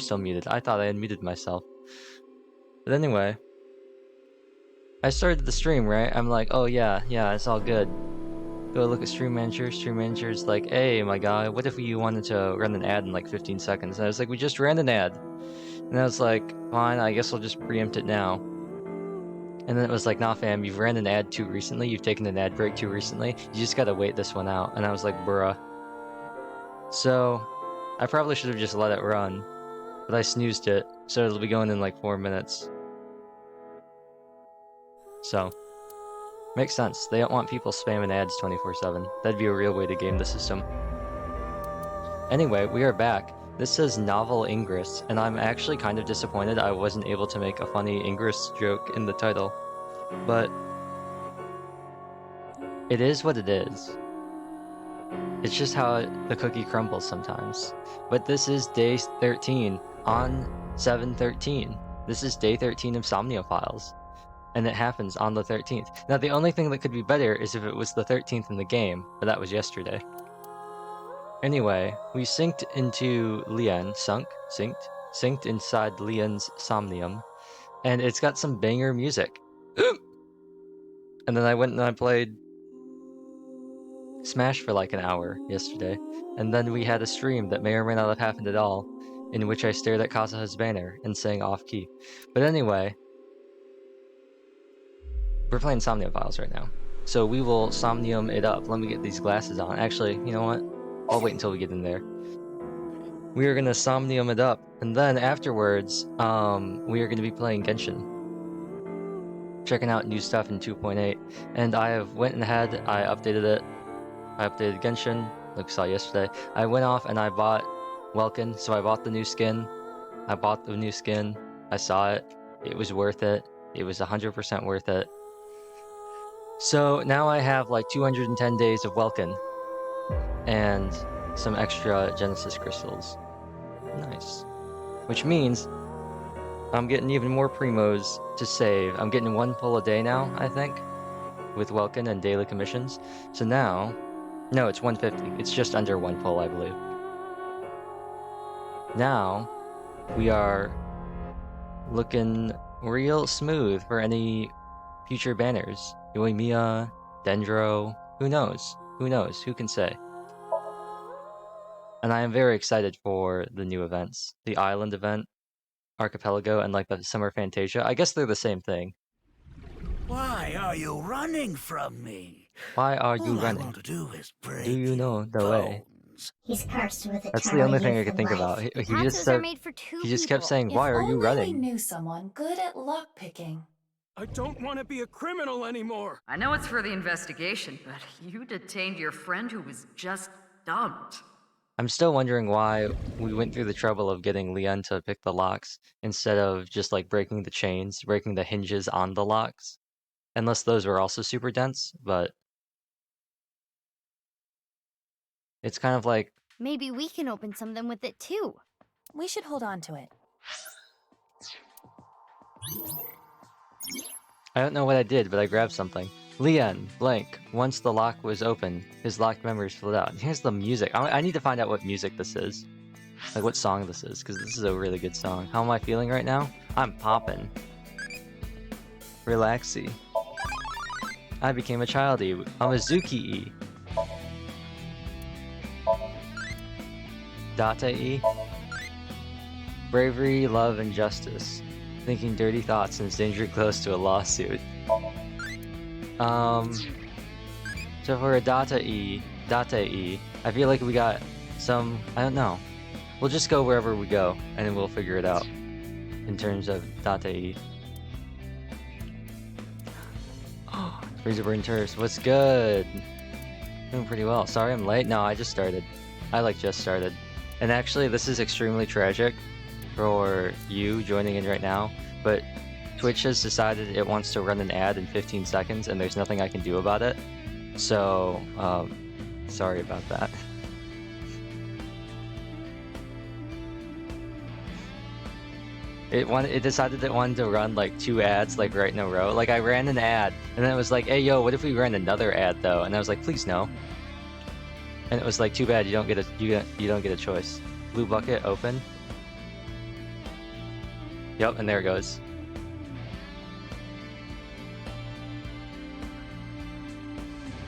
still muted. I thought I had muted myself. But anyway, I started the stream, right? I'm like, oh yeah, it's all good. Go look at Stream Manager. Stream Manager's like, hey, my guy, what if you wanted to run an ad in like 15 seconds? And I was like, we just ran an ad. And I was like, fine, I guess I'll just preempt it now. And then it was like, nah, fam, you've ran an ad too recently. You've taken an ad break too recently. You just gotta wait this one out. And I was like, bruh. So, I probably should have just let it run. But I snoozed it, so it'll be going in like 4 minutes. So, makes sense. They don't want people spamming ads 24/7. That'd be a real way to game the system. Anyway, we are back. This says Novel Ingress, and I'm actually kind of disappointed I wasn't able to make a funny Ingress joke in the title. But it is what it is. It's just how the cookie crumbles sometimes. But this is day 13 on 7/13. This is day 13 of Somnium Files. And it happens on the 13th. Now the only thing that could be better is if it was the 13th in the game, but that was yesterday. Anyway, we synced into Lian, synced inside Lian's Somnium, and it's got some banger music. And then I went and I played Smash for like an hour yesterday, and then we had a stream that may or may not have happened at all, in which I stared at Kazuha's banner and sang off-key. But anyway, we're playing Somnium Files right now, so we will Somnium it up. Let me get these glasses on. Actually, you know what? I'll wait until we get in there. We are gonna Somnium it up, and then afterwards, we are gonna be playing Genshin. Checking out new stuff in 2.8, and I have went ahead, I updated it. I updated Genshin, like I saw yesterday. I went off and I bought Welkin, so I bought the new skin. I bought the new skin. I saw it. It was worth it. It was 100% worth it. So now I have like 210 days of Welkin and some extra Genesis crystals. Nice. Which means I'm getting even more primos to save. I'm getting 1 pull a day now, I think, with Welkin and daily commissions. So now, no, it's 150. It's just under 1 pull, I believe. Now, we are looking real smooth for any future banners. Yoimiya, Dendro, who knows? Who knows? Who can say? And I am very excited for the new events. The Island event, Archipelago, and like the Summer Fantasia. I guess they're the same thing. Why are you running from me? Why are you All running? I want to do is break Do you know the way? He's cursed with eternal That's the only thing I youth could and think life. about. He just Tattoos said, are made for two he just kept people. saying, "Why are you If only running?" we knew someone good at lockpicking. I don't want to be a criminal anymore. I know it's for the investigation, but you detained your friend who was just dumped. I'm still wondering why we went through the trouble of getting Lian to pick the locks instead of just like breaking the chains, breaking the hinges on the locks. Unless those were also super dense, but it's kind of like, Maybe we can open something with it too. We should hold on to it. I don't know what I did, but I grabbed something. Lian, blank. Once the lock was open, his locked memories flowed out. Here's the music. I need to find out what music this is. Like what song this is, because this is a really good song. How am I feeling right now? I'm poppin'. Relaxy. I became a childie. I'm a Zuki-E. Data-E. Bravery, love, and justice. Thinking dirty thoughts and is dangerously close to a lawsuit. So for a Data-E, I feel like we got some, I don't know. We'll just go wherever we go, and then we'll figure it out in terms of Data-E. Freezer Burn Tourist, what's good? Doing pretty well. Sorry I'm late. No, I just started. I like just started. And actually, this is extremely tragic for you joining in right now, but Twitch has decided it wants to run an ad in 15 seconds, and there's nothing I can do about it. So, sorry about that. It decided it wanted to run like 2 ads like right in a row. Like I ran an ad, and then it was like, "Hey yo, what if we ran another ad though?" And I was like, "Please no." And it was like, "Too bad you don't get a choice." Blue bucket open. Yep, and there it goes.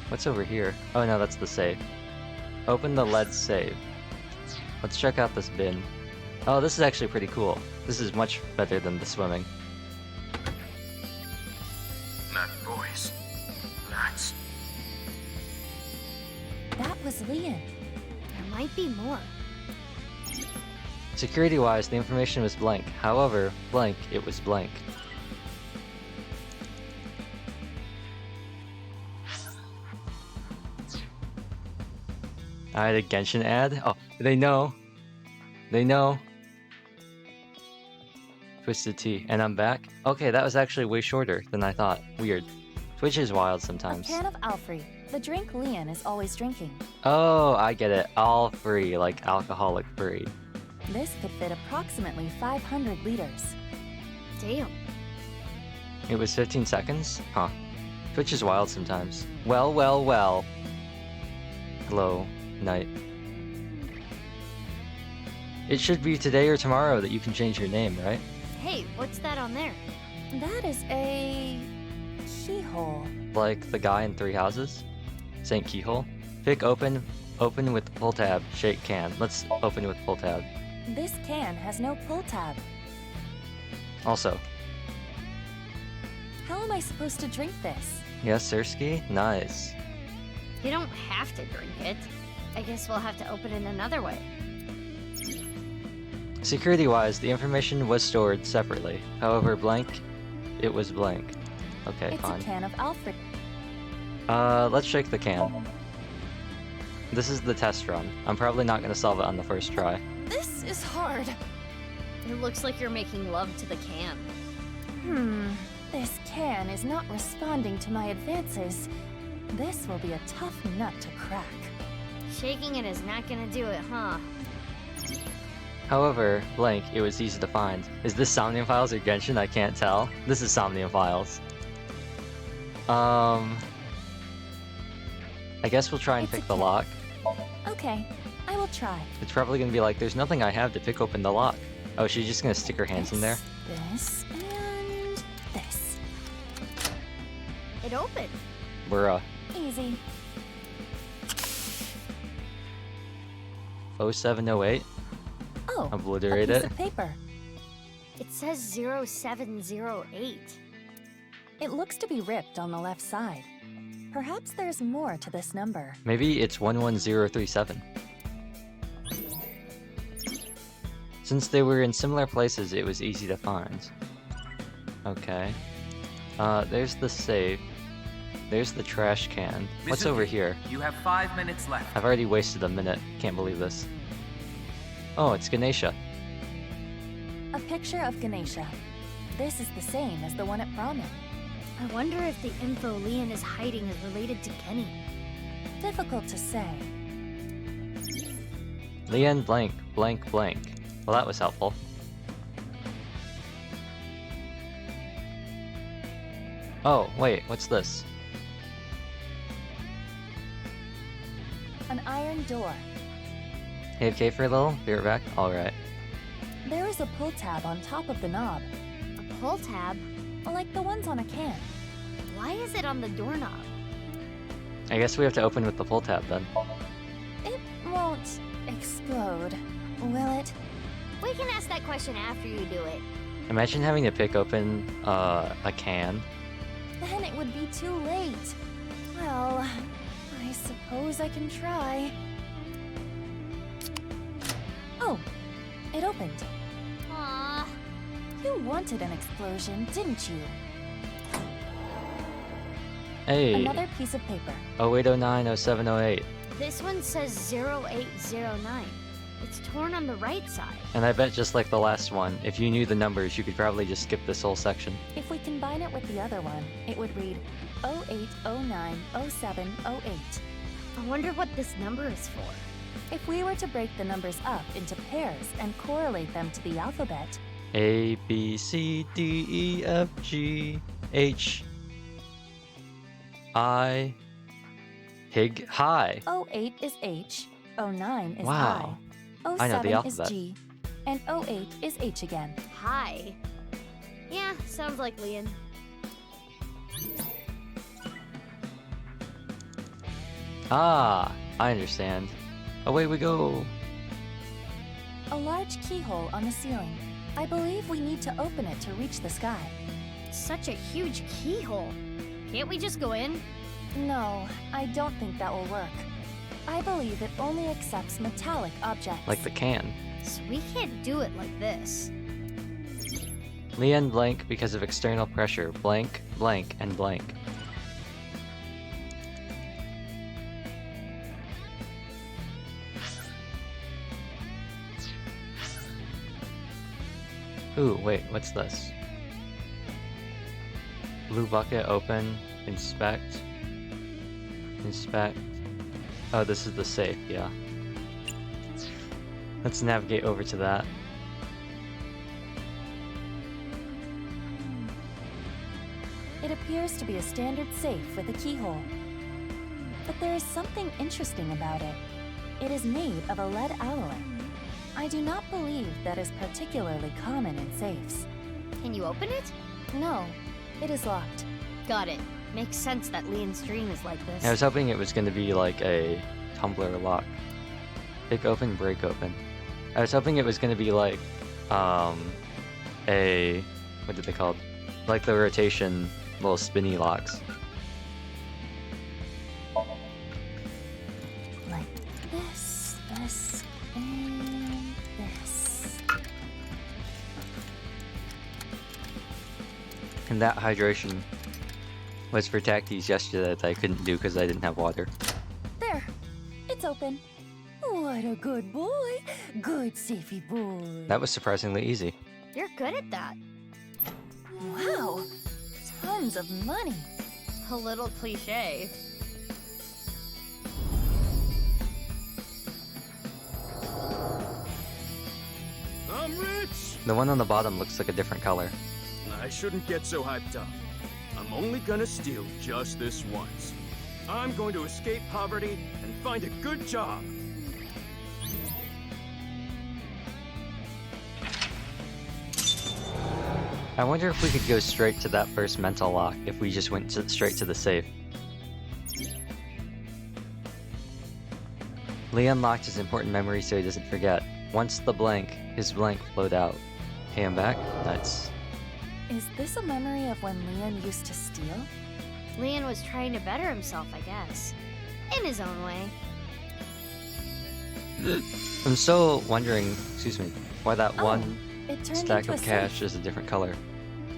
What's over here? Oh no, that's the safe. Open the lead safe. Let's check out this bin. Oh, this is actually pretty cool. This is much better than the swimming. That voice. That's... That was Leon. There might be more. Security-wise, the information was blank. However, blank, it was blank. I had a Genshin ad? Oh, they know. They know. Twisted Tea. And I'm back? Okay, that was actually way shorter than I thought. Weird. Twitch is wild A sometimes. can of Alfrey, the drink Leon is always drinking. Oh, I get it. All free, like alcoholic free. This could fit approximately 500 liters. Damn. It was 15 seconds? Huh. Twitch is wild sometimes. Well, well, well. Hello, night. It should be today or tomorrow that you can change your name, right? Hey, what's that on there? That is a keyhole. Like the guy in Three Houses? Saint Keyhole? Pick open, open with pull tab, shake can. Let's open with pull tab. This can has no pull tab. Also, How am I supposed to drink this? yes, Sirski? Nice. You don't have to drink it. I guess we'll have to open it another way. Security-wise, the information was stored separately. However, blank, it was blank. Okay, It's fine. a can of Alfred. Let's shake the can. This is the test run. I'm probably not gonna solve it on the first try. This is hard. It looks like you're making love to the can. This can is not responding to my advances. This will be a tough nut to crack. Shaking it is not gonna do it, huh? However, blank, it was easy to find. Is this Somnium Files or Genshin? I can't tell. This is Somnium Files. I guess we'll try and It's a pick the can. lock. Okay, I will try. It's probably gonna be like, there's nothing I have to pick open the lock. Oh, she's just gonna stick her hands in there? This, and this. It opened. Bruh. Easy. 0708? Oh, Obliterate a piece it. of paper. It says 0708. It looks to be ripped on the left side. Perhaps there's more to this number. Maybe it's 11037. Since they were in similar places, it was easy to find. Okay. There's the safe. There's the trash can. What's over here? You have 5 minutes left. I've already wasted a minute. Can't believe this. Oh, it's Ganesha. A picture of Ganesha. This is the same as the one at Brahmin. I wonder if the info Leon is hiding is related to Kenny. Difficult to say. Leon blank, blank, blank. Well, that was helpful. Oh, wait, what's this? An iron door. AFK for a little? Be right back? Alright. There is a pull tab on top of the knob, A pull tab? like the ones on a can. Why is it on the doorknob? I guess we have to open with the pull tab then. It won't explode, will it? We can ask that question after you do it. Imagine having to pick open a can. Then it would be too late. Well, I suppose I can try. Oh, it opened. Aww. You wanted an explosion, didn't you? Hey, Another piece of paper. 0809, 0708. This one says 0809. It's torn on the right side. And I bet just like the last one, if you knew the numbers, you could probably just skip this whole section. If we combine it with the other one, it would read 08090708. I wonder what this number is for. If we were to break the numbers up into pairs and correlate them to the alphabet, A, B, C, D, E, F, G, H, I, Hig, Hi. 08 is H, 09 is Wow. I, I know the 07 is alphabet. G, and 08 is H again. Hi. Yeah, sounds like Leon. Ah, I understand. Away we go. A large keyhole on the ceiling. I believe we need to open it to reach the sky. Such a huge keyhole. Can't we just go in? No, I don't think that will work. I believe it only accepts metallic objects. Like the can. So we can't do it like this. Leon blank because of external pressure. Blank, blank, and blank. Ooh, wait, what's this? Blue bucket, open, inspect, inspect. Oh, this is the safe, yeah. Let's navigate over to that. It appears to be a standard safe with a keyhole. But there is something interesting about it. It is made of a lead alloy. I do not believe that is particularly common in safes. Can you open it? No, it is locked. Got it. Makes sense that Leon's dream is like this. I was hoping it was going to be like a tumbler lock. Pick open, break open. I was hoping it was going to be like, what did they call it? Like the rotation little spinny locks. Like this, and this. And that hydration was for tacties yesterday that I couldn't do because I didn't have water. There, it's open. What a good boy. Good safety boy. That was surprisingly easy. You're good at that. Wow, tons of money. A little cliche. I'm rich! The one on the bottom looks like a different color. I shouldn't get so hyped up. I'm only gonna steal just this once. I'm going to escape poverty and find a good job. I wonder if we could go straight to that first mental lock if we just went straight to the safe. Leon locked his important memory so he doesn't forget. Once the blank, his blank flowed out. Hey, I'm back? Nice. Is this a memory of when Leon used to steal? Leon was trying to better himself, I guess. In his own way. I'm still wondering, excuse me, why that Oh, one it turned stack into of a cash safe. is a different color.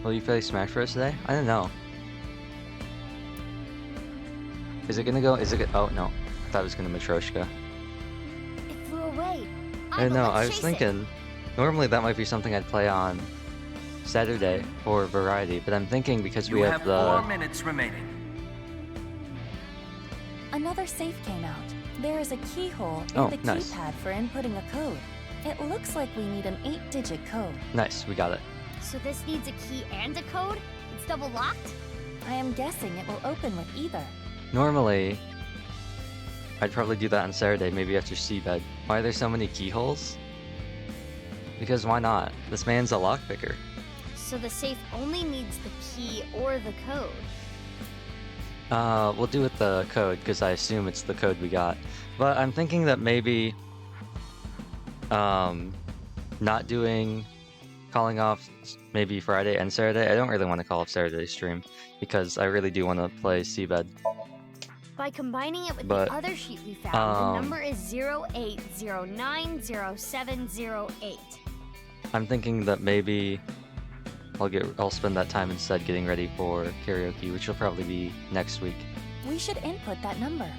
Will you play Smash Bros today? I don't know. Is it gonna go? Oh no, I thought it was gonna Matryoshka. It flew away. I don't know. Let's I was chase it. thinking normally that might be something I'd play on Saturday for variety, but I'm thinking because we You have have the 4 minutes remaining. Another safe came out. There is a keyhole in Oh, the nice. keypad for inputting a code. It looks like we need an 8-digit code. nice, we got it. So this needs a key and a code? It's double locked? I am guessing it will open with either. Normally, I'd probably do that on Saturday, maybe after Seabed. Why are there so many keyholes? Because why not? This man's a lockpicker. So the safe only needs the key or the code. We'll do it the code, because I assume it's the code we got. But I'm thinking that maybe, not doing, calling off maybe Friday and Saturday. I don't really want to call off Saturday's stream, because I really do want to play Seabed. By combining it with But, the other sheet we found, the number is 08090708. I'm thinking that maybe I'll spend that time instead getting ready for karaoke, which will probably be next week. We should input that number.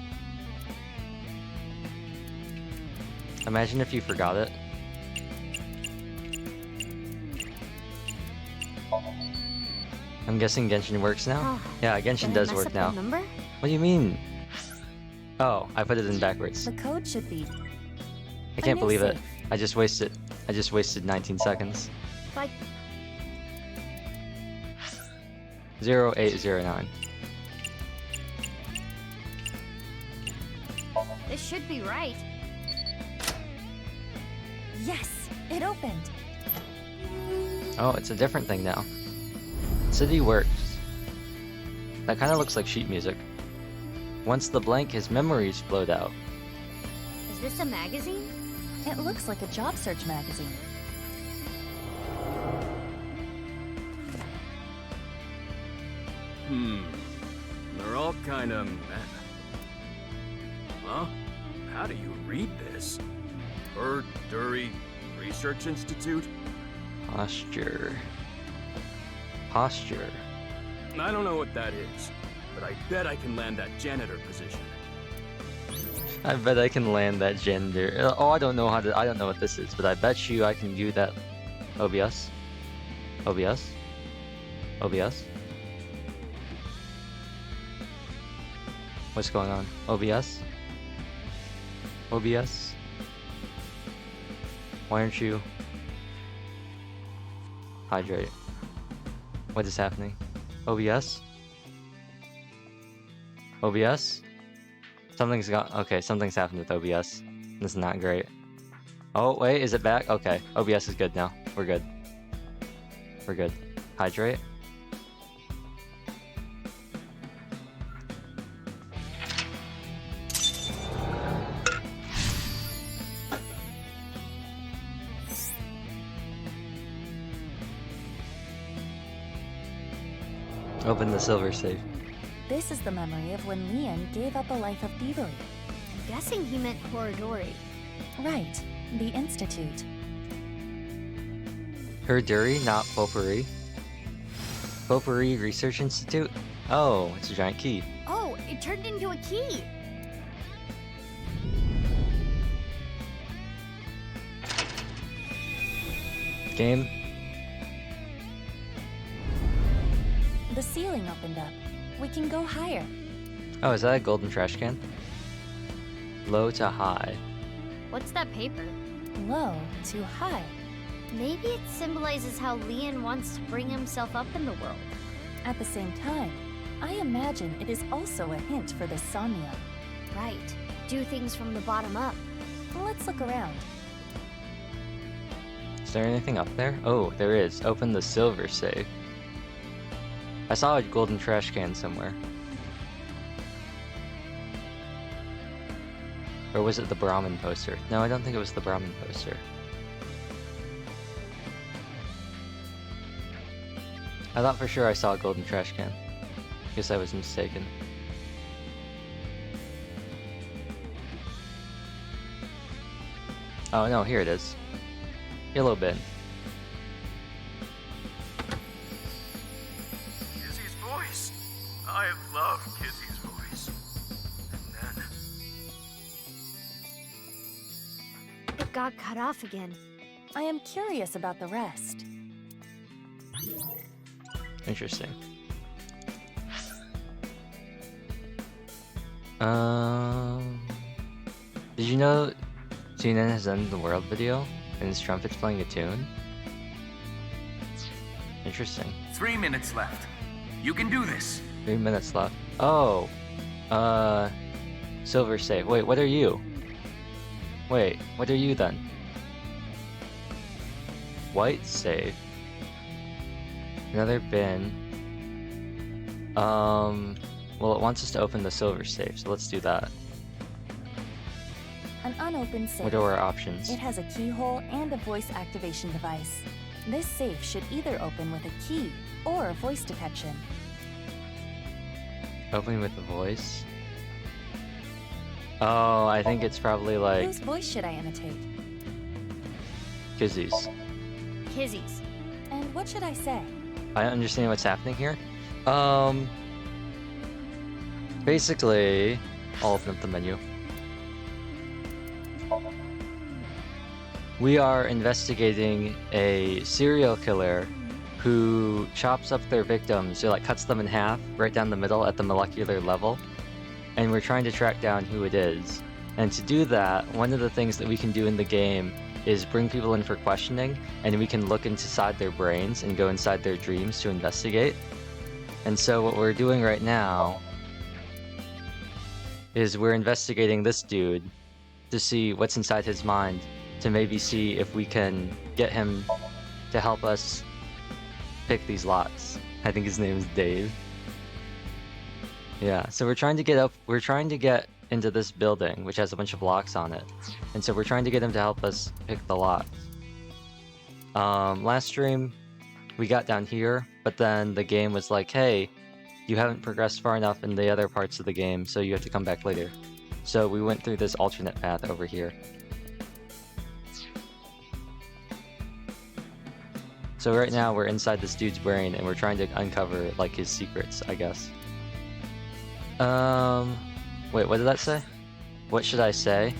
Imagine if you forgot it. I'm guessing Genshin works now? Oh, Yeah, Genshin did I does mess work up now. the number? What do you mean? Oh, I put it in backwards. The code should be I can't new believe it. safe. I just wasted 19 seconds. By 0809. this should be right. Yes, it opened. Oh, it's a different thing now. City works. That kind of looks like sheet music. Once the blank, his memories flowed out. Is this a magazine? It looks like a job search magazine. They're all kinda meh. Huh? How do you read this? Dury Research Institute? Posture. Posture. I don't know what that is, but I bet I can land that janitor position. I bet I can land that gender. Oh, I don't know how to. I don't know what this is, but I bet you I can do that. OBS. OBS. OBS. What's going on? OBS. OBS. Why aren't you? Hydrate. What is happening? OBS? OBS? Something's got. Okay, something's happened with OBS. This is not great. Oh, wait, is it back? Okay, OBS is good now. We're good. We're good. Hydrate. Open the silver safe. This is the memory of when Leon gave up a life of thievery. I'm guessing he meant Horadori. Right, the Institute. Herduri, not Potpourri. Potpourri Research Institute? Oh, it's a giant key. Oh, it turned into a key. Game. The ceiling opened up. We can go higher. Oh, is that a golden trash can? Low to high. What's that paper? Low to high. Maybe it symbolizes how Leon wants to bring himself up in the world. At the same time, I imagine it is also a hint for the Somnium. Right. Do things from the bottom up. Let's look around. Is there anything up there? Oh, there is. Open the silver safe. I saw a golden trash can somewhere. Or was it the Brahmin poster? No, I don't think it was the Brahmin poster. I thought for sure I saw a golden trash can. Guess I was mistaken. Oh no, here it is. Yellow bin. Kizzy's voice. I love Kizzy's voice. And then... It got cut off again. I am curious about the rest. Interesting. Did you know Tunen has ended the world video and his trumpet's playing a tune? Interesting. 3 minutes left. You can do this. 3 minutes left. Oh, silver safe. Wait, what are you? Wait, what are you then? White safe. Another bin. Well, it wants us to open the silver safe, so let's do that. An unopened safe. What are our options? It has a keyhole and a voice activation device. This safe should either open with a key or voice detection. Opening with the voice? Oh, I think it's probably like Whose voice should I imitate? Kizzy's. Kizzy's. And what should I say? I understand what's happening here. Basically, I'll open up the menu. We are investigating a serial killer who chops up their victims, or like cuts them in half right down the middle at the molecular level. And we're trying to track down who it is. And to do that, one of the things that we can do in the game is bring people in for questioning, and we can look inside their brains and go inside their dreams to investigate. And so what we're doing right now is we're investigating this dude to see what's inside his mind, to maybe see if we can get him to help us pick these lots. I think his name is Dave. Yeah, so we're trying to get up. We're trying to get into this building, which has a bunch of locks on it, and so we're trying to get him to help us pick the locks. Last stream, we got down here, but then the game was like, "Hey, you haven't progressed far enough in the other parts of the game, so you have to come back later." So we went through this alternate path over here. So right now we're inside this dude's brain and we're trying to uncover like his secrets, I guess. Wait, what did that say? What should I say?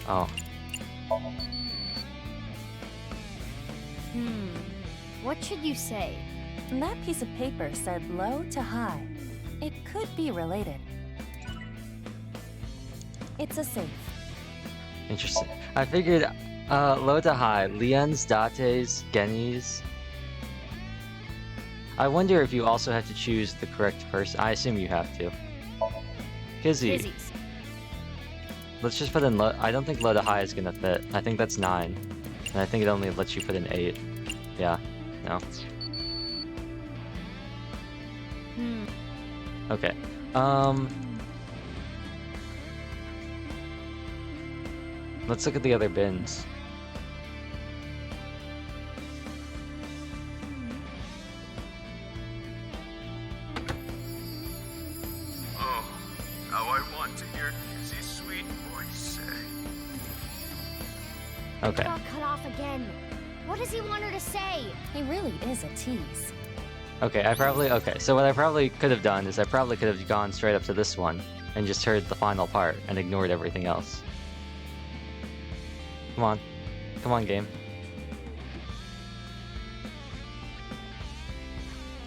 Oh. What should you say? That piece of paper said low to high. It could be related. It's a safe. Interesting. I figured low to high. Leon's, Date's, Genny's. I wonder if you also have to choose the correct person. I assume you have to. Kizzy. Kizzy's. Let's just put in low. I don't think low to high is gonna fit. I think that's 9. And I think it only lets you put in 8. Yeah. No. Okay. Let's look at the other bins. Oh, how I want to hear Kizzy's sweet voice say. Okay. Got cut off again. What does he want her to say? He really is a tease. Okay, okay, so what I probably could have done is I probably could have gone straight up to this one and just heard the final part and ignored everything else. Come on. Come on, game.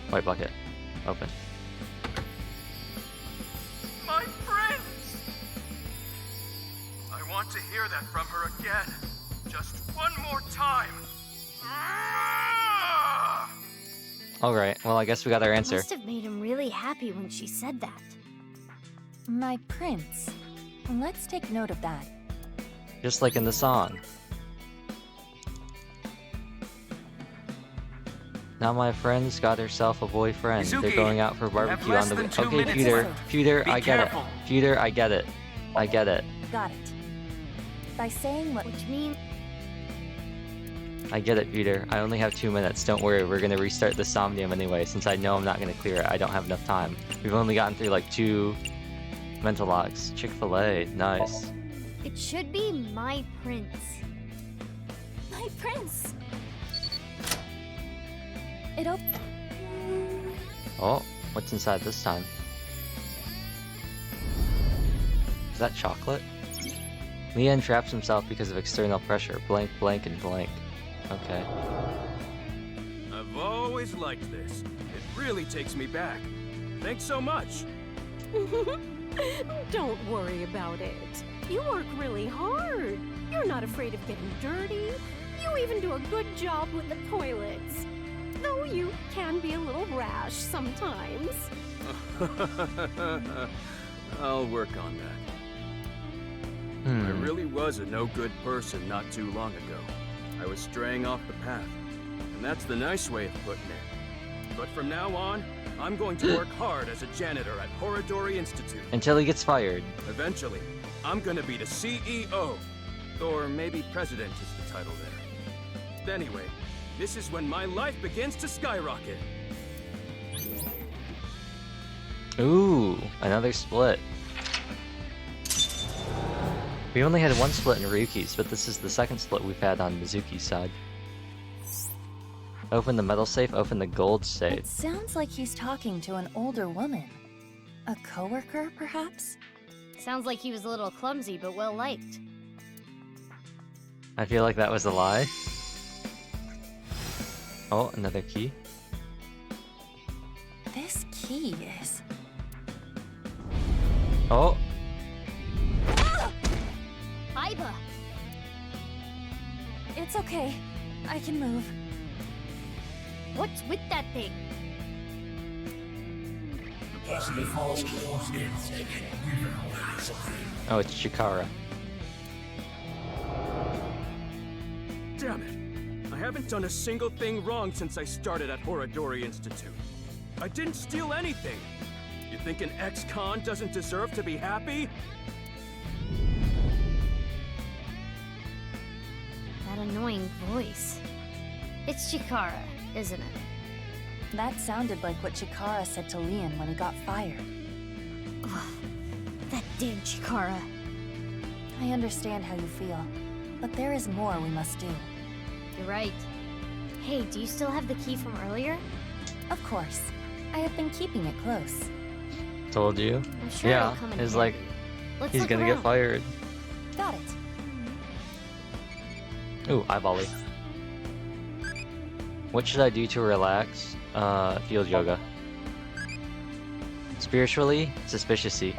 White bucket. Open. My friends! I want to hear that from her again. Just one more time. Ah! Alright, well I guess we got our answer. Must have made him really happy when she said that. My prince. Let's take note of that. Just like in the song. Now my friend's got herself a boyfriend. They're Mizuki, going out for you have barbecue less on the... than 2 Okay, minutes Peter. left. Peter, Be I get careful. it. Peter, I get it. I get it. Got it. By saying what... Which means I get it, Peter. I only have 2 minutes. Don't worry, we're gonna restart the Somnium anyway, since I know I'm not gonna clear it. I don't have enough time. We've only gotten through like 2 mental logs. Chick-fil-A, nice. it should be my prince. My prince! It op- Oh, what's inside this time? Is that chocolate? Leon traps himself because of external pressure. Blank, blank, and blank. Okay. I've always liked this. It really takes me back. Thanks so much. Don't worry about it. You work really hard. You're not afraid of getting dirty. You even do a good job with the toilets. Though you can be a little rash sometimes. I'll work on that. I really was a no-good person not too long ago. I was straying off the path, and that's the nice way of putting it. But from now on, I'm going to work hard as a janitor at Horodori Institute. Until he gets fired. Eventually, I'm gonna be the CEO. Or maybe president is the title there. Anyway, this is when my life begins to skyrocket. Ooh, another split. We only had one split in Ryuki's, but this is the second split we've had on Mizuki's side. Open the metal safe, open the gold safe. It sounds like he's talking to an older woman. A coworker, perhaps? Sounds like he was a little clumsy, but well liked. I feel like that was a lie. Oh, another key. This key is... Oh! Aiba! It's okay. I can move. What's with that thing? Oh, it's Chikara. Damn it. haven't done a single thing wrong since I started at Horadori Institute. I didn't steal anything. You think an ex-con doesn't deserve to be happy? That annoying voice. It's Chikara, isn't it? That sounded like what Chikara said to Leon when he got fired. Ugh, that damn Chikara. I understand how you feel, but there is more we must do. You're right. Hey, do you still have the key from earlier? Of course. I have been keeping it close. Told you. I'm sure Yeah, it'll come in it's handy. like Let's he's look gonna around. get fired. Got it. Ooh, eyeballie. What should I do to relax? Field yoga. Spiritually, suspiciously.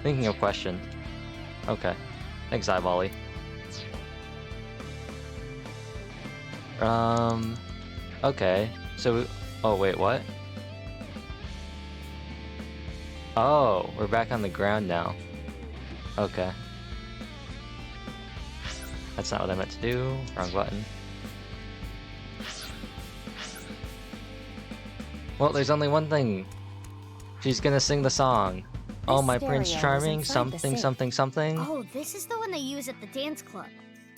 Thinking of question. Okay. Thanks, eyeballie. Okay. So, oh wait, what? Oh, we're back on the ground now. Okay. That's not what I meant to do. Wrong button. Well, there's only one thing. She's gonna sing the song. Oh, my Prince stereo is Charming, inside the something, safe. something, something. Oh, this is the one they use at the dance club.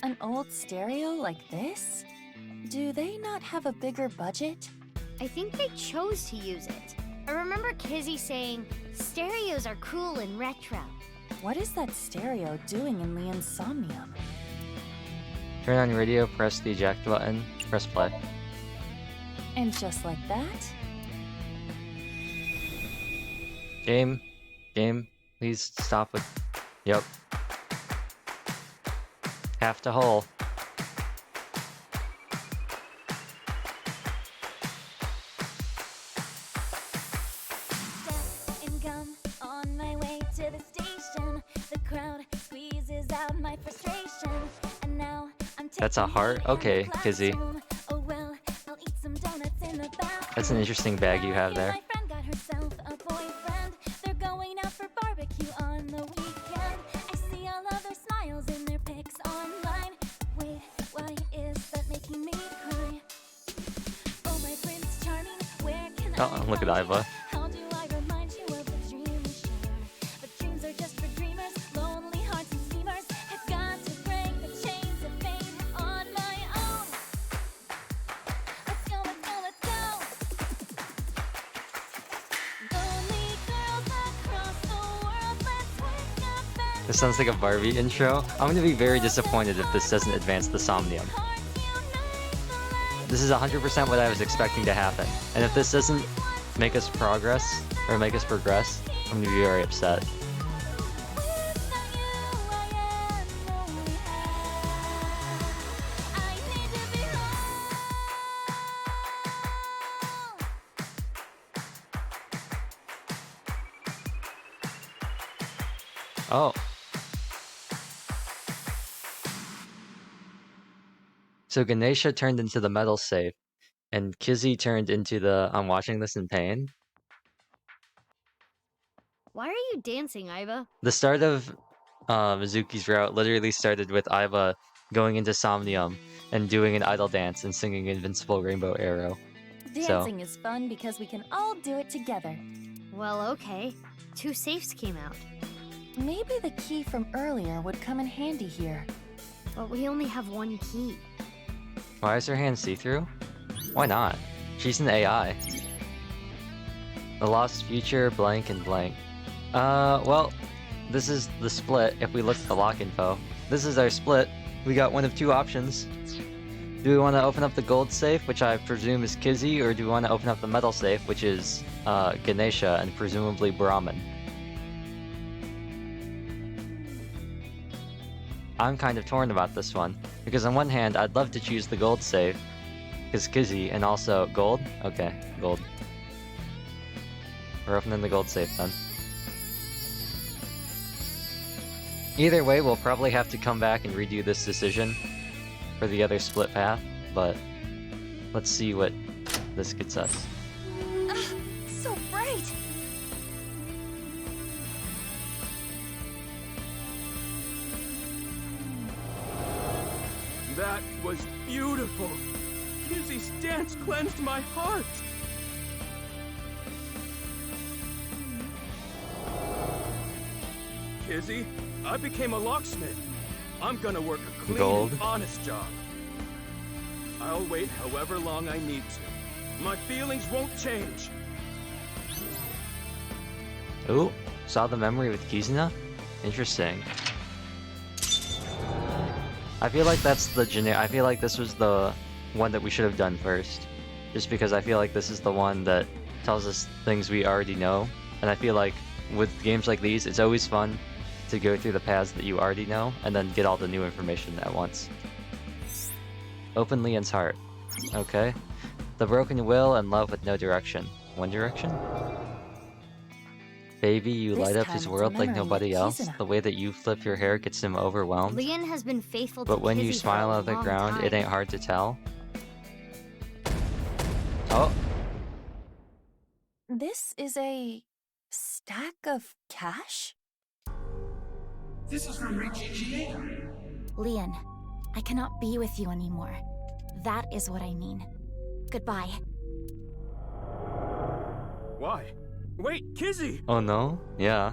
An old stereo like this? Do they not have a bigger budget? I think they chose to use it. I remember Kizzy saying, stereos are cool and retro. What is that stereo doing in Leon's Somnium? Turn on radio, press the eject button, press play. And just like that, Game, please stop with. Yep. Half to whole. and gum on my way to the station. The crowd squeezes out my frustration. And now I'm That's a heart? Okay, Kizzy. Oh well, I'll eat some donuts in the bathroom. That's an interesting bag you have there. My friend got herself a boyfriend. They're going out for barbecue on the weekend. I see all of their smiles in their pics online. Wait, why is that making me cry? Oh, my Prince Charming, where can I Oh, look at Iva. How do I remind you of the dream we share? But dreams are just for dreamers, lonely hearts and schemers. I've got to break the chains of fate on my own. Let's go, let's go, let's go. Lonely girls across the world, let's wake up and This sounds like a Barbie intro. I'm gonna be very disappointed if this doesn't advance the Somnium. hearts unite the light. This is 100% what I was expecting to happen. And if this doesn't make us progress, or make us progress, I'm gonna be very upset. Without you, I am lonely. I need to be home. Oh. So Ganesha turned into the metal safe, and Kizzy turned into the I'm watching this in pain. Why are you dancing, Iva? The start of Mizuki's route literally started with Iva going into Somnium and doing an idol dance and singing Invincible Rainbow Arrow. Dancing is fun because we can all do it together. Well, okay. 2 safes came out, Maybe the key from earlier would come in handy here. but we only have 1 key. Why is her hand see-through? Why not? She's an AI. The lost future, blank and blank. Well, this is the split if we look at the lock info. This is our split. We got one of 2 options. Do we want to open up the gold safe, which I presume is Kizzy, or do we want to open up the metal safe, which is Ganesha and presumably Brahmin? I'm kind of torn about this one, because on one hand, I'd love to choose the gold safe, because Kizzy, and also gold? Okay, gold. We're opening the gold safe then. Either way, we'll probably have to come back and redo this decision for the other split path, but let's see what this gets us. So bright! That was beautiful. Kizzy's dance cleansed my heart. Kizzy, I became a locksmith. I'm gonna work a clean Gold. and honest job. I'll wait however long I need to. My feelings won't change. Oh, saw the memory with Kizuna? Interesting. I feel like that's the I feel like this was the one that we should have done first. Just because I feel like this is the one that tells us things we already know. And I feel like with games like these, it's always fun to go through the paths that you already know and then get all the new information at once. Open Leon's heart. Okay. The broken will and love with no direction. One Direction? Baby, you This light up time his it's a world like memory of nobody else. Kizuna. The way that you flip your hair gets him overwhelmed. Leon has been faithful to But when you Kizzy for smile a out of the long ground, it time. ain't hard to tell. Oh, This is a stack of cash? This is from GGA. Leon, I cannot be with you anymore. That is what I mean. Goodbye. Why? Wait, Kizzy! oh no? Yeah.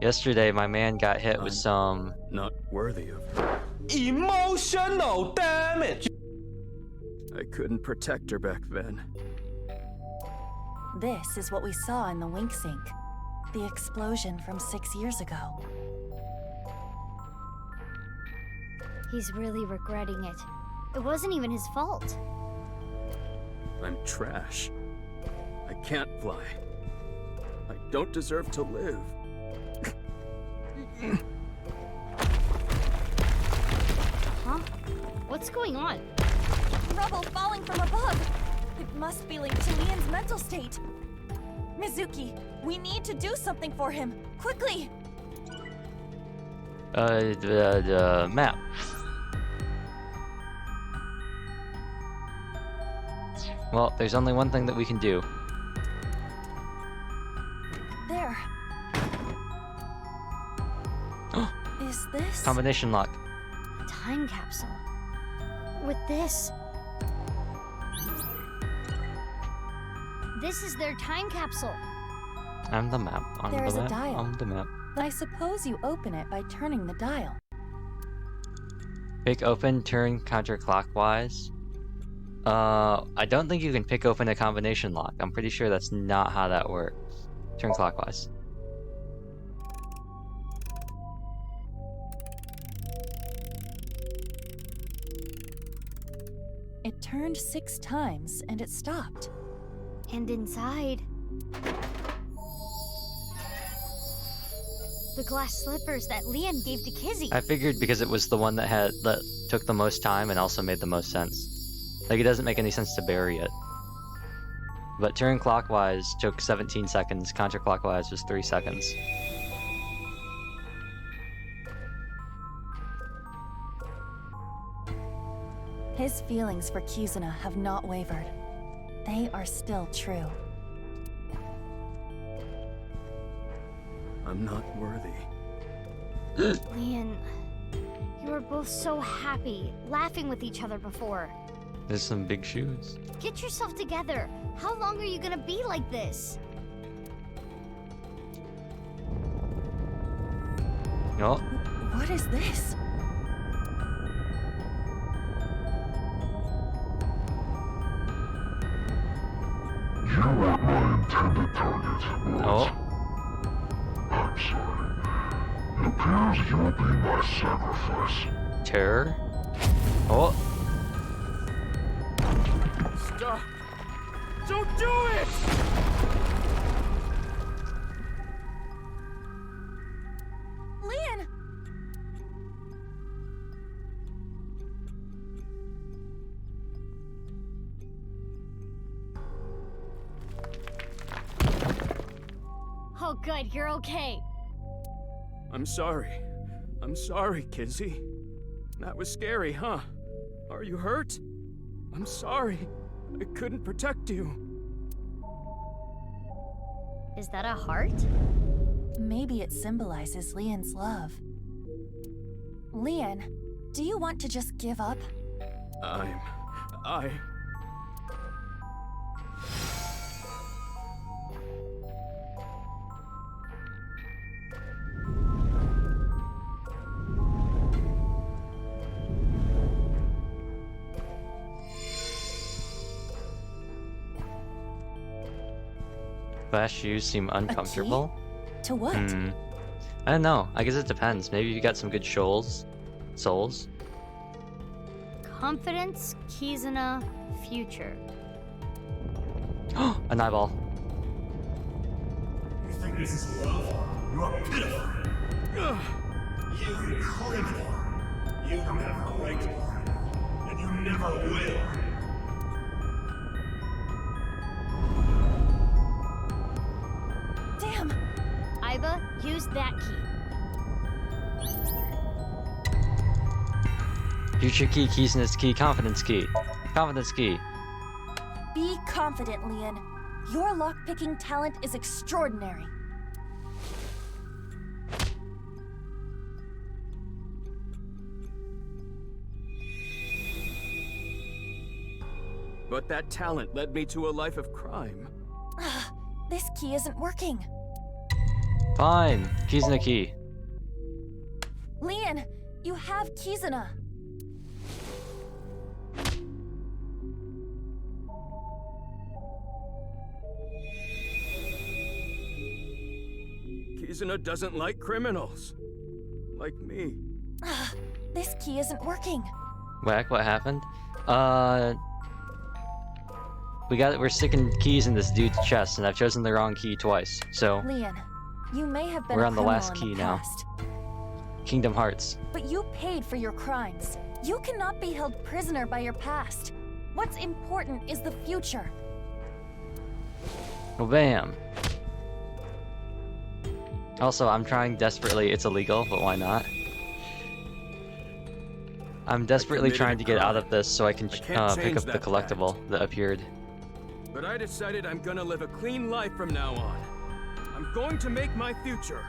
Yesterday, my man got hit with some... Not worthy of her. Emotional damage. I couldn't protect her back then. This is what we saw in the wink sink. The explosion from 6 years ago. He's really regretting it. It wasn't even his fault. I'm trash. I can't fly. I don't deserve to live. Huh? What's going on? Rubble falling from above! It must be linked to Leon's mental state. Mizuki, we need to do something for him. Quickly! the map. Well, there's only one thing that we can do. There. Is this... Combination lock. Time capsule. With this. This is their time capsule. On the map. On There the is a map. dial. On the map. I suppose you open it by turning the dial. Pick open, turn counterclockwise. I don't think you can pick open a combination lock. I'm pretty sure that's not how that works. Turn clockwise. It turned 6 times and it stopped. And inside. The glass slippers that Leon gave to Kizzy. I figured because it was the one that took the most time and also made the most sense. Like, it doesn't make any sense to bury it. But turn clockwise took 17 seconds, counterclockwise was 3 seconds. His feelings for Kizuna have not wavered. They are still true. I'm not worthy. Leon, you were both so happy, laughing with each other before. There's some big shoes. Get yourself together. How long are you gonna be like this? Oh, What is this? You weren't my intended target, but oh. I'm sorry. It appears you'll be my sacrifice. Terror. Oh, Stop! Don't do it! Leon! Oh, good, you're okay. I'm sorry. I'm sorry, Kizzy. That was scary, huh? Are you hurt? I'm sorry. I couldn't protect you. Is that a heart? Maybe it symbolizes Leon's love. Leon, Do you want to just give up? I... Glass shoes seem uncomfortable. To what? I don't know. I guess it depends. Maybe you got some good souls. Confidence, Kizuna, future. An eyeball. You think this is love? You are pitiful. You criminal. You never liked me. And you never will. Damn! Iba, use that key. Future key, Kizuna's key, confidence key. Confidence key. Be confident, Leon. Your lockpicking talent is extraordinary. But that talent led me to a life of crime. This key isn't working. Fine. Kizuna key. Leon, you have Kizuna. Kizuna doesn't like criminals. Like me. This key isn't working. Whack, what happened? We're sticking keys in this dude's chest, and I've chosen the wrong key twice. So Leon, you may have been we're a on the criminal last in key the now. past, Kingdom Hearts. but you paid for your crimes. You cannot be held prisoner by your past. What's important is the future. Well, bam. Also, I'm trying desperately. It's illegal, but why not? I'm desperately trying to get out of this so I can pick up change the that collectible that appeared. But I decided I'm gonna live a clean life from now on. I'm going to make my future.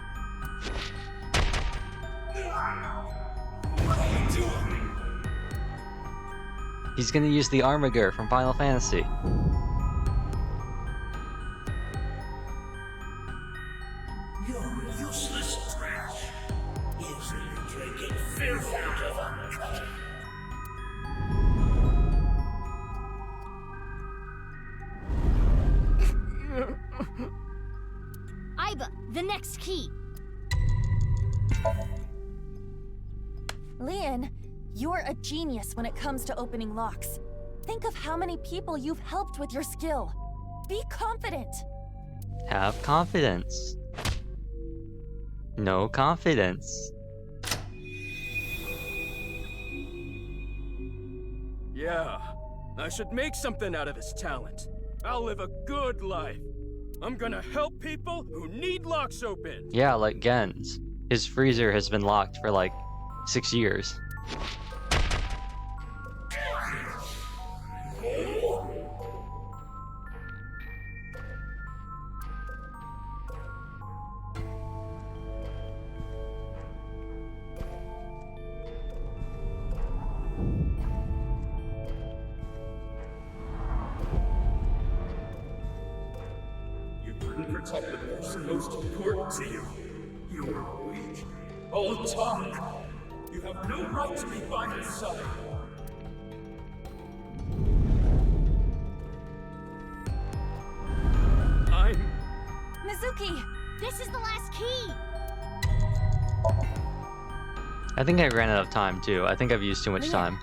What are you doing? He's gonna use the Armiger from Final Fantasy. You're useless trash. Easily drinking filth out of uncut. Iba, the next key. Leon, you're a genius when it comes to opening locks. Think of how many people you've helped with your skill. Be confident. Have confidence. No confidence. Yeah, I should make something out of this talent. I'll live a good life. I'm gonna help people who need locks open. Yeah, like Gen's. His freezer has been locked for like 6 years. You couldn't protect the person most important to you. You were weak. All talk. You have no right to be by his side. Mizuki! This is the last key. I think I ran out of time too. I think I've used too much Leon, time.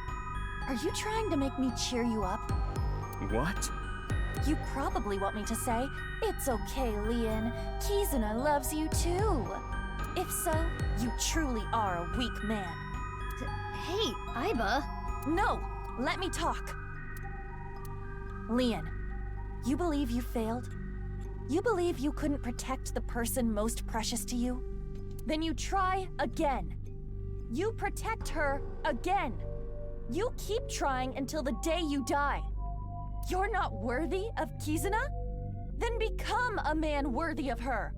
Are you trying to make me cheer you up? What? You probably want me to say, "It's okay, Leon. Kizuna loves you too." If so, you truly are a weak man. Hey, Iba. No! Let me talk! Leon, you believe you failed? You believe you couldn't protect the person most precious to you? Then you try again. You protect her again. You keep trying until the day you die. You're not worthy of Kizuna? Then become a man worthy of her.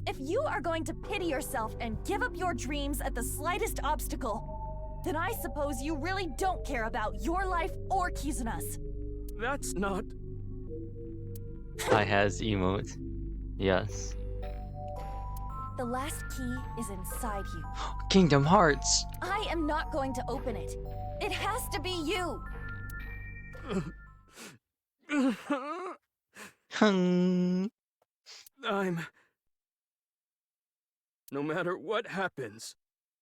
If you are going to pity yourself and give up your dreams at the slightest obstacle, then I suppose you really don't care about your life or Kizuna's. That's not... I has emote. Yes. The last key is inside you. Kingdom Hearts! I am not going to open it. It has to be you! No matter what happens,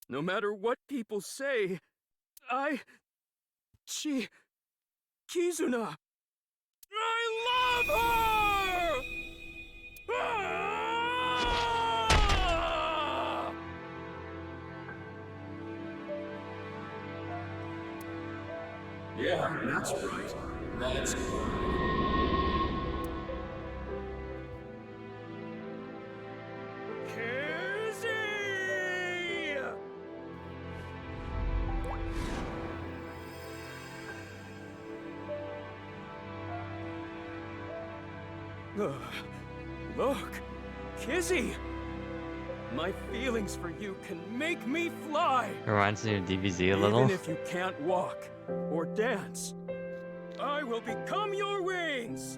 no matter what people say, Kizuna, I love her! Yeah, that's right. That's Look, Kizzy! My feelings for you can make me fly! Reminds me of DBZ a little. Even if you can't walk or dance, I will become your wings!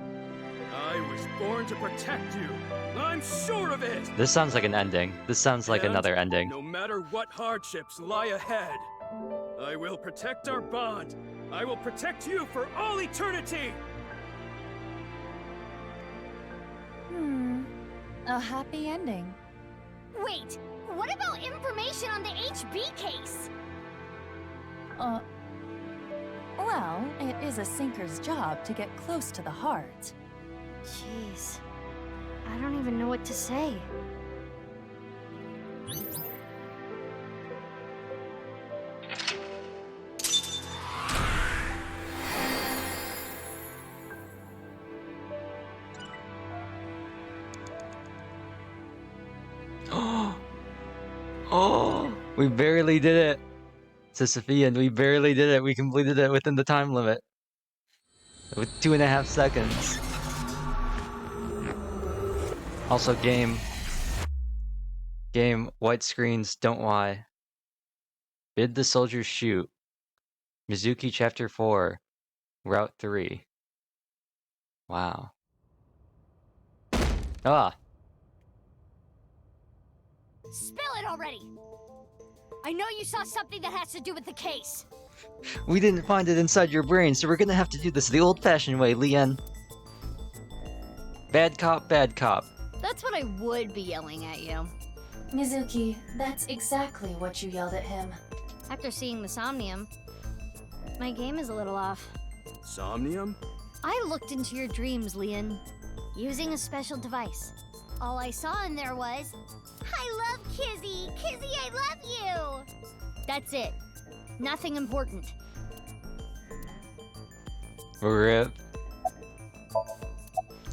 I was born to protect you. I'm sure of it! This sounds like an ending. This sounds like And another ending. no matter what hardships lie ahead, I will protect our bond. I will protect you for all eternity! A happy ending. Wait, what about information on the HB case? Well, it is a sinker's job to get close to the heart. Jeez, I don't even know what to say. Oh, we barely did it. To Sophia, and we barely did it. We completed it within the time limit. With 2.5 seconds. Also, game, white screens don't lie. Bid the soldiers shoot. Mizuki Chapter 4, Route 3. Wow. Ah! Spill it already! I know you saw something that has to do with the case. We didn't find it inside your brain, so we're gonna have to do this the old-fashioned way, Lien. Bad cop, bad cop. That's what I would be yelling at you. Mizuki, that's exactly what you yelled at him. After seeing the Somnium, my game is a little off. Somnium? I looked into your dreams, Leon, using a special device. All I saw in there was, I love Kizzy! Kizzy, I love you! That's it. Nothing important. RIP.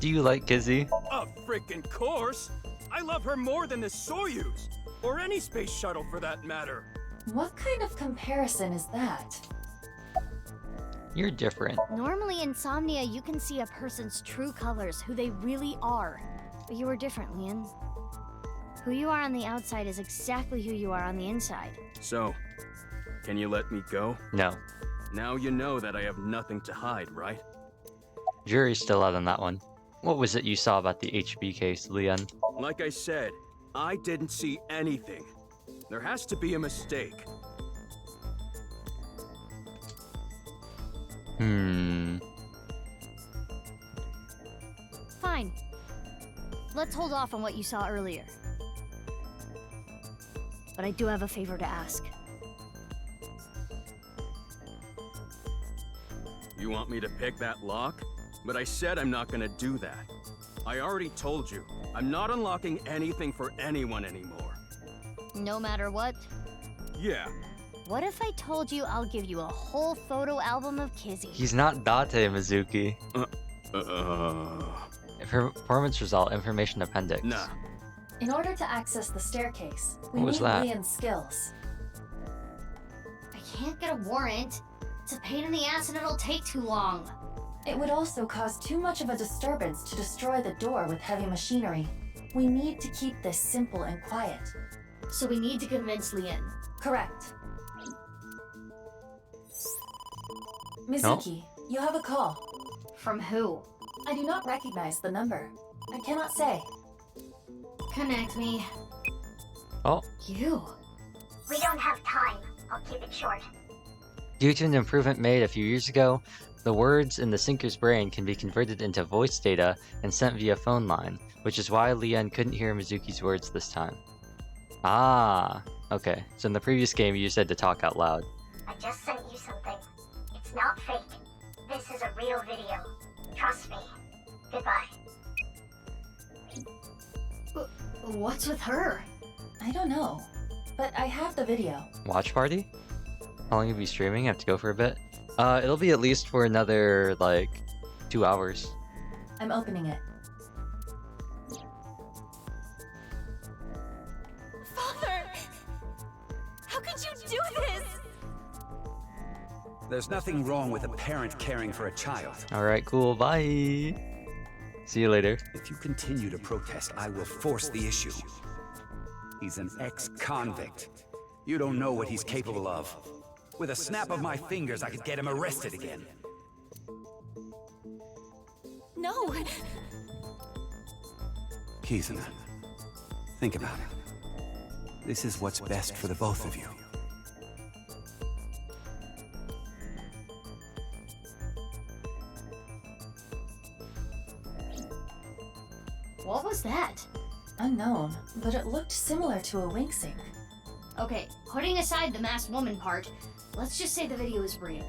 Do you like Kizzy? A freaking course! I love her more than the Soyuz! Or any space shuttle for that matter! What kind of comparison is that? You're different. Normally in Somnia, you can see a person's true colors, who they really are. But you are different, Leon. Who you are on the outside is exactly who you are on the inside. So, can you let me go? No. Now you know that I have nothing to hide, right? Jury's still out on that one. What was it you saw about the HB case, Leon? Like I said, I didn't see anything. There has to be a mistake. Fine. Let's hold off on what you saw earlier. But I do have a favor to ask. You want me to pick that lock? But I said I'm not gonna do that. I already told you, I'm not unlocking anything for anyone anymore. No matter what? Yeah. What if I told you I'll give you a whole photo album of Kizzy? He's not Date, Mizuki. Performance result, information appendix. Nah. In order to access the staircase, we What was need that? Leon's skills. I can't get a warrant. It's a pain in the ass and it'll take too long. It would also cause too much of a disturbance to destroy the door with heavy machinery. We need to keep this simple and quiet. So we need to convince Lian. Correct. Mizuki, you have a call. From who? I do not recognize the number. I cannot say. Connect me. Oh. You. We don't have time. I'll keep it short. Due to an improvement made a few years ago, the words in the sinker's brain can be converted into voice data and sent via phone line, which is why Lian couldn't hear Mizuki's words this time. Ah, okay. So in the previous game, you said to talk out loud. I just sent you something. It's not fake. This is a real video. Trust me. Goodbye. What's with her? I don't know, but I have the video. Watch party? How long will you be streaming? I have to go for a bit. It'll be at least for another, like, 2 hours. I'm opening it. Father! How could you do this? There's nothing wrong with a parent caring for a child. Alright, cool, bye! See you later. If you continue to protest, I will force the issue. He's an ex-convict. You don't know what he's capable of. With a snap of my fingers, I could get him arrested again. No! Kizuna, think about it. This is what's best for the both of you. What was that? Unknown, but it looked similar to a wink sync. Okay, putting aside the masked woman part, let's just say the video is real.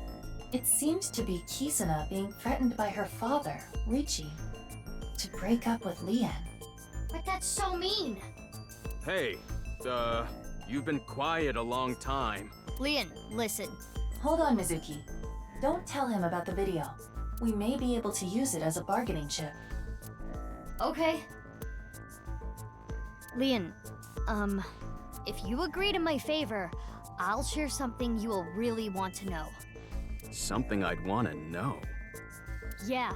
It seemed to be Kizuna being threatened by her father, Richie, to break up with Lian. But that's so mean! Hey, you've been quiet a long time. Lian, listen. Hold on, Mizuki. Don't tell him about the video. We may be able to use it as a bargaining chip. Okay. Lian, if you agree to my favor, I'll share something you will really want to know. Something I'd want to know. Yeah,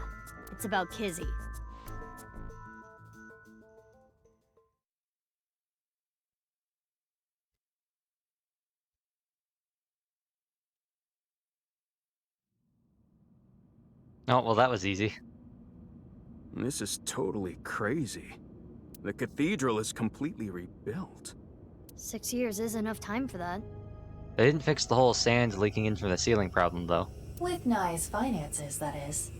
it's about Kizzy. Oh, well that was easy. This is totally crazy. The cathedral is completely rebuilt. 6 years is enough time for that. They didn't fix the whole sand leaking in from the ceiling problem, though. With Nye's finances, that is.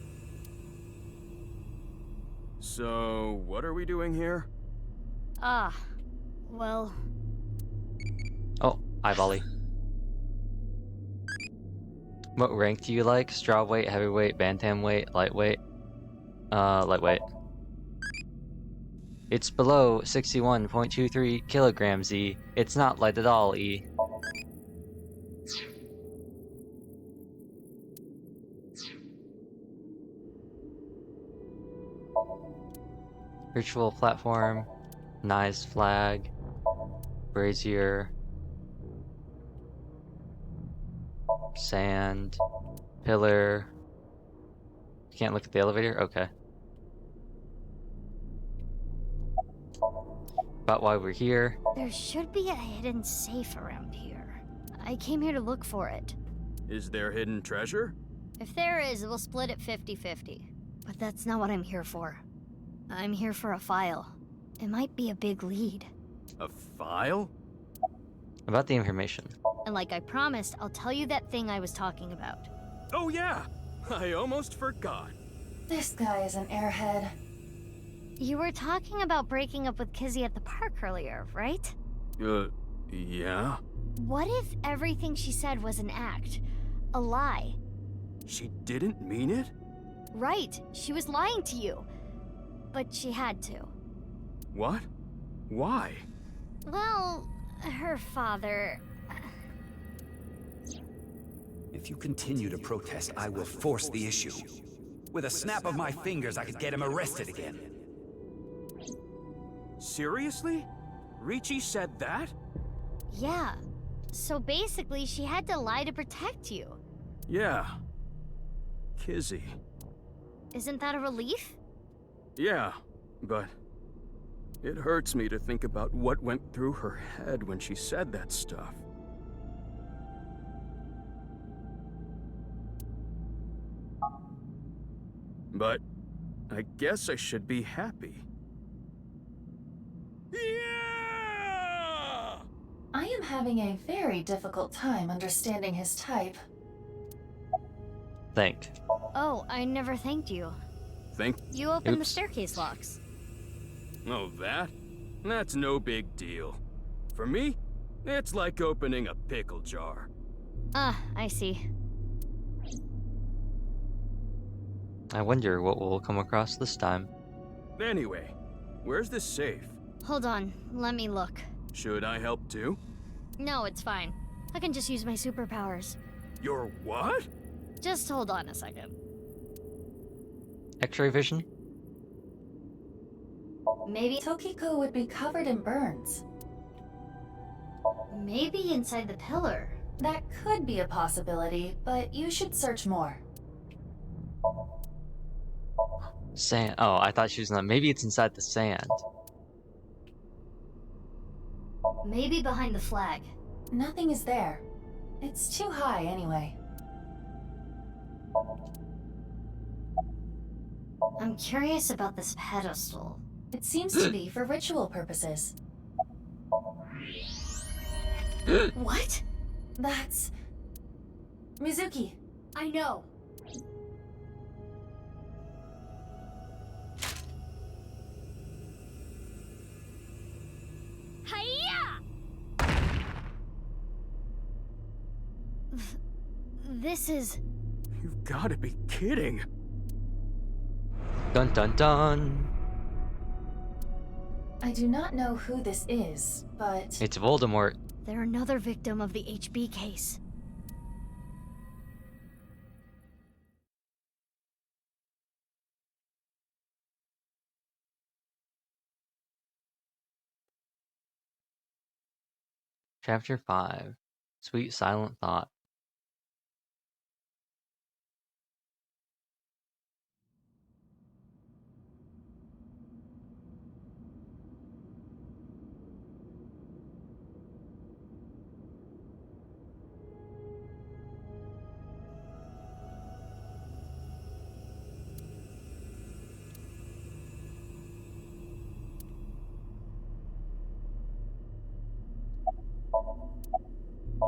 So, what are we doing here? Ah, well... Oh, hi, Volley. What rank do you like? Strawweight, heavyweight, bantamweight, lightweight? Lightweight. It's below 61.23 kilograms, E. It's not light at all, E. Ritual platform, Nye's flag, brazier, sand, pillar. Can't look at the elevator? Okay. About why we're here. There should be a hidden safe around here. I came here to look for it. Is there hidden treasure? If there is, we'll split it 50-50. But that's not what I'm here for. I'm here for a file. It might be a big lead. A file? About the information. And like I promised, I'll tell you that thing I was talking about. Oh yeah! I almost forgot. This guy is an airhead. You were talking about breaking up with Kizzy at the park earlier, right? Yeah? What if everything she said was an act? A lie? She didn't mean it? Right, she was lying to you. But she had to. What? Why? Well, her father... If you continue to protest, I will force the issue. With a snap of my fingers, I could get him arrested again. Seriously? Richie said that? Yeah. So basically, she had to lie to protect you. Yeah. Kizzy. Isn't that a relief? Yeah, but... It hurts me to think about what went through her head when she said that stuff. But I guess I should be happy. Yeah! I am having a very difficult time understanding his type. Thank. Oh, I never thanked you. Think? You opened the Oops. staircase locks. Oh, that? That's no big deal. For me, it's like opening a pickle jar. Ah, I see. I wonder what we'll come across this time. Anyway, where's the safe? Hold on, let me look. Should I help too? No, it's fine. I can just use my superpowers. Your what? Just hold on a second. X-ray vision? Maybe Tokiko would be covered in burns. maybe inside the pillar. That could be a possibility, but you should search more. Sand. Oh, I thought she was not. Maybe it's inside the sand. Maybe behind the flag. Nothing is there. It's too high anyway. I'm curious about this pedestal. It seems to be for ritual purposes. What? That's... Mizuki. I know. Hiya! This is... You've gotta be kidding. Dun dun dun. I do not know who this is, but... It's Voldemort. They're another victim of the HB case. Chapter 5. Sweet Silent Thought.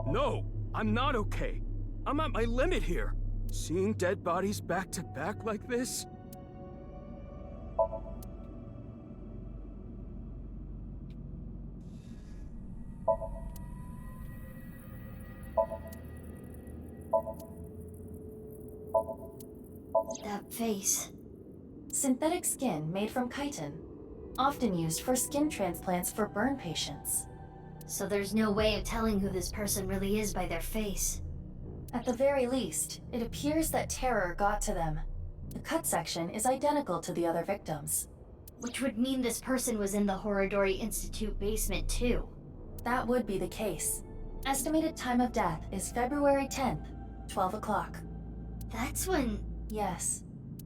No, I'm not okay. I'm at my limit here. Seeing dead bodies back to back like this? That face. Synthetic skin made from chitin. Often used for skin transplants for burn patients. So there's no way of telling who this person really is by their face. At the very least, it appears that terror got to them. The cut section is identical to the other victims. Which would mean this person was in the Horodori Institute basement too. That would be the case. Estimated time of death is February 10th, 12 o'clock. That's when... Yes.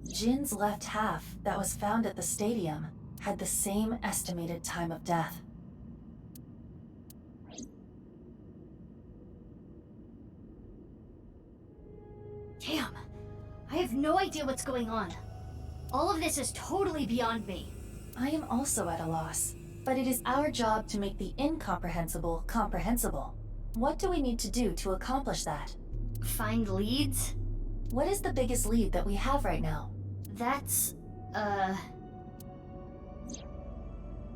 Jin's left half that was found at the stadium had the same estimated time of death. Damn. I have no idea what's going on. All of this is totally beyond me. I am also at a loss, but it is our job to make the incomprehensible comprehensible. What do we need to do to accomplish that? Find leads? What is the biggest lead that we have right now? That's...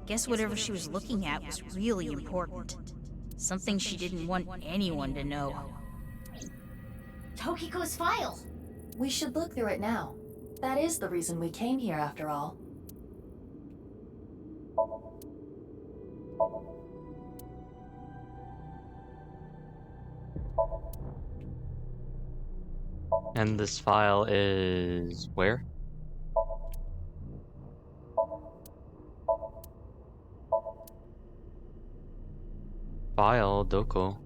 Guess whatever she was looking at was really important. Something she didn't want anyone to know. Tokiko's file! We should look through it now. That is the reason we came here after all. And this file is where? File Doko.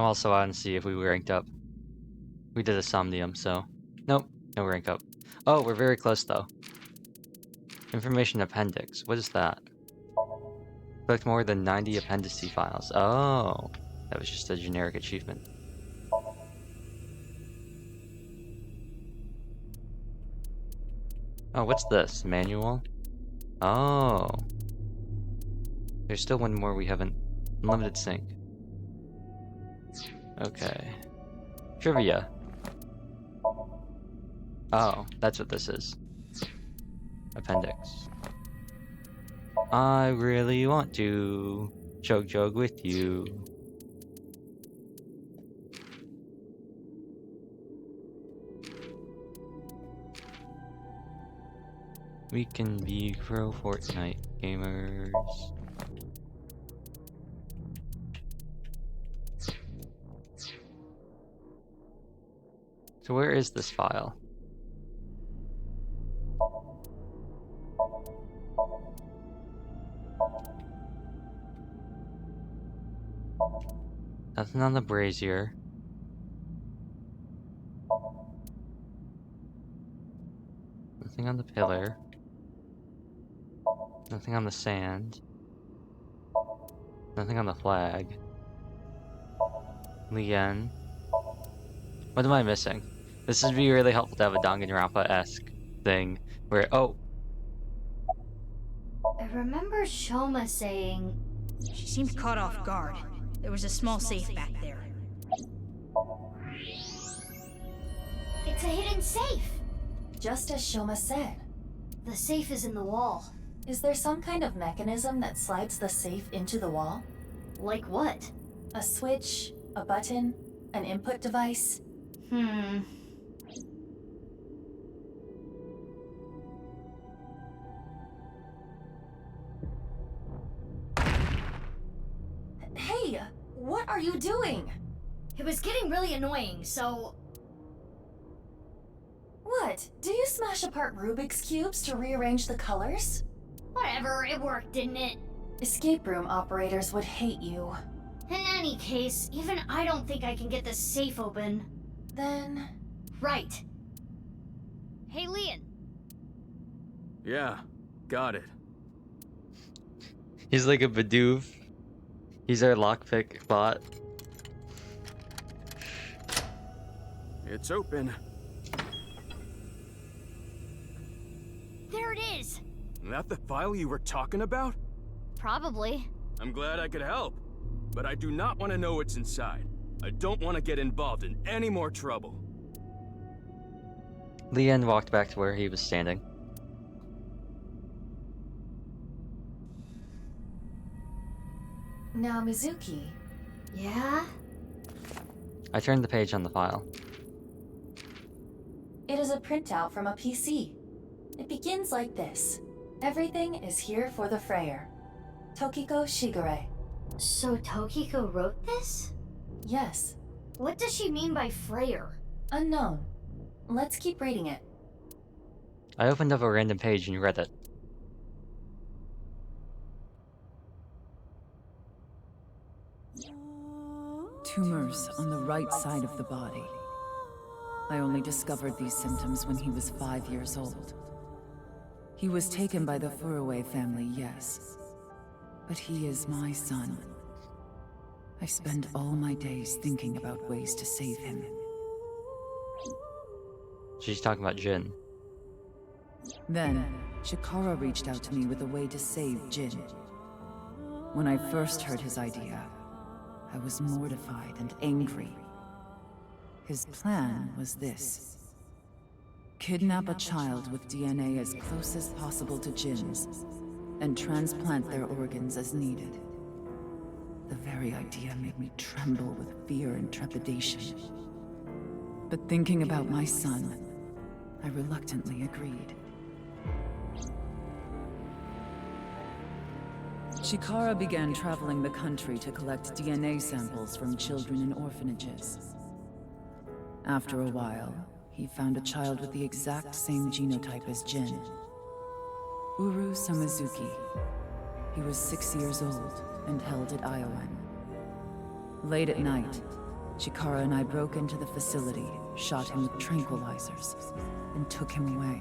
I'm also on to see if we ranked up. We did a Somnium, so... Nope, no rank up. Oh, we're very close, though. Information Appendix. What is that? Collect more than 90 appendice files. Oh, that was just a generic achievement. Oh, what's this? Manual? Oh. There's still one more we haven't... Unlimited sync. Okay. Trivia. Oh, that's what this is. Appendix. I really want to joke with you. We can be pro Fortnite gamers. So where is this file? Nothing on the brazier. Nothing on the pillar. Nothing on the sand. Nothing on the flag. Lien. What am I missing? This would be really helpful to have a Danganronpa-esque thing where, oh! I remember Shoma saying... She seemed caught off guard. There was a small safe back there. It's a hidden safe! Just as Shoma said. The safe is in the wall. Is there some kind of mechanism that slides the safe into the wall? Like what? A switch, a button, an input device? Hey, what are you doing? It was getting really annoying, so... What? Do you smash apart Rubik's Cubes to rearrange the colors? Whatever, it worked, didn't it? Escape room operators would hate you. In any case, even I don't think I can get this safe open. Then... Right. Hey, Lien. Yeah, got it. He's like a Bidoof. He's our lockpick bot. It's open. There it is! That the file you were talking about? Probably. I'm glad I could help, but I do not want to know what's inside. I don't want to get involved in any more trouble. Lien walked back to where he was standing. Now, Mizuki. Yeah? I turned the page on the file. It is a printout from a PC. It begins like this. Everything is here for the Freyer. Tokiko Shigure. So Tokiko wrote this? Yes. What does she mean by Freyer? Unknown. Let's keep reading it. I opened up a random page and read it. Tumors on the right side of the body. I only discovered these symptoms when he was 5 years old. He was taken by the Furuwe family, yes. But he is my son. I spend all my days thinking about ways to save him. She's talking about Jin. Then, Shikara reached out to me with a way to save Jin. When I first heard his idea, I was mortified and angry. His plan was this. Kidnap a child with DNA as close as possible to Jin's, and transplant their organs as needed. The very idea made me tremble with fear and trepidation. But thinking about my son, I reluctantly agreed. Shikara began traveling the country to collect DNA samples from children in orphanages. After a while, he found a child with the exact same genotype as Jin. Uru Somizuki. He was 6 years old and held at Iowan. Late at night, Chikara and I broke into the facility, shot him with tranquilizers, and took him away.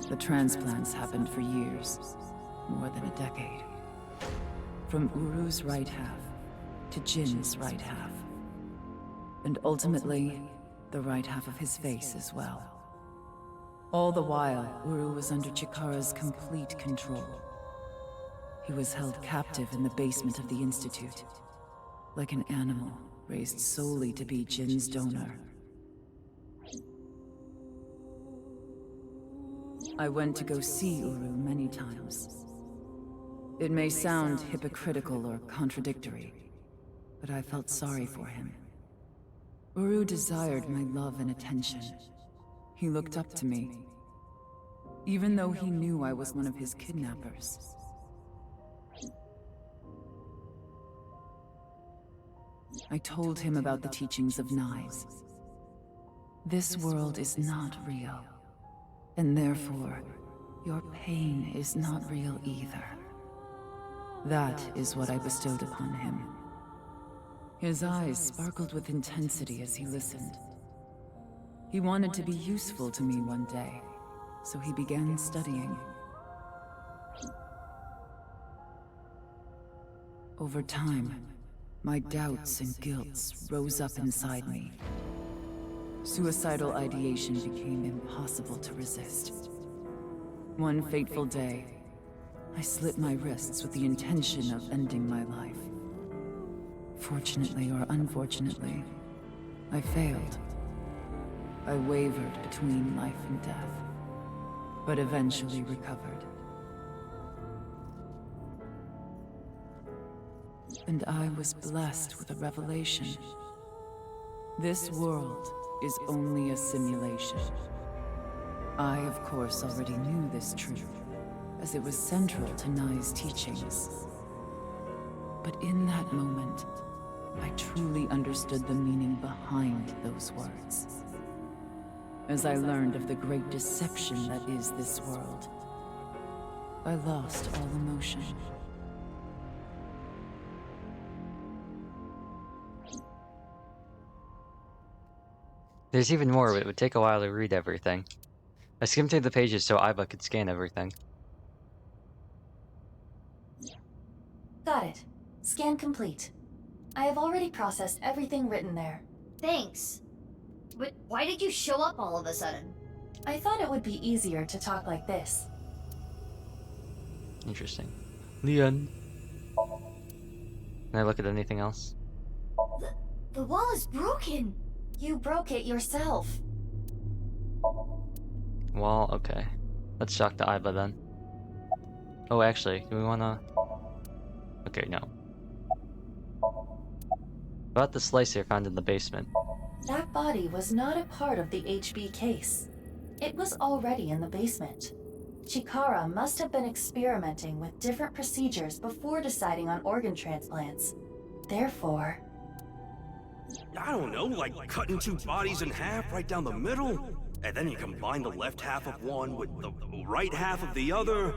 The transplants happened for years, more than a decade. From Uru's right half to Jin's right half. And ultimately, the right half of his face as well. All the while, Uru was under Chikara's complete control. He was held captive in the basement of the Institute, like an animal raised solely to be Jin's donor. I went to go see Uru many times. It may sound hypocritical or contradictory, but I felt sorry for him. Uru desired my love and attention. He looked up to me, even though he knew I was one of his kidnappers. I told him about the teachings of knives. This world is not real, and therefore, your pain is not real either. That is what I bestowed upon him. His eyes sparkled with intensity as he listened. He wanted to be useful to me one day, so he began studying. Over time, my doubts and guilts rose up inside me. Suicidal ideation became impossible to resist. One fateful day, I slit my wrists with the intention of ending my life. Fortunately or unfortunately, I failed. I wavered between life and death, but eventually recovered. And I was blessed with a revelation. This world is only a simulation. I, of course, already knew this truth, as it was central to Nai's teachings. But in that moment, I truly understood the meaning behind those words. As I learned of the great deception that is this world, I lost all emotion. There's even more, but it would take a while to read everything. I skimmed through the pages so Aiba could scan everything. Got it. Scan complete. I have already processed everything written there. Thanks. But why did you show up all of a sudden? I thought it would be easier to talk like this. Interesting. Leon. Can I look at anything else? The wall is broken! You broke it yourself. Well, okay. Let's shock the Aiba then. Oh, actually, do we wanna... Okay, no. About the slicer found in the basement. That body was not a part of the HB case. It was already in the basement. Chikara must have been experimenting with different procedures before deciding on organ transplants. Therefore... I don't know, like cutting two bodies in half right down the middle? And then you combine the left half of one with the right half of the other?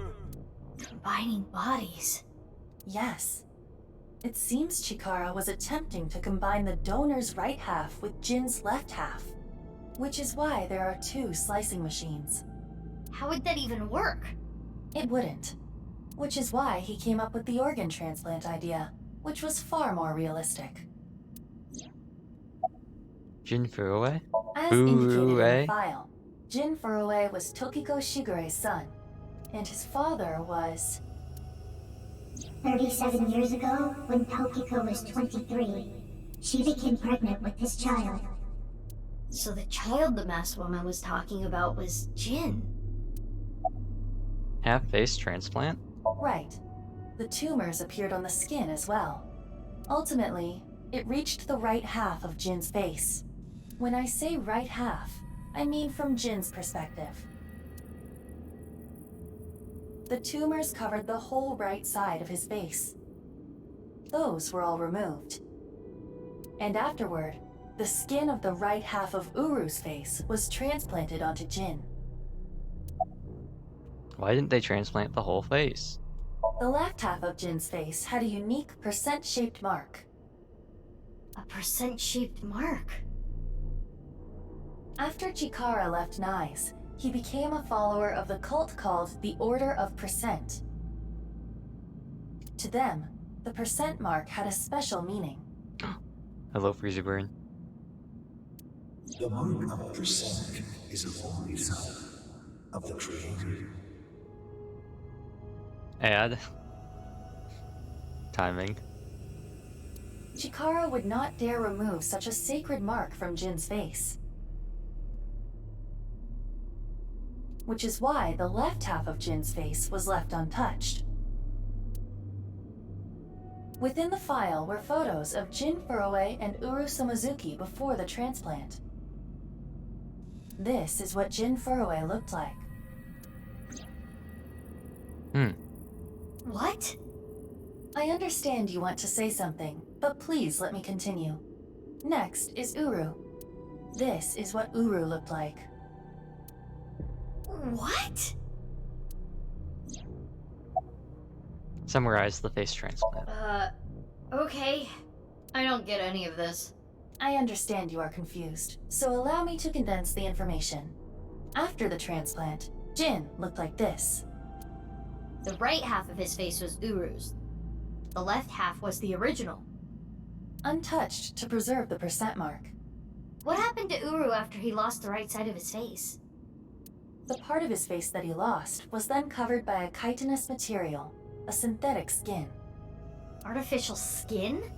Combining bodies. Yes. It seems Chikara was attempting to combine the donor's right half with Jin's left half, which is why there are two slicing machines. How would that even work? It wouldn't. Which is why he came up with the organ transplant idea, which was far more realistic. Jin Furue? As indicated in the file, Jin Furue was Tokiko Shigure's son, and his father was... 37 years ago, when Tokiko was 23, she became pregnant with this child. So the child the masked woman was talking about was Jin. Half-face transplant? Right. The tumors appeared on the skin as well. Ultimately, it reached the right half of Jin's face. When I say right half, I mean from Jin's perspective. The tumors covered the whole right side of his face. Those were all removed. And afterward, the skin of the right half of Uru's face was transplanted onto Jin. Why didn't they transplant the whole face? The left half of Jin's face had a unique percent-shaped mark. A percent-shaped mark? After Chikara left Nyes, he became a follower of the cult called the Order of Percent. To them, the percent mark had a special meaning. Hello, Freezy Burn. The mark of percent is a holy sign of the Creator. Add. Timing. Chikara would not dare remove such a sacred mark from Jin's face. Which is why the left half of Jin's face was left untouched. Within the file were photos of Jin Furue and Uru Somizuki before the transplant. This is what Jin Furue looked like. What? I understand you want to say something, but please let me continue. Next is Uru. This is what Uru looked like. What? Summarize the face transplant. Okay. I don't get any of this. I understand you are confused, so allow me to condense the information. After the transplant, Jin looked like this. The right half of his face was Uru's. The left half was the original. Untouched to preserve the percent mark. What happened to Uru after he lost the right side of his face? The part of his face that he lost was then covered by a chitinous material, a synthetic skin. Artificial skin?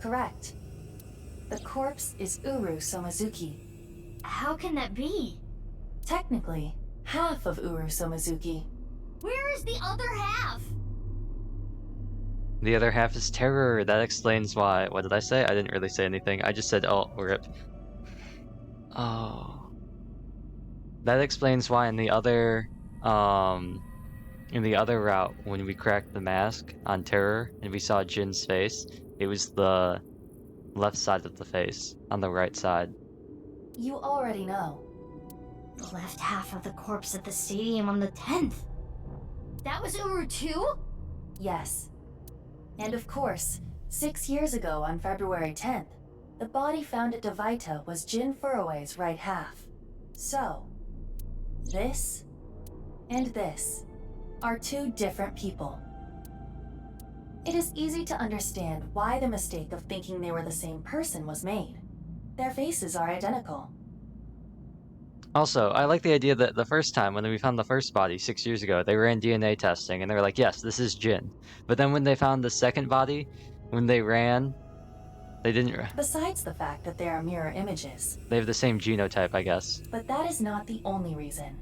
Correct. The corpse is Uru Somizuki. How can that be? Technically, half of Uru Somizuki. Where is the other half? The other half is terror. That explains why. What did I say? I didn't really say anything. I just said, oh, rip. Oh. That explains why in the other route, when we cracked the mask on terror and we saw Jin's face, it was the left side of the face, on the right side. You already know. The left half of the corpse at the stadium on the 10th. That was Uru too? Yes. And of course, 6 years ago on February 10th, the body found at Devaita was Jin Furue's right half. So, this and this are two different people. It is easy to understand why the mistake of thinking they were the same person was made. Their faces are identical. Also, I like the idea that the first time when we found the first body 6 years ago, they ran DNA testing and they were like, yes, this is Jin. But then when they found the second body, when they ran, they didn't. Besides the fact that they are mirror images. They have the same genotype, I guess. But that is not the only reason.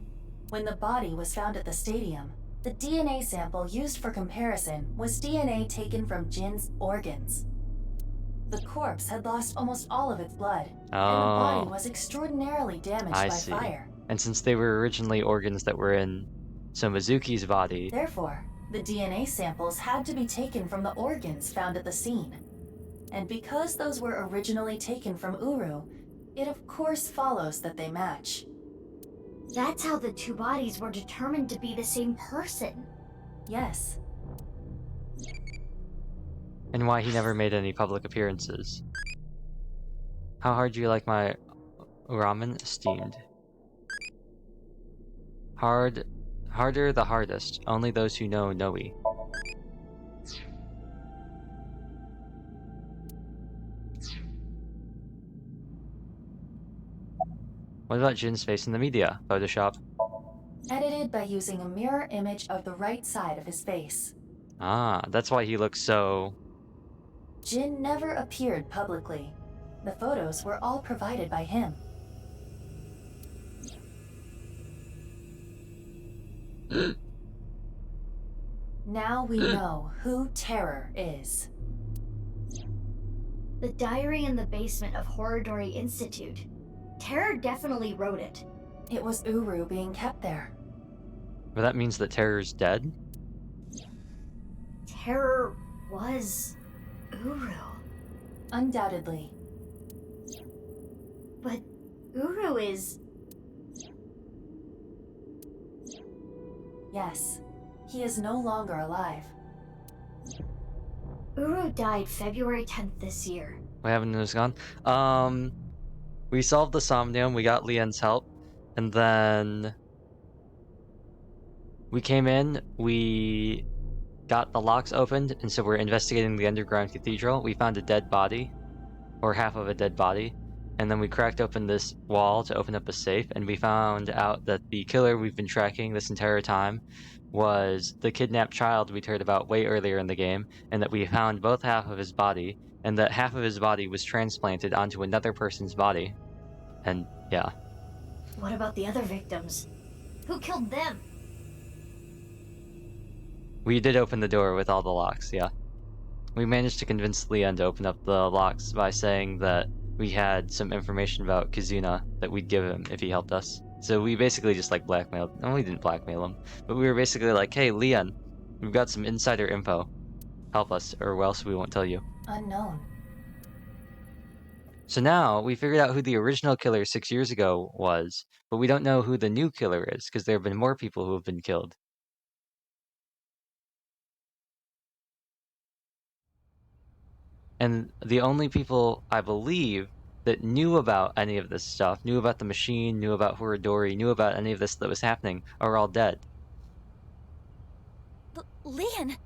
When the body was found at the stadium, the DNA sample used for comparison was DNA taken from Jin's organs. The corpse had lost almost all of its blood, and the body was extraordinarily damaged by fire. And since they were originally organs that were in Somizuki's body... Therefore, the DNA samples had to be taken from the organs found at the scene. And because those were originally taken from Uru, it of course follows that they match. That's how the two bodies were determined to be the same person. Yes. And why he never made any public appearances. How hard do you like my ramen? Steamed. Harder the hardest. Only those who know know-y. What about Jin's face in the media? Photoshop. Edited by using a mirror image of the right side of his face. Ah, that's why he looks so... Jin never appeared publicly. The photos were all provided by him. Now we know who Terror is. The diary in the basement of Horridori Institute. Terror definitely wrote it. It was Uru being kept there. But that means that Terror's dead? Terror was Uru. Undoubtedly. But Uru is... Yes. He is no longer alive. Uru died February 10th this year. What happened to his gun? We solved the Somnium, we got Leon's help, and then we came in, we got the locks opened, and so we're investigating the underground cathedral. We found a dead body, or half of a dead body, and then we cracked open this wall to open up a safe, and we found out that the killer we've been tracking this entire time was the kidnapped child we'd heard about way earlier in the game, and that we found both half of his body, and that half of his body was transplanted onto another person's body. And yeah. What about the other victims? Who killed them? We did open the door with all the locks, yeah. We managed to convince Leon to open up the locks by saying that we had some information about Kizuna that we'd give him if he helped us. So we basically just like blackmailed. No, we didn't blackmail him, but we were basically like, hey, Leon, we've got some insider info. Help us, or else we won't tell you. Unknown. So now we figured out who the original killer 6 years ago was, but we don't know who the new killer is because there have been more people who have been killed. And the only people, I believe, that knew about any of this stuff, knew about the machine, knew about Horodori, knew about any of this that was happening, are all dead. Leon!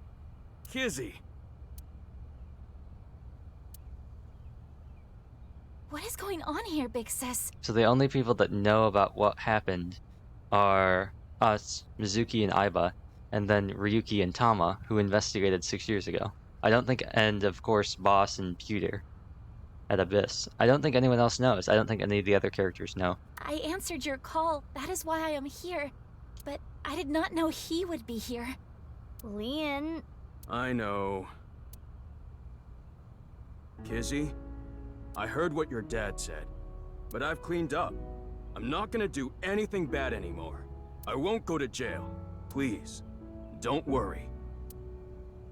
Kizzy! What is going on here, big sis? So the only people that know about what happened are us, Mizuki and Aiba, and then Ryuki and Tama, who investigated 6 years ago. I don't think, and of course, Boss and Pewter at Abyss. I don't think anyone else knows. I don't think any of the other characters know. I answered your call. That is why I am here. But I did not know he would be here. Leon... I know. Kizzy, I heard what your dad said, but I've cleaned up. I'm not gonna do anything bad anymore. I won't go to jail. Please, don't worry.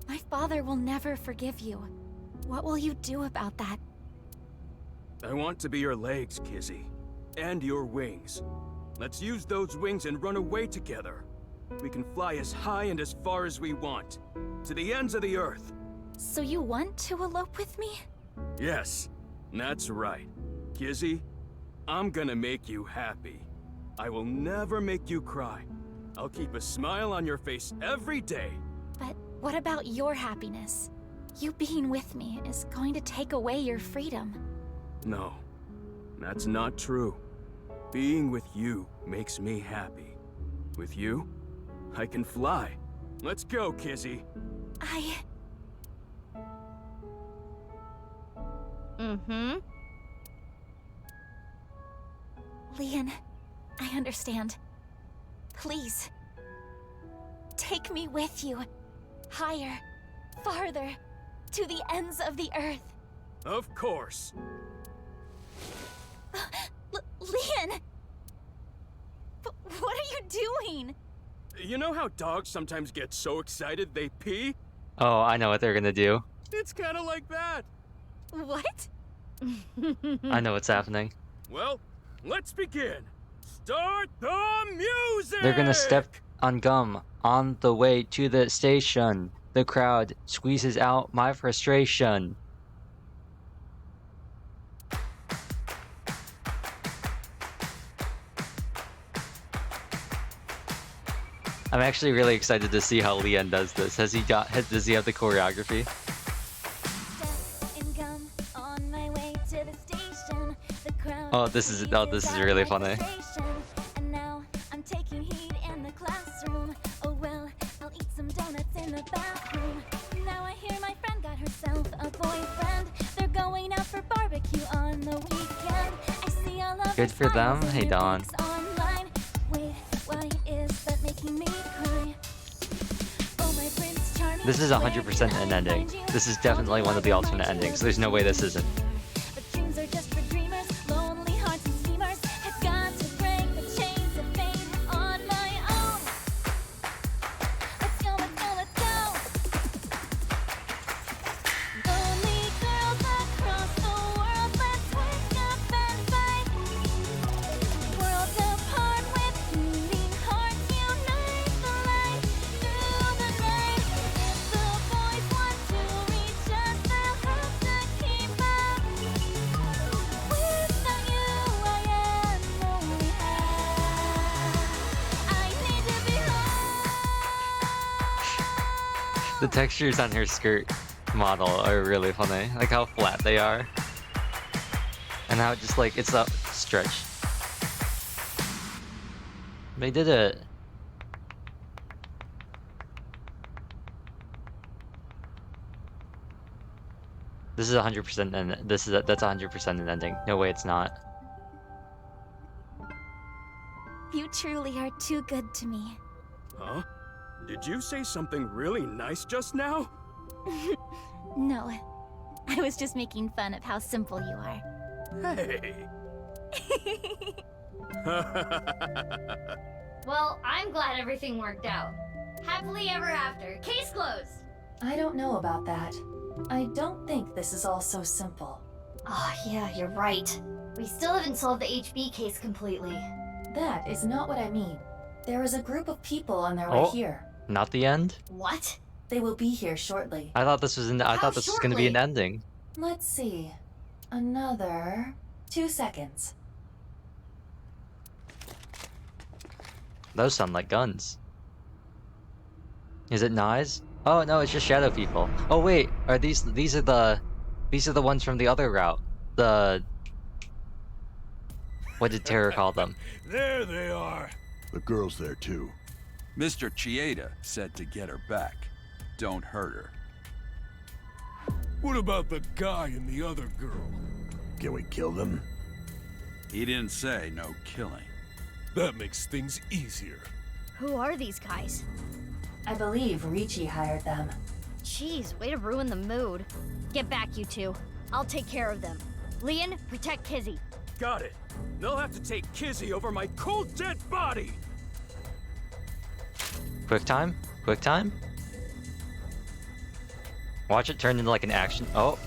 My father will never forgive you. What will you do about that? I want to be your legs, Kizzy. And your wings. Let's use those wings and run away together. We can fly as high and as far as we want. To the ends of the earth. So you want to elope with me? Yes, that's right. Kizzy, I'm gonna make you happy. I will never make you cry. I'll keep a smile on your face every day. But what about your happiness? You being with me is going to take away your freedom. No, that's not true. Being with you makes me happy. With you, I can fly. Let's go, Kizzy. Leon, I understand. Please. Take me with you. Higher. Farther. To the ends of the earth. Of course. Leon! What are you doing? You know how dogs sometimes get so excited they pee? Oh, I know what they're gonna do. It's kind of like that. What? I know what's happening. Well, let's begin. Start the music! They're gonna step on gum on the way to the station. The crowd squeezes out my frustration. I'm actually really excited to see how Leon does this. Does he have the choreography? Oh, this is really funny. And now I'm taking heat in the classroom. Oh well, I'll eat some donuts in the bathroom. Now I hear my friend got herself a boyfriend. They're going out for barbecue on the weekend. I see all of Good for them. Hey, Dawn. Online. Wait, why is that making me cry? Oh, my Prince Charming. This is 100% an ending. This is definitely one of the alternate endings. There's no way this isn't. But dreams are just for dreamers, lonely hearts and schemers. Have got to break the chains of fate on my own. Let's go, let's go, let's go. Lonely girls across the world, let's wake up and fight. Worlds apart with beating hearts, unite the light through the night. The boys want to reach The textures on her skirt model are really funny. Like how flat they are. And how it just like, it's a stretch. They did it. This is 100% and that's 100% an ending. No way it's not. You truly are too good to me. Huh? Did you say something really nice just now? No, I was just making fun of how simple you are. Hey. Well, I'm glad everything worked out. Happily ever after. Case closed. I don't know about that. I don't think this is all so simple. Oh, yeah, you're right. We still haven't solved the HB case completely. That is not what I mean. There is a group of people on their way here. Not the end? What? They will be here shortly. I thought this was I thought this was gonna be an ending. Let's see. Another 2 seconds. Those sound like guns. Is it knives? Oh no, it's just shadow people. Oh wait, are these are the ones from the other route. What did Terror call them? There they are. The girl's there too. Mr. Chieda said to get her back. Don't hurt her. What about the guy and the other girl? Can we kill them? He didn't say no killing. That makes things easier. Who are these guys? I believe Ricci hired them. Jeez, way to ruin the mood. Get back, you two. I'll take care of them. Leon, protect Kizzy. Got it. They'll have to take Kizzy over my cold dead body. Quick time? Quick time? Watch it turn into like an action. Oh.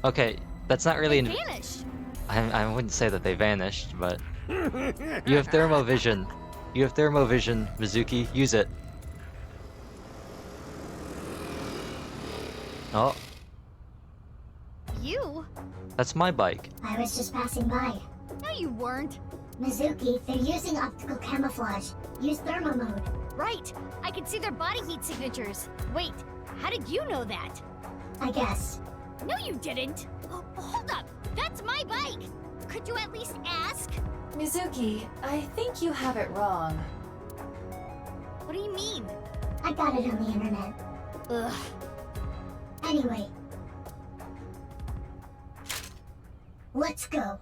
Okay, that's not really They vanished. I wouldn't say that they vanished, but you have thermovision. You have thermovision, Mizuki. Use it. Oh. You? That's my bike. I was just passing by. No, you weren't. Mizuki, they're using optical camouflage. Use thermo mode. Right. I can see their body heat signatures. Wait, how did you know that? I guess. No, you didn't. Oh, hold up. That's my bike. Could you at least ask? Mizuki, I think you have it wrong. What do you mean? I got it on the internet. Ugh. Anyway. Let's go.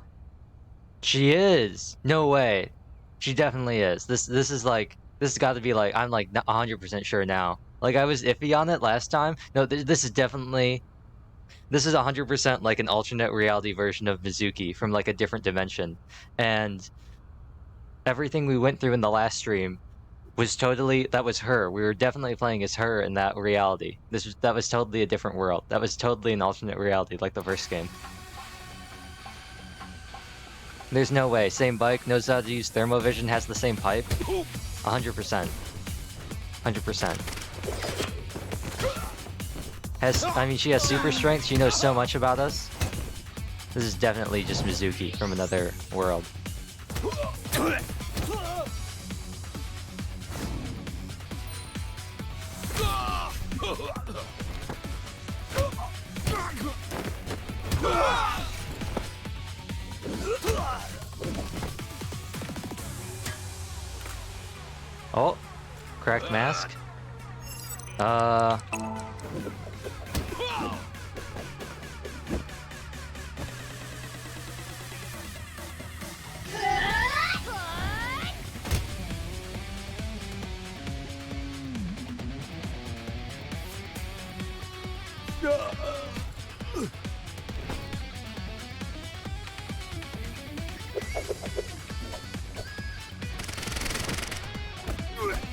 She is. No way. She definitely is. This is like, this has got to be like, I'm like 100% sure now. Like I was iffy on it last time. No, this is definitely, this is 100% like an alternate reality version of Mizuki from like a different dimension. And everything we went through in the last stream was totally, that was her. We were definitely playing as her in that reality. That was totally a different world. That was totally an alternate reality like the first game. There's no way. Same bike, knows how to use thermovision, has the same pipe. 100%. 100%. I mean, she has super strength. She knows so much about us. This is definitely just Mizuki from another world. Oh, cracked mask.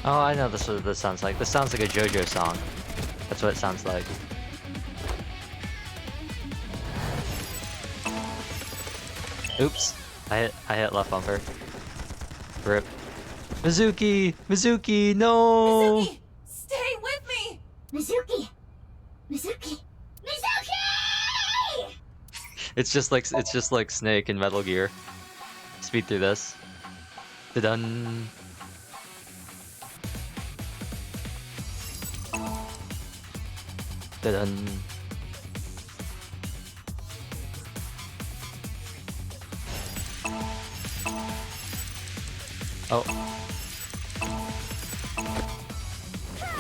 Oh, I know this is what this sounds like. This sounds like a JoJo song. That's what it sounds like. Oops. I hit left bumper. Rip. Mizuki! Mizuki, no! Mizuki! Stay with me! Mizuki! Mizuki! Mizuki! It's just like Snake in Metal Gear. Speed through this. Da-dun. Dun. Oh.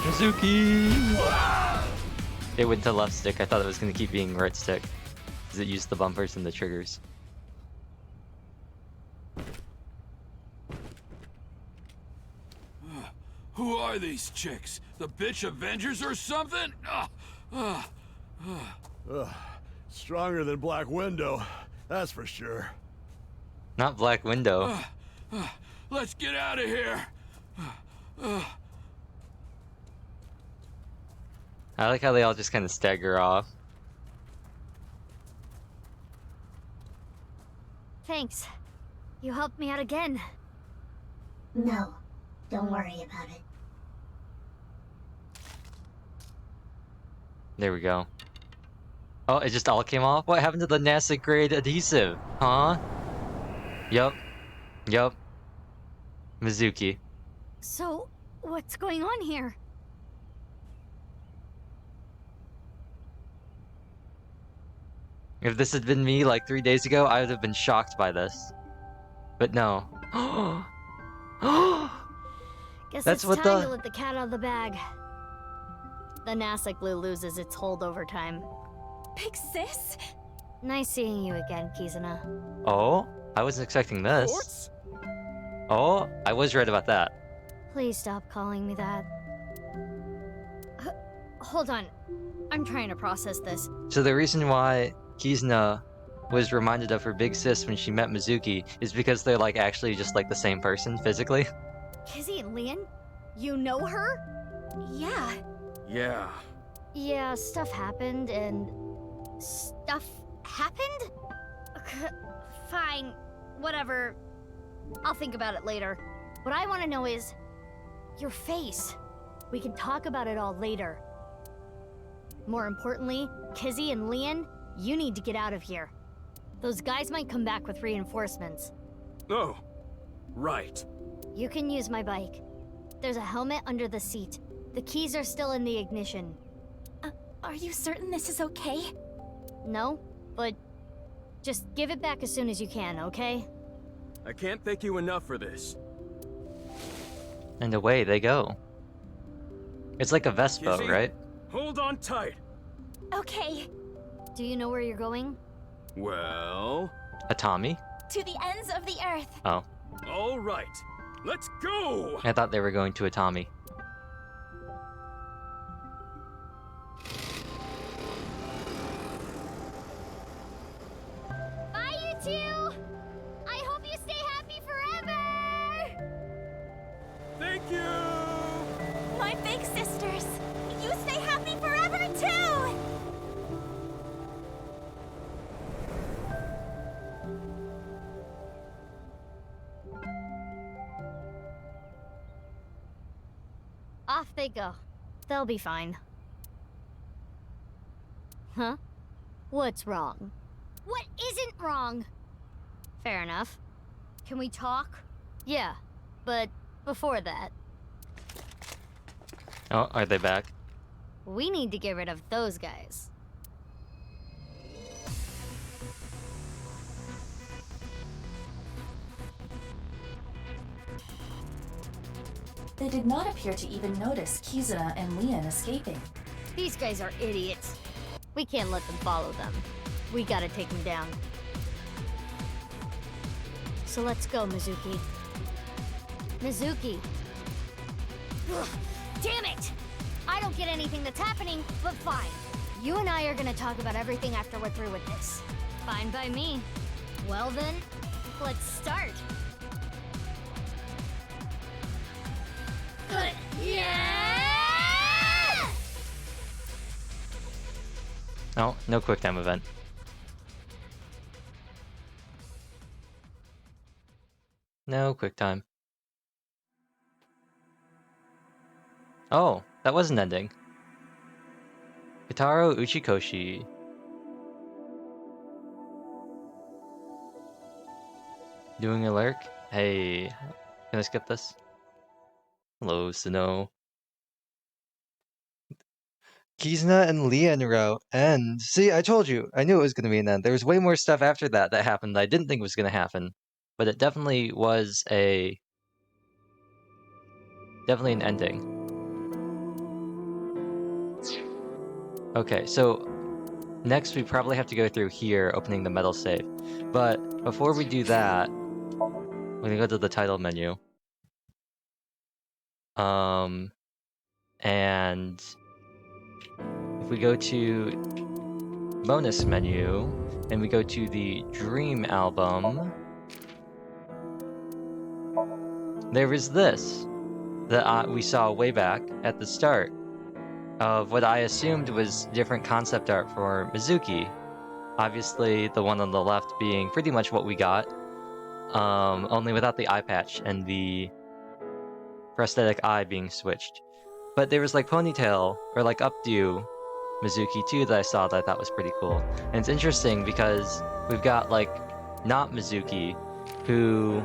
Mizuki! It went to left stick. I thought it was gonna keep being right stick. Because it used the bumpers and the triggers. Who are these chicks? The bitch Avengers or something? Stronger than Black Widow, that's for sure. Not Black Widow. Let's get out of here. I like how they all just kind of stagger off. Thanks. You helped me out again. No, don't worry about it. There we go. Oh, it just all came off? What happened to the NASA grade adhesive? Huh? Yup. Yup. Mizuki. So, what's going on here? If this had been me like 3 days ago, I would have been shocked by this. But no. Guess That's it's what time the- to let the cat out of the bag. The NASA glue loses its hold over time. Big sis? Nice seeing you again, Kizuna. Oh? I wasn't expecting this. Oh? I was right about that. Please stop calling me that. Hold on. I'm trying to process this. So the reason why Kizuna was reminded of her big sis when she met Mizuki is because they're like actually just like the same person physically. Kizzy and Leon? You know her? Yeah. Yeah. Yeah, stuff happened and... Stuff happened? Fine. Whatever. I'll think about it later. What I want to know is... your face. We can talk about it all later. More importantly, Kizzy and Leon, you need to get out of here. Those guys might come back with reinforcements. Oh, right. You can use my bike. There's a helmet under the seat. The keys are still in the ignition. Are you certain this is okay? No, but just give it back as soon as you can, okay? I can't thank you enough for this. And away they go. It's like a Vespa, Kizzy, right? Hold on tight. Okay. Do you know where you're going? Well... A Tommy? To the ends of the earth. Oh. All right. Let's go! I thought they were going to a Tommy. Bye, you two! I hope you stay happy forever! Thank you! My big sisters. You stay happy forever, too! Off they go. They'll be fine. Huh? What's wrong? What isn't wrong? Fair enough. Can we talk? Yeah, but before that, Oh, are they back? we need to get rid of those guys. They did not appear to even notice Kizuna and Leon escaping. These guys are idiots. We can't let them follow them. We gotta take them down. So let's go, Mizuki. Mizuki! Ugh, damn it! I don't get anything that's happening, but fine. You and I are gonna talk about everything after we're through with this. Fine by me. Well then, let's start. Yeah! Oh, no QuickTime event. No QuickTime. Oh, that wasn't ending. Kitaro Uchikoshi. Doing a lurk? Hey, can I skip this? Hello, Snow. Kizna and Leon wrote, and see, I told you, I knew it was going to be an end. There was way more stuff after that that happened that I didn't think was going to happen, but it definitely was definitely an ending. Okay, so next we probably have to go through here, opening the metal safe. But before we do that, we're gonna go to the title menu. And if we go to bonus menu, and we go to the Dream album, there is this that we saw way back at the start of what I assumed was different concept art for Mizuki. Obviously, the one on the left being pretty much what we got, only without the eye patch and the prosthetic eye being switched. But there was like ponytail or like updo Mizuki too that I saw that I thought was pretty cool. And it's interesting because we've got like not Mizuki, who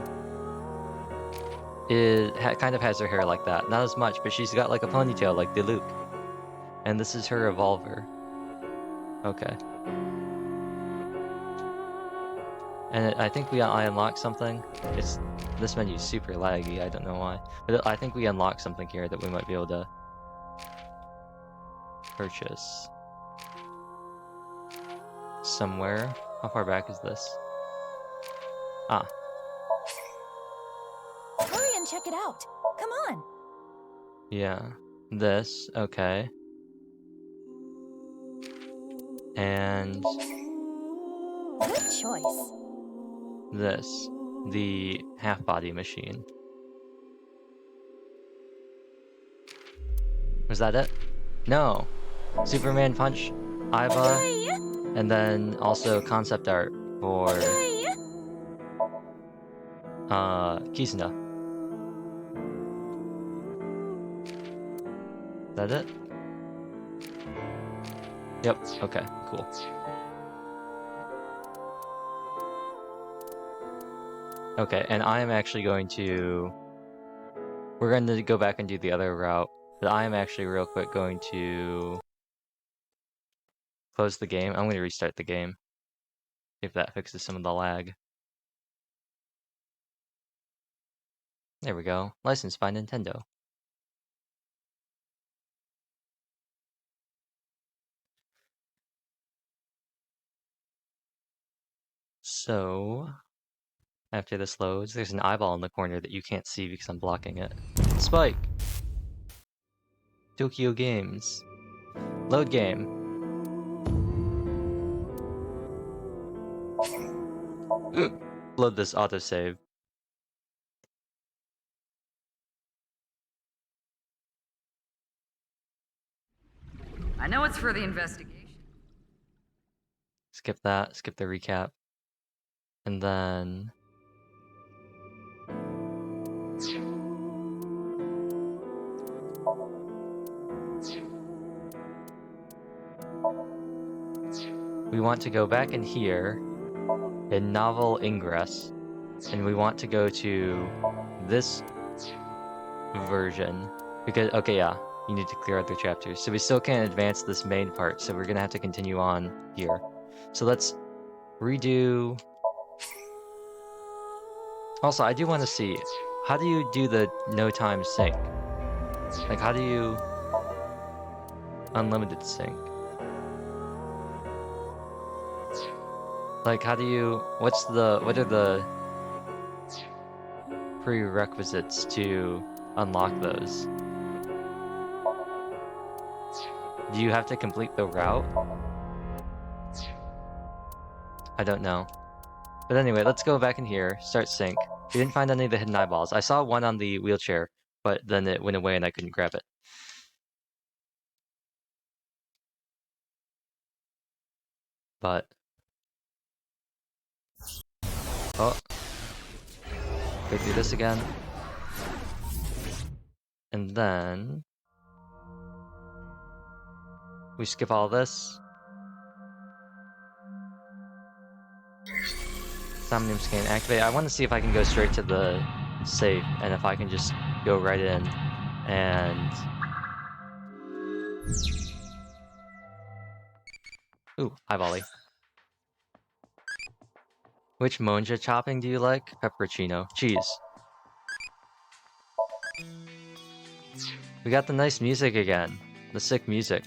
kind of has her hair like that. Not as much, but she's got like a ponytail like Diluc. And this is her revolver. Okay. And I think I unlocked something. This menu's super laggy, I don't know why. But I think we unlocked something here that we might be able to purchase. Somewhere. How far back is this? Ah. Hurry and check it out. Come on. Yeah. This, okay. And Good choice. this, the half-body machine. Was that it? No. Superman Punch, Iva, and then also concept art for Kizuna. Is that it? Yep, okay, cool. Okay, and I am actually going to... We're going to go back and do the other route, but I am actually real quick going to close the game. I'm going to restart the game, if that fixes some of the lag. There we go. Licensed by Nintendo. So, after this loads, there's an eyeball in the corner that you can't see because I'm blocking it. Spike! Tokyo Games. Load game. Load this autosave. I know it's for the investigation. Skip that, skip the recap. And then... we want to go back in here, in Novel Ingress, and we want to go to this version, because, okay, yeah, you need to clear other chapters. So we still can't advance this main part, so we're gonna have to continue on here. So let's redo... Also, I do want to see, how do you do the no time sync? Like, how do you... unlimited sync? Like, how do you... what are the prerequisites to unlock those? Do you have to complete the route? I don't know. But anyway, let's go back in here, start sync. We didn't find any of the hidden eyeballs. I saw one on the wheelchair, but then it went away and I couldn't grab it. But... oh. Go through this again. And then... we skip all this. Somnium scan activate. I want to see if I can go straight to the safe, and if I can just go right in and Ooh, hi volley. Which monja chopping do you like? Pepperoncino. Cheese. We got the nice music again. The sick music.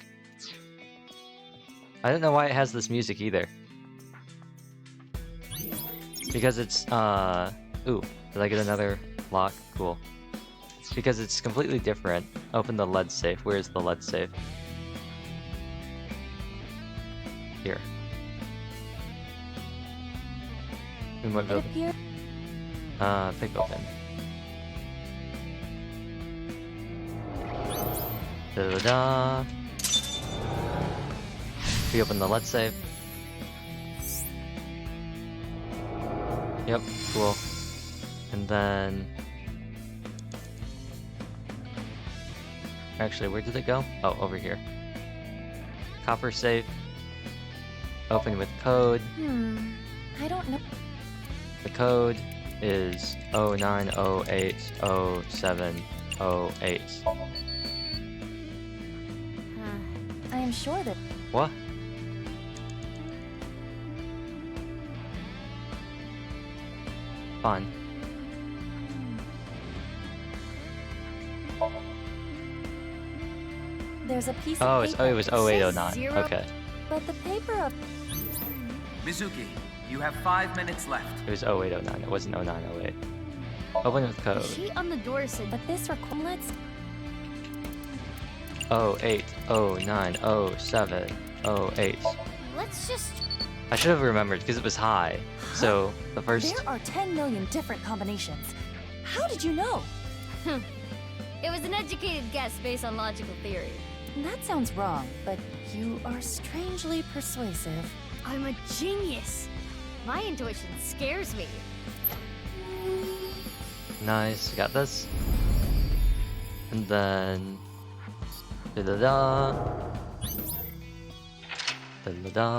I don't know why it has this music either. Because it's, ooh, did I get another lock? Cool. Because it's completely different. Open the lead safe. Where's the lead safe? Here. We might be able to... pick open. Da-da-da. We open the lead safe. Yep, cool. And then... Actually, where did it go? Oh, over here. Copper safe. Open with code. I don't know. The code is 09080708. I am sure that... What? Fine. There's a piece Oh, of it's, paper. it was 0809. Okay. But the paper of... Mizuki, you have 5 minutes left. It was 0809. It wasn't 0908. Open with code. The sheet on the door said, but this let's... 08090708. let's just... I should have remembered because it was high. So the first... There are 10 million different combinations. How did you know? It was an educated guess based on logical theory. That sounds wrong, but you are strangely persuasive. I'm a genius. My intuition scares me. Nice, got this. And then... Da-da-da. Da-da-da.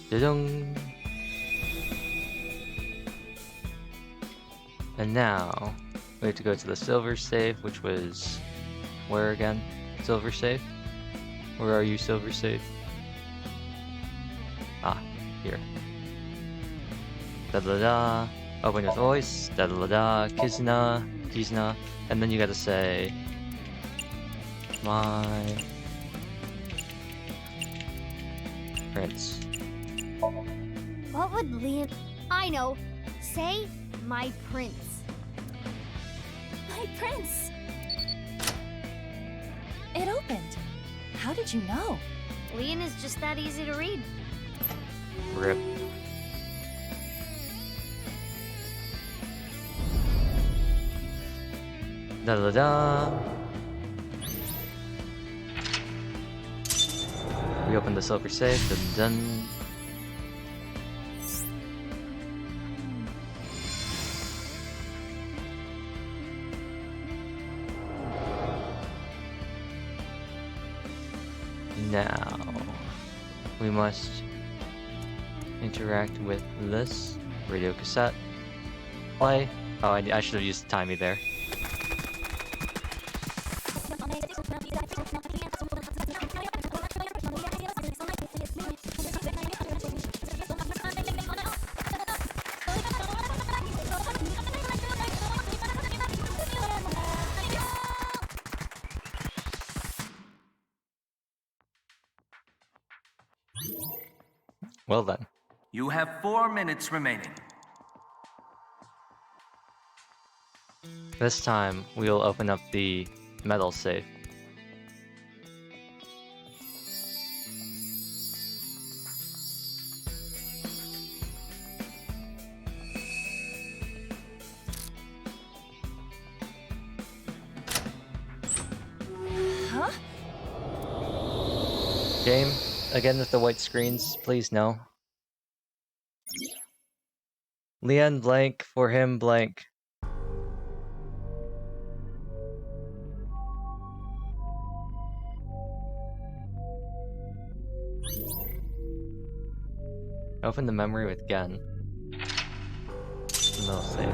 Da-dum. And now, we have to go to the silver safe, which was... Where again? Silver safe? Where are you, silver safe? Ah, here. Da-da-da. Open with voice. Da-da-da-da. Kizna. Kizna. And then you gotta say... My... Prince. What would Liam... I know. Say, my prince. My prince! It opened. How did you know? Liam is just that easy to read. Rip. Da-da-da. We open the silver safe. Dun-dun. Now, we must interact with this radio cassette. Play. Oh, I should have used timey there. Well then. You have 4 minutes remaining. This time, we'll open up the metal safe. Huh? Game, again with the white screens, please no. Leon blank, for him blank. Open the memory with Gen. No save.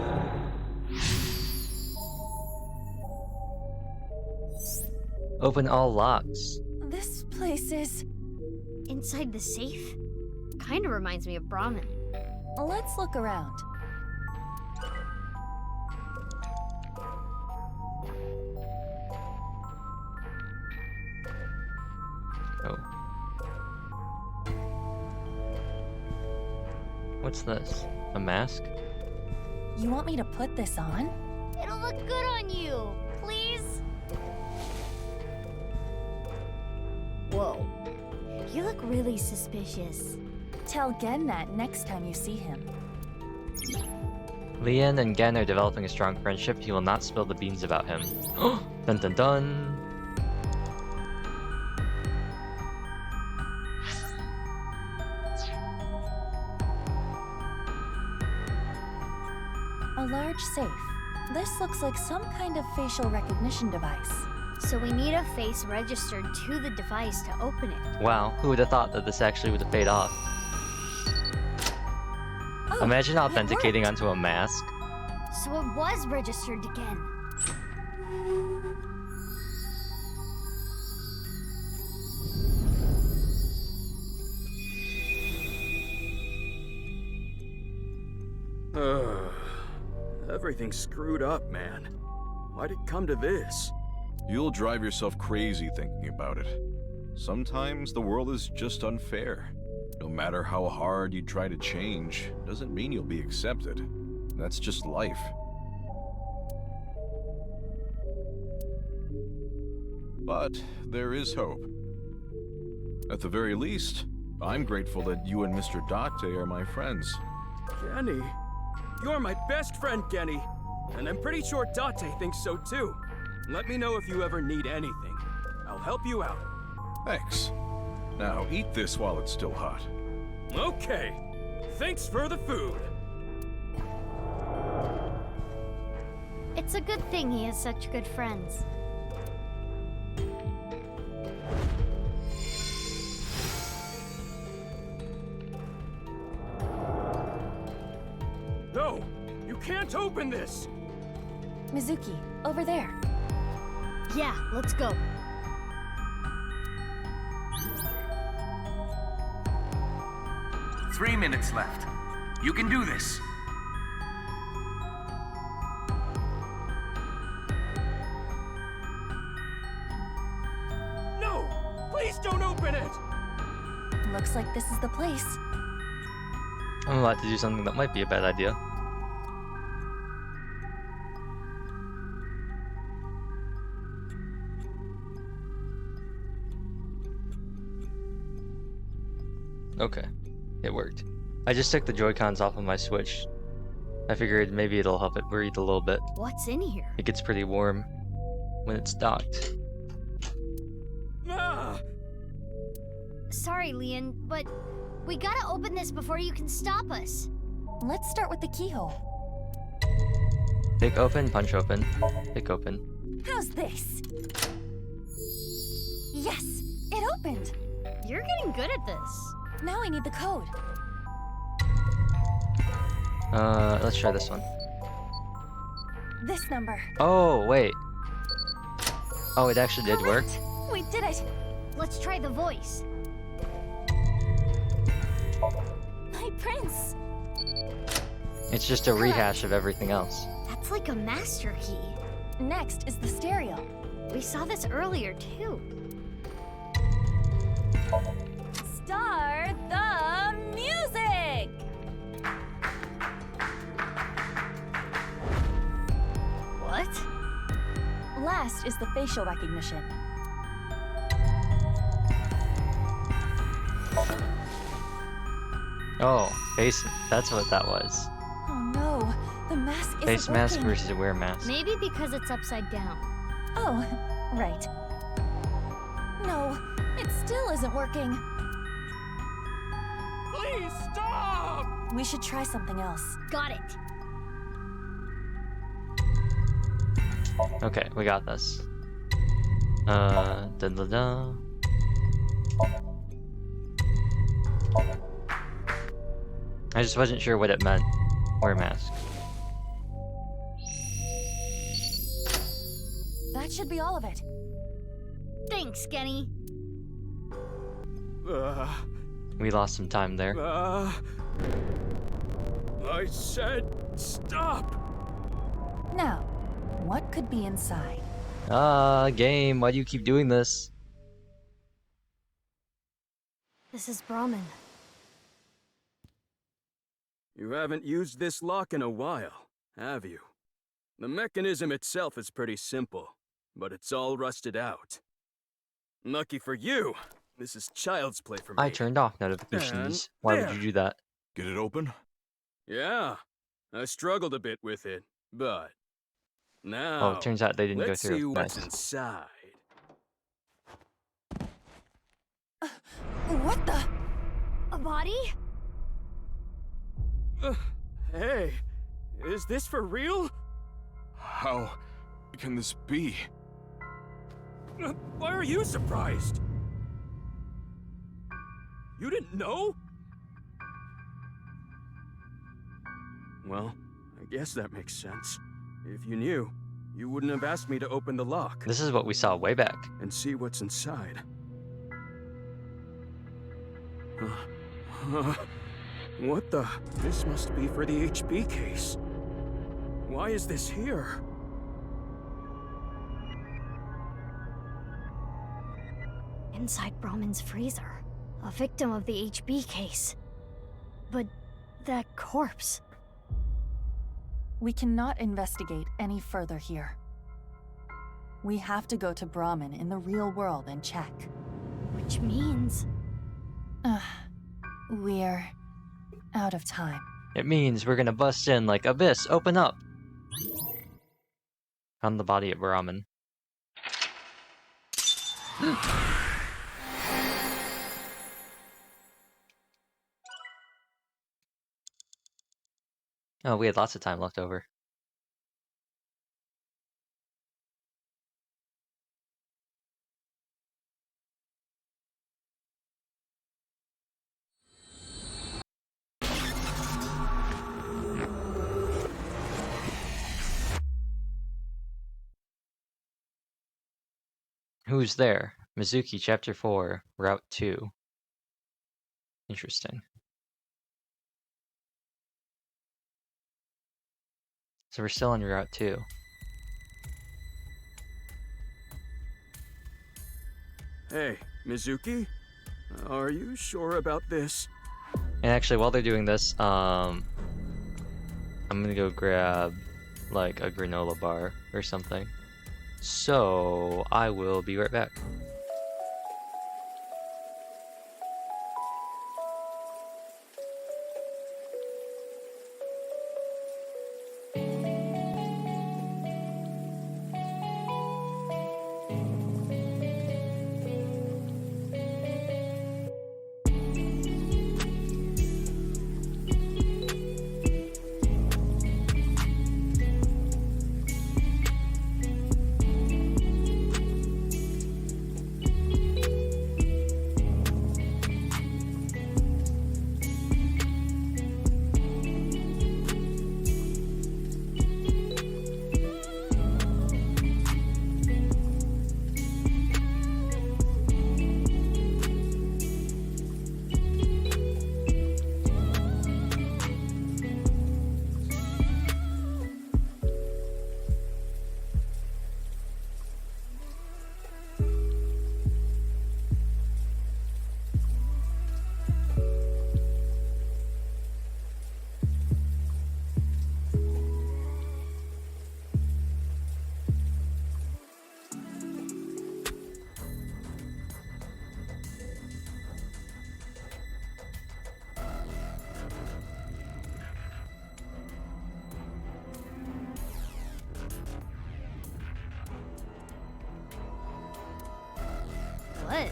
Open all locks. This place is... Inside the safe? Kinda reminds me of Brahmin. Let's look around. Oh. What's this? A mask? You want me to put this on? It'll look good on you, please? Whoa. You look really suspicious. Tell Gen that next time you see him. Lian and Gen are developing a strong friendship. He will not spill the beans about him. Dun dun dun! A large safe. This looks like some kind of facial recognition device. So we need a face registered to the device to open it. Wow, who would have thought that this actually would have paid off? Oh, Imagine it authenticating worked. onto a mask. So it was registered again. Everything's screwed up, man. Why'd it come to this? You'll drive yourself crazy thinking about it. Sometimes the world is just unfair. No matter how hard you try to change, doesn't mean you'll be accepted. That's just life. But there is hope. At the very least, I'm grateful that you and Mr. Date are my friends. Genny? You're my best friend, Genny. And I'm pretty sure Date thinks so too. Let me know if you ever need anything. I'll help you out. Thanks. Now eat this while it's still hot. Okay. Thanks for the food. It's a good thing he has such good friends. No! You can't open this! Mizuki, over there. Yeah, let's go. Three minutes left. You can do this. No! Please don't open it! Looks like this is the place. I'm about to do something that might be a bad idea. Okay, it worked. I just took the Joy-Cons off of my Switch. I figured maybe it'll help it breathe a little bit. What's in here? It gets pretty warm when it's docked. Ah! Sorry, Lian, but we gotta open this before you can stop us. Let's start with the keyhole. Pick open, punch open. Pick open. How's this? Yes, it opened. You're getting good at this. Now I need the code. Let's try this one. This number. Oh, wait. Oh, it actually did work? We did it. Let's try the voice. My prince. It's just a rehash of everything else. That's like a master key. Next is the stereo. We saw this earlier, too. Start the music! What? Last is the facial recognition. Oh, face. That's what that was. Oh no, the mask isn't Face mask working. versus wear mask. Maybe because it's upside down. Oh, right. No, it still isn't working. Please stop! We should try something else. Got it. Okay, we got this. Da da da. I just wasn't sure what it meant. Wear mask. That should be all of it. think, Skenny? We lost some time there. I said stop! Now, what could be inside? Game, why do you keep doing this? This is Brahmin. You haven't used this lock in a while, have you? The mechanism itself is pretty simple, but it's all rusted out. Lucky for you, this is child's play for me. I turned off notifications. Why would you do that? Get it open? Yeah, I struggled a bit with it, but now Well, it turns out they didn't go let's through. see what's Nice. inside. What the? A body? Hey, is this for real? How can this be? Why are you surprised? You didn't know? Well, I guess that makes sense. If you knew, you wouldn't have asked me to open the lock. This is what we saw way back. And see what's inside. What the? This must be for the HB case. Why is this here? Inside Brahmin's freezer. A victim of the HB case. But that corpse. We cannot investigate any further here. We have to go to Brahmin in the real world and check. Which means... We're out of time. It means we're gonna bust in like Abyss, open up! Found the body at Brahmin. Oh, we had lots of time left over. Who's there? Mizuki, Chapter 4, Route 2. Interesting. So we're still on Route 2. Hey, Mizuki? Are you sure about this? And actually, while they're doing this, I'm gonna go grab, like, a granola bar or something. So, I will be right back. What?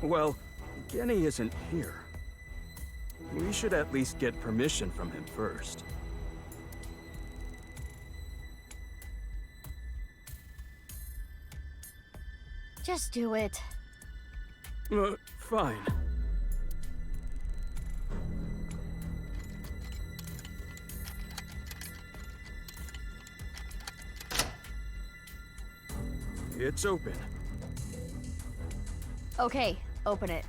Well, Genny isn't here. We should at least get permission from him first. Just do it. Fine. It's open. Okay, open it.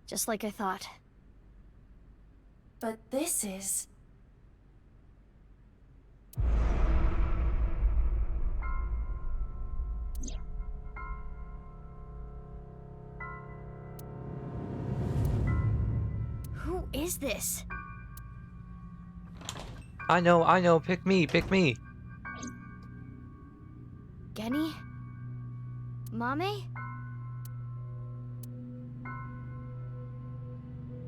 Just like I thought. But this is... Who is this? I know, pick me. Genny? Mame?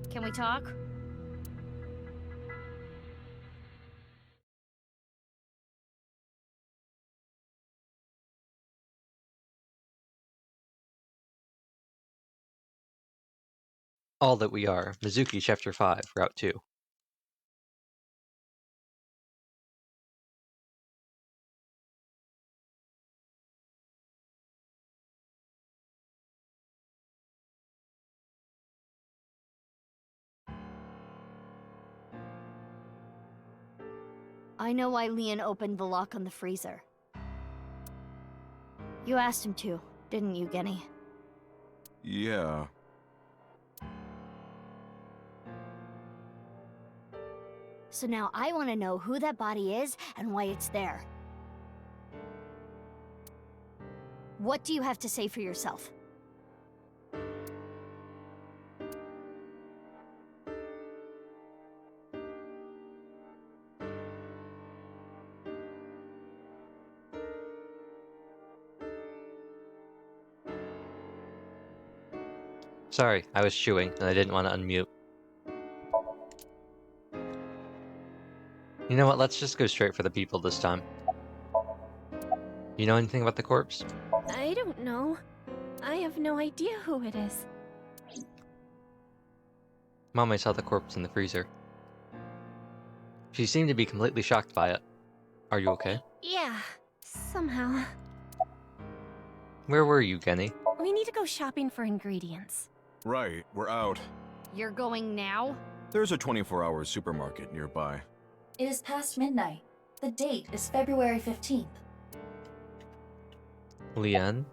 Can we talk? All that we are. Mizuki, Chapter 5, Route 2. I know why Leon opened the lock on the freezer. You asked him to, didn't you, Genny? Yeah. So now I want to know who that body is and why it's there. What do you have to say for yourself? Sorry, I was chewing, and I didn't want to unmute. You know what, let's just go straight for the people this time. You know anything about the corpse? I don't know. I have no idea who it is. Mame saw the corpse in the freezer. She seemed to be completely shocked by it. Are you okay? Yeah, somehow. Where were you, Genny? We need to go shopping for ingredients. Right, we're out. You're going now? There's a 24-hour supermarket nearby. It is past midnight. The date is February 15th. Leon?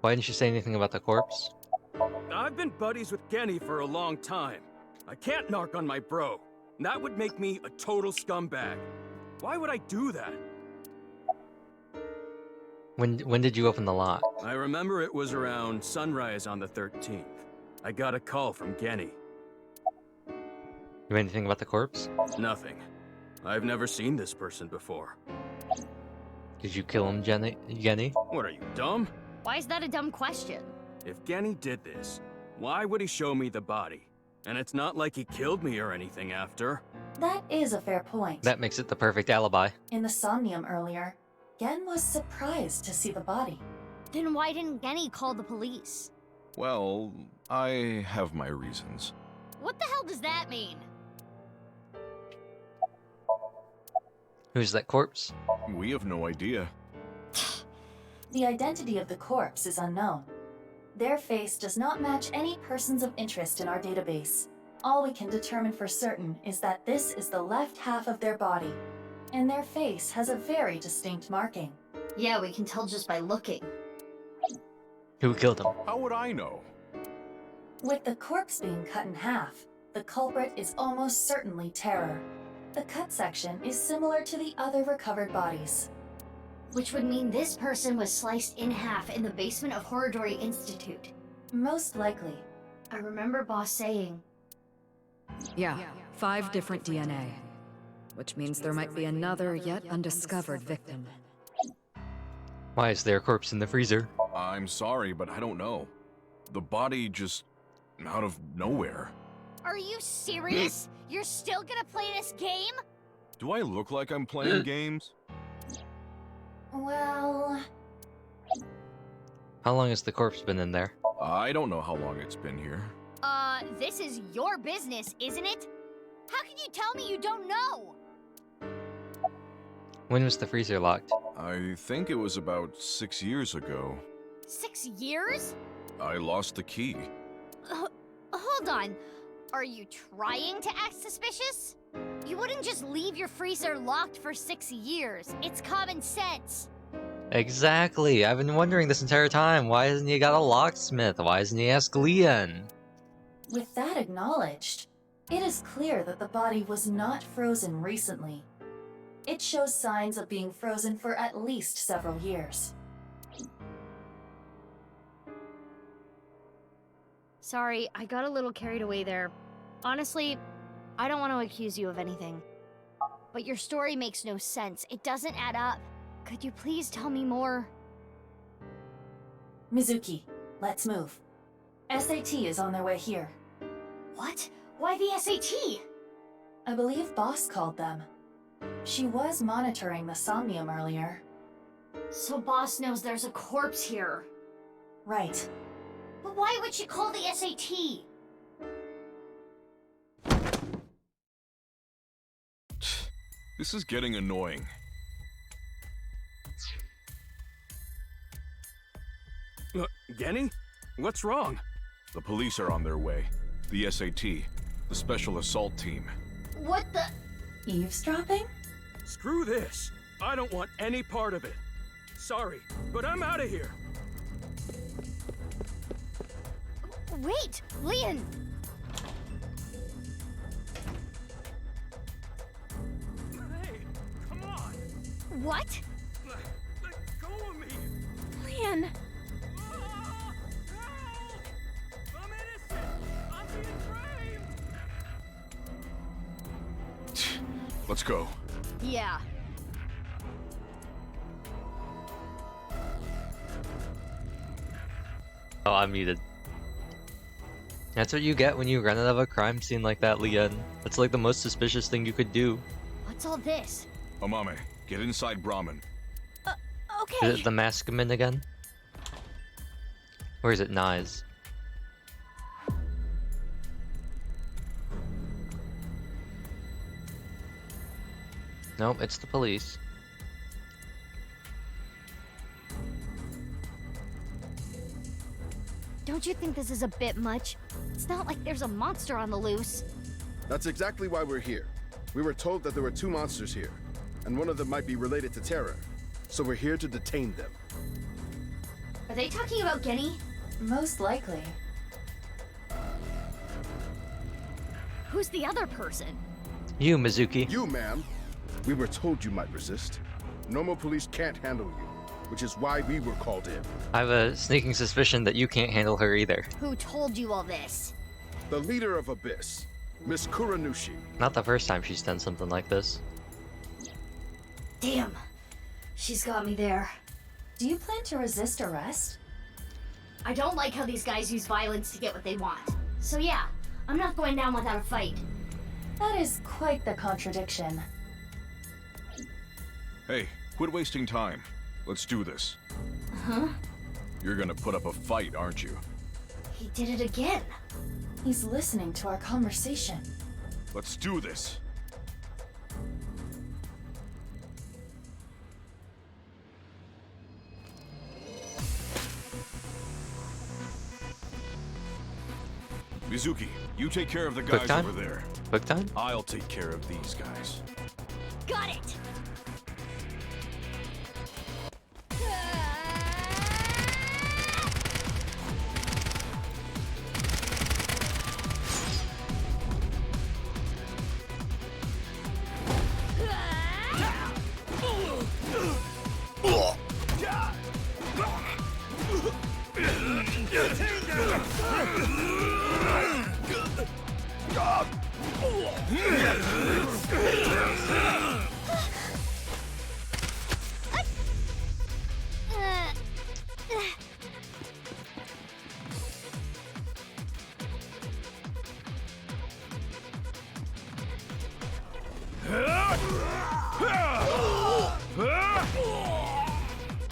Why didn't you say anything about the corpse? I've been buddies with Genny for a long time. I can't narc on my bro. That would make me a total scumbag. Why would I do that? When did you open the lock? I remember it was around sunrise on the 13th. I got a call from Genny. You know anything about the corpse? Nothing. I've never seen this person before. Did you kill him, Genny? What, are you dumb? Why is that a dumb question? If Genny did this, why would he show me the body? And it's not like he killed me or anything after. That is a fair point. That makes it the perfect alibi. In the Somnium earlier, Gen was surprised to see the body. Then why didn't Genny call the police? Well, I have my reasons. What the hell does that mean? Who's that corpse? We have no idea. The identity of the corpse is unknown. Their face does not match any persons of interest in our database. All we can determine for certain is that this is the left half of their body, and their face has a very distinct marking. Yeah, we can tell just by looking. Who killed him? How would I know? With the corpse being cut in half, the culprit is almost certainly Terror. The cut section is similar to the other recovered bodies. Which would mean this person was sliced in half in the basement of Horridori Institute. Most likely. I remember Boss saying. Yeah, 5 different DNA. Which means there might be another yet undiscovered victim. Why is there a corpse in the freezer? I'm sorry, but I don't know. The body just... out of nowhere. Are you serious? You're still gonna play this game? Do I look like I'm playing games? Well... How long has the corpse been in there? I don't know how long it's been here. This is your business, isn't it? How can you tell me you don't know? When was the freezer locked? I think it was about 6 years ago. 6 years? I lost the key. Hold hold on. Are you trying to act suspicious? You wouldn't just leave your freezer locked for 6 years. It's common sense. Exactly. I've been wondering this entire time. Why hasn't he got a locksmith? Why hasn't he asked Leon? With that acknowledged, it is clear that the body was not frozen recently. It shows signs of being frozen for at least several years. Sorry, I got a little carried away there. Honestly, I don't want to accuse you of anything. But your story makes no sense. It doesn't add up. Could you please tell me more? Mizuki, let's move. SAT is on their way here. What? Why the SAT? I believe Boss called them. She was monitoring the Somnium earlier. So Boss knows there's a corpse here. Right. But why would she call the SAT? This is getting annoying. Genny? What's wrong? The police are on their way. The SAT, the Special Assault Team. What the? Eavesdropping? Screw this. I don't want any part of it. Sorry, but I'm out of here. Wait, Leon! Hey, come on! What? Let go of me! Leon! Ah, help! I'm innocent! I'm being framed! Let's go. Yeah. Oh, I'm muted. That's what you get when you run out of a crime scene like that, Leon. That's like the most suspicious thing you could do. What's all this? Amame, get inside Brahmin. Okay. Is it the Maskman again? Or is it Nyes? Nope, it's the police. Don't you think this is a bit much? It's not like there's a monster on the loose. That's exactly why we're here. We were told that there were 2 monsters here, and one of them might be related to Terra. So we're here to detain them. Are they talking about Genny? Most likely. Who's the other person? You, Mizuki. You, ma'am. We were told you might resist. Normal police can't handle you, which is why we were called in. I have a sneaking suspicion that you can't handle her either. Who told you all this? The leader of Abyss, Miss Kuranushi. Not the first time she's done something like this. Damn. She's got me there. Do you plan to resist arrest? I don't like how these guys use violence to get what they want. So yeah, I'm not going down without a fight. That is quite the contradiction. Hey, quit wasting time. Let's do this. Huh? You're gonna put up a fight, aren't you? He did it again. He's listening to our conversation. Let's do this. Mizuki, you take care of the Quick guys time? over there. Quick time? I'll take care of these guys. Got it!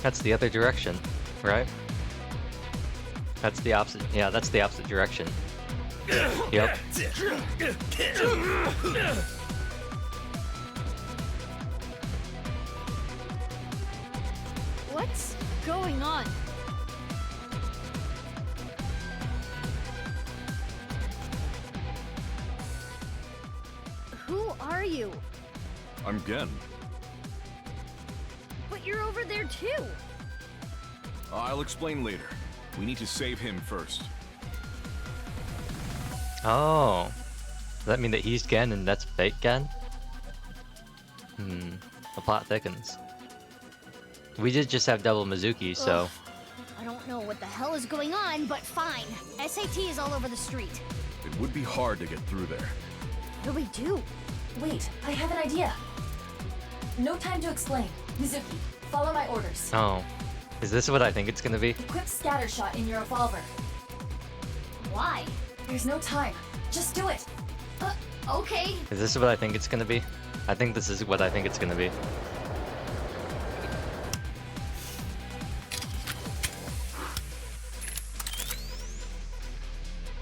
That's the other direction, right? That's the opposite. Yeah, that's the opposite direction. Yep. What's going on? you? I'm Gen. But you're over there too. I'll explain later. We need to save him first. Oh. Does that mean that he's Gen and that's fake Gen? The plot thickens. We did just have double Mizuki, so... Ugh. I don't know what the hell is going on, but fine. SAT is all over the street. It would be hard to get through there. What do we do? Wait, I have an idea. No time to explain. Mizuki, follow my orders. Oh. Is this what I think it's gonna be? Equip scatter shot in your revolver. Why? There's no time. Just do it. Okay. Is this what I think it's gonna be? I think this is what I think it's gonna be.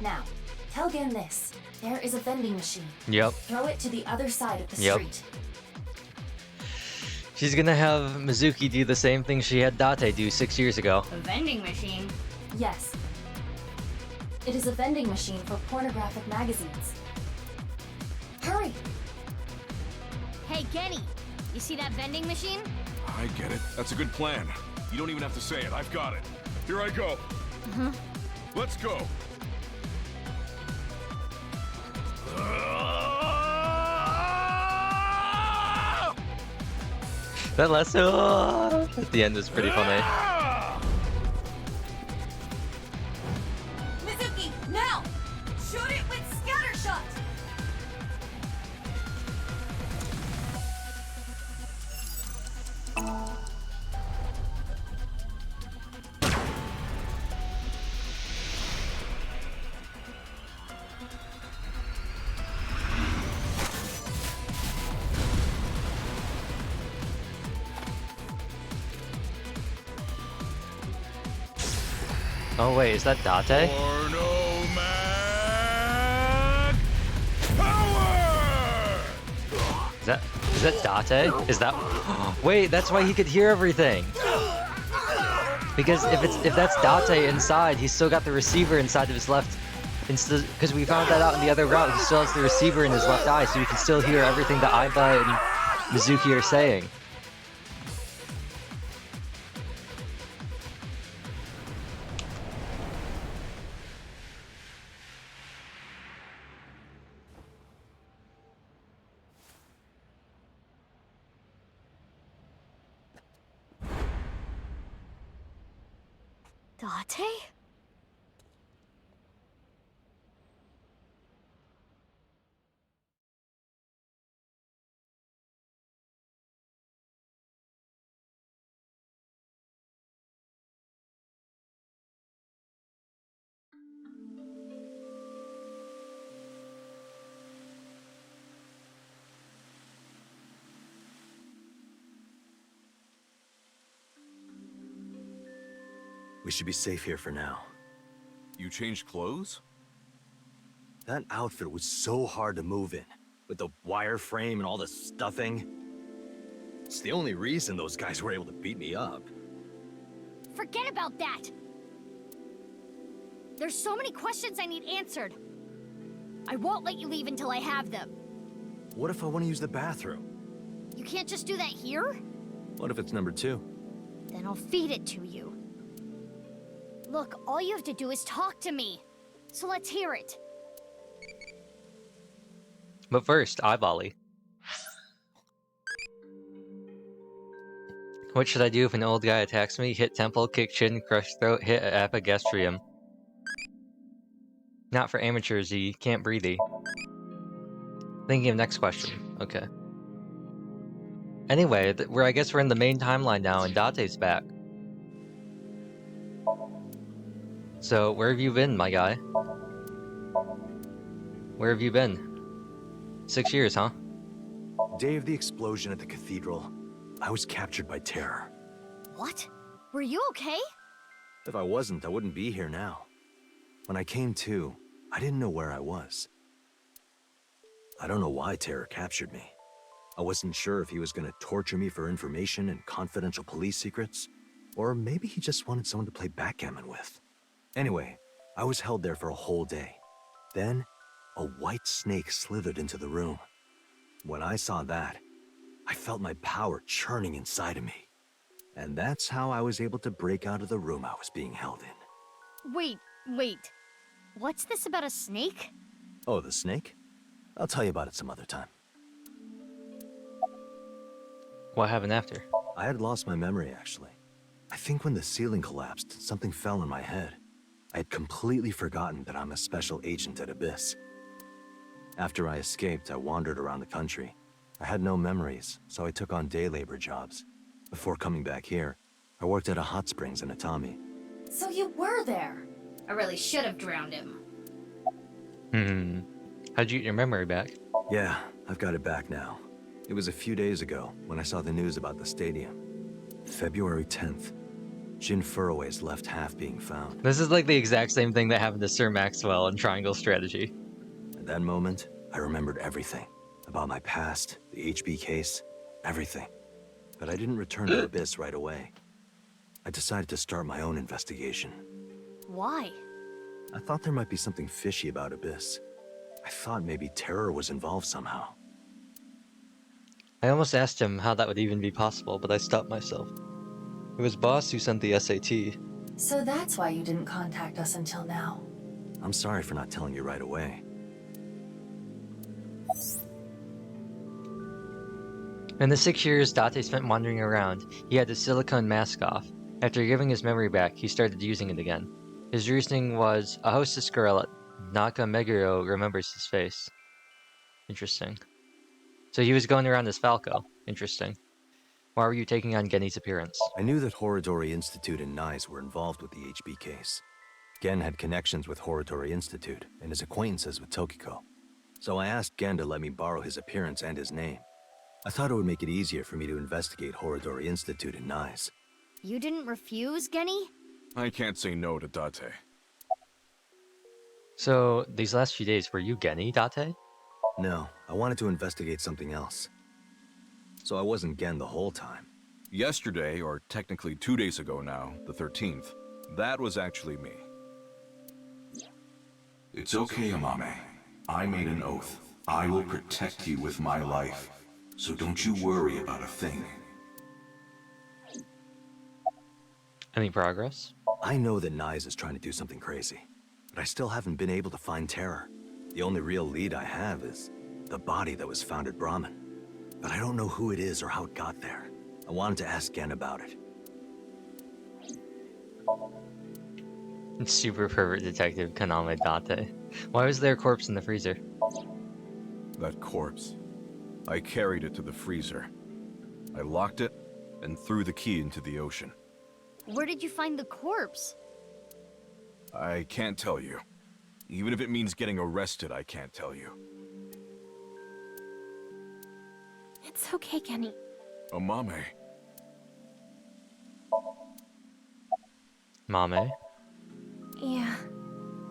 Now, tell Gen this. There is a vending machine. Yep. Throw it to the other side of the Yep. street. She's gonna have Mizuki do the same thing she had Date do 6 years ago. A vending machine? Yes. It is a vending machine for pornographic magazines. Hurry! Hey, Genny, you see that vending machine? I get it. That's a good plan. You don't even have to say it. I've got it. Here I go. Let's go. That last at the end was pretty funny. Mizuki, now! Shoot it with scatter shot! Oh wait, is that Date? Is that Date? Is that? Wait, that's why he could hear everything. Because if that's Date inside, he's still got the receiver inside of his left. Because we found that out in the other route, he still has the receiver in his left eye, so he can still hear everything that Aiba and Mizuki are saying. Date? We should be safe here for now. You changed clothes? That outfit was so hard to move in, with the wireframe and all the stuffing. It's the only reason those guys were able to beat me up. Forget about that! There's so many questions I need answered. I won't let you leave until I have them. What if I want to use the bathroom? You can't just do that here? What if it's number 2? Then I'll feed it to you. Look, all you have to do is talk to me. So let's hear it. But first, eyeballie. What should I do if an old guy attacks me? Hit temple, kick chin, crush throat, hit epigastrium. Not for amateurs, you can't breathe. Thinking of next question. Okay. Anyway, I guess we're in the main timeline now, and Date's back. So, where have you been, my guy? Where have you been? 6 years, huh? Day of the explosion at the cathedral, I was captured by terror. What? Were you okay? If I wasn't, I wouldn't be here now. When I came to, I didn't know where I was. I don't know why Terror captured me. I wasn't sure if he was going to torture me for information and confidential police secrets, or maybe he just wanted someone to play backgammon with. Anyway, I was held there for a whole day. Then, a white snake slithered into the room. When I saw that, I felt my power churning inside of me. And that's how I was able to break out of the room I was being held in. Wait. What's this about a snake? Oh, the snake? I'll tell you about it some other time. What happened after? I had lost my memory, actually. I think when the ceiling collapsed, something fell in my head. I had completely forgotten that I'm a special agent at Abyss. After I escaped, I wandered around the country. I had no memories, so I took on day labor jobs. Before coming back here, I worked at a hot springs in Atami. So you were there. I really should have drowned him. How'd you get your memory back? Yeah, I've got it back now. It was a few days ago when I saw the news about the stadium. February 10th. Jin Furroway's left half being found. This is like the exact same thing that happened to Sir Maxwell in Triangle Strategy. At that moment, I remembered everything. About my past, the HB case, everything. But I didn't return to Abyss right away. I decided to start my own investigation. Why? I thought there might be something fishy about Abyss. I thought maybe terror was involved somehow. I almost asked him how that would even be possible, but I stopped myself. It was Boss who sent the SAT. So that's why you didn't contact us until now. I'm sorry for not telling you right away. In the 6 years Date spent wandering around, he had his silicone mask off. After giving his memory back, he started using it again. His reasoning was, a hostess girl at Naka Meguro remembers his face. Interesting. So he was going around as Falco. Interesting. Why were you taking on Genny's appearance? I knew that Horodori Institute and NICE were involved with the HB case. Gen had connections with Horodori Institute and his acquaintances with Tokiko. So I asked Gen to let me borrow his appearance and his name. I thought it would make it easier for me to investigate Horodori Institute and NICE. You didn't refuse, Genny? I can't say no to Date. So, these last few days, were you Genny, Date? No, I wanted to investigate something else. So I wasn't Gen the whole time. Yesterday, or technically 2 days ago now, the 13th, that was actually me. It's okay, Amame. I made an oath. I will protect you with my life. So don't you worry about a thing. Any progress? I know that NICE is trying to do something crazy, but I still haven't been able to find Terror. The only real lead I have is the body that was found at Brahmin. But I don't know who it is or how it got there. I wanted to ask Gen about it. Super pervert detective Kaname Date. Why was there a corpse in the freezer? That corpse. I carried it to the freezer. I locked it and threw the key into the ocean. Where did you find the corpse? I can't tell you. Even if it means getting arrested, I can't tell you. It's okay, Genny. Amame. Mame? Yeah.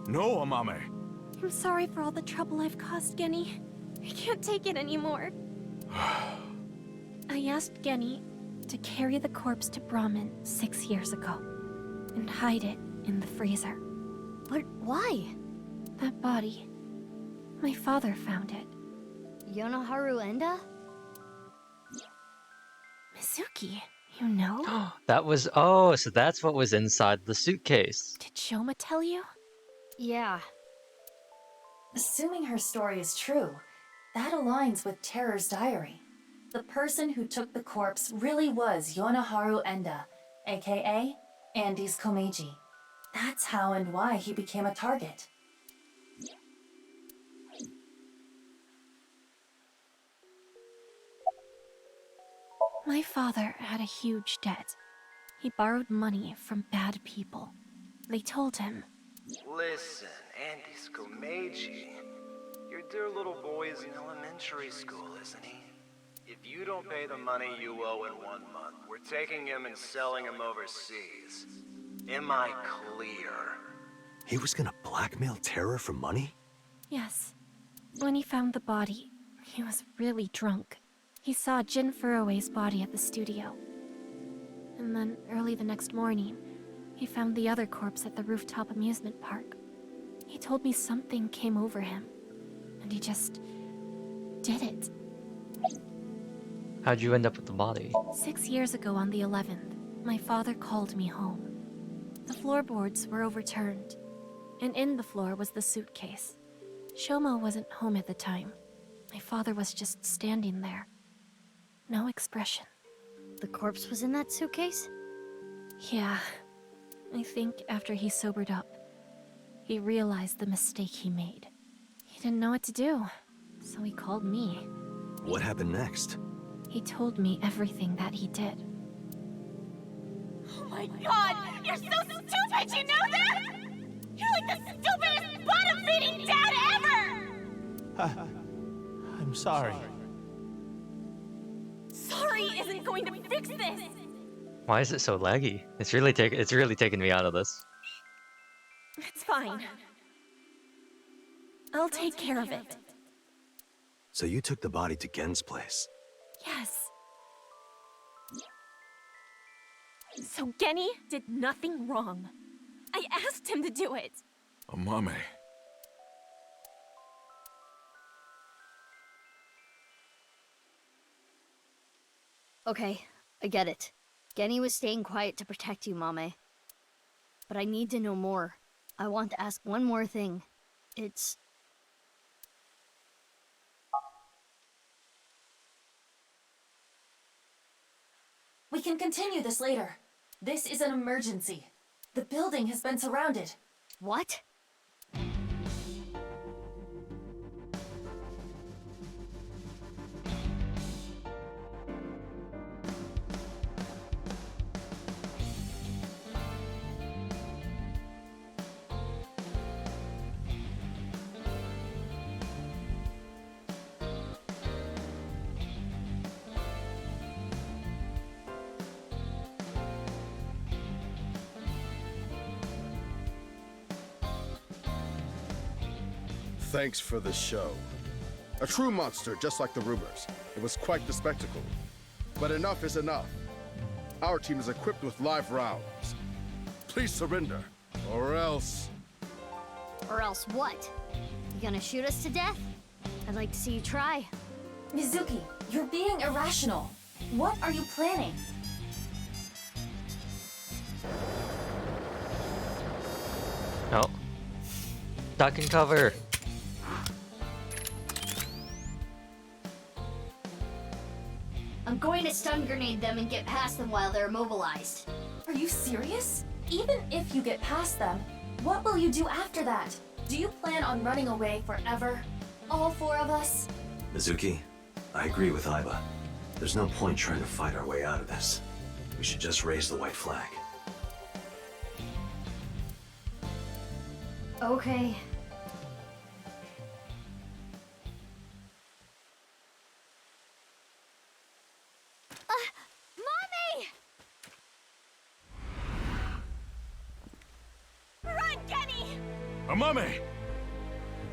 No, Amame! I'm sorry for all the trouble I've caused, Genny. I can't take it anymore. I asked Genny to carry the corpse to Brahmin 6 years ago and hide it in the freezer. But why? That body. My father found it. Yonoharu Enda? Mizuki, you know? That was... Oh, so that's what was inside the suitcase. Did Shoma tell you? Yeah. Assuming her story is true, that aligns with Terror's diary. The person who took the corpse really was Yonoharu Enda, aka Andy's Komeiji. That's how and why he became a target. My father had a huge debt. He borrowed money from bad people. They told him, Listen, Andy's Komeiji. Your dear little boy is in elementary school, isn't he? If you don't pay the money you owe in 1 month, we're taking him and selling him overseas. Am I clear? He was gonna blackmail Terror for money? yes. When he found the body, he was really drunk. He saw Jin Furroway's body at the studio. And then, early the next morning, he found the other corpse at the rooftop amusement park. He told me something came over him, and he just did it. How'd you end up with the body? 6 years ago on the 11th, my father called me home. The floorboards were overturned, and in the floor was the suitcase. Shoma wasn't home at the time. My father was just standing there. No expression. The corpse was in that suitcase? Yeah. I think after he sobered up, he realized the mistake he made. He didn't know what to do, so he called me. What happened next? He told me everything that he did. Oh my god! You're so stupid, you know that? You're like the stupidest bottom-feeding dad ever! I'm sorry. Sorry isn't going to fix this! Why is it so laggy? It's really taking me out of this. It's fine. I'll take care of it. So you took the body to Gen's place? Yes. So Genny did nothing wrong. I asked him to do it. Amame. Okay, I get it. Genny was staying quiet to protect you, Mame. But I need to know more. I want to ask one more thing. It's... We can continue this later. This is an emergency. The building has been surrounded. What? Thanks for the show. A true monster, just like the rumors. It was quite the spectacle. But enough is enough. Our team is equipped with live rounds. Please surrender, or else... Or else what? You gonna shoot us to death? I'd like to see you try. Mizuki, you're being irrational. What are you planning? No. Duck and cover. I'm going to stun grenade them and get past them while they're immobilized. Are you serious? Even if you get past them, what will you do after that? Do you plan on running away forever? All four of us? Mizuki, I agree with Aiba. There's no point trying to fight our way out of this. We should just raise the white flag. Okay. Mommy! Run, Genny! Amame!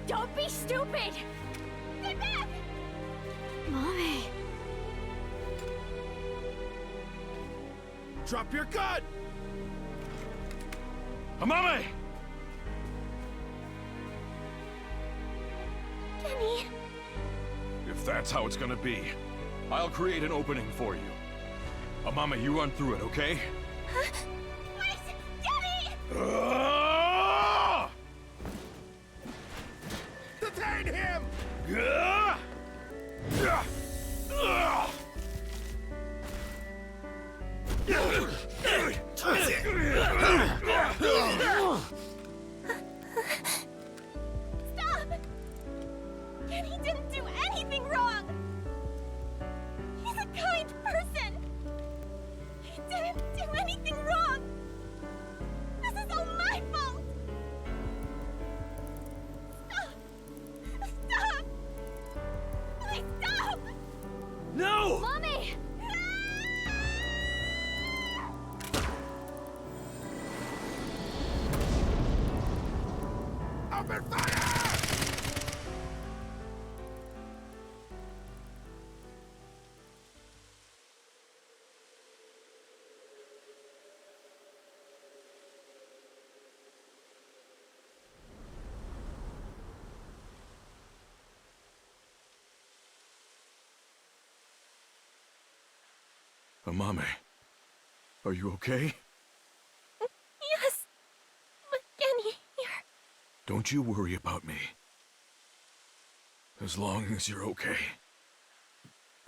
Don't be stupid! Get back! Mommy! Drop your gun! Amame! Genny! If that's how it's gonna be, I'll create an opening for you. Amame, you run through it, okay? Huh? Wait! Genny! Detain him! Stop! Genny didn't do anything wrong! He's a kind person! He didn't do anything wrong! This is all my fault! Stop! Stop! Amame, are you okay? Yes, but Kenny, you're... Don't you worry about me. As long as you're okay.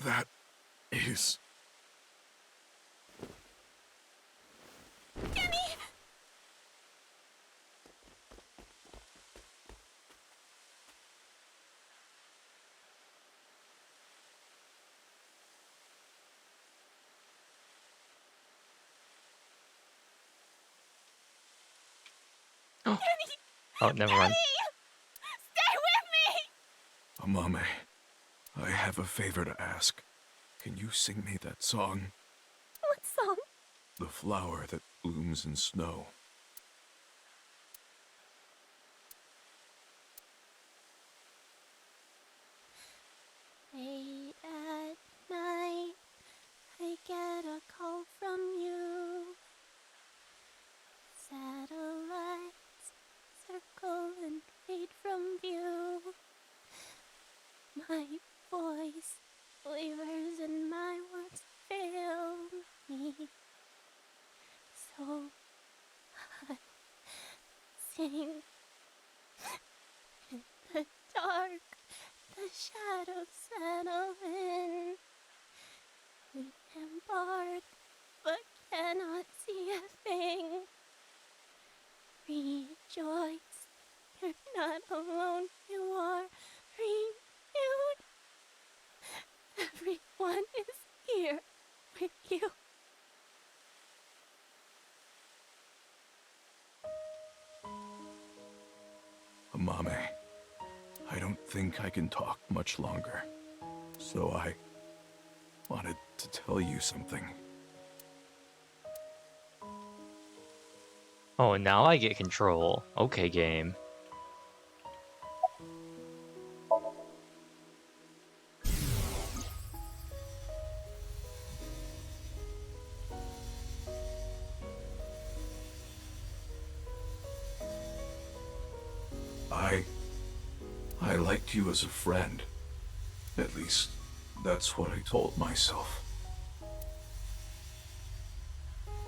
That is... Kenny! Oh, never mind. Stay with me! Amame, I have a favor to ask. Can you sing me that song? What song? The flower that blooms in snow. Late at night, I get a call from you. Satellites circle and fade from view. My voice wavers and my words fail me. So I sing in the dark. The shadows settle in. We embark, but cannot see a thing. Rejoice, you're not alone, you are renewed. Everyone is here with you. Amame, I don't think I can talk much longer. So I wanted to tell you something. Oh, now I get control. Okay, game. I liked you as a friend. At least, that's what I told myself.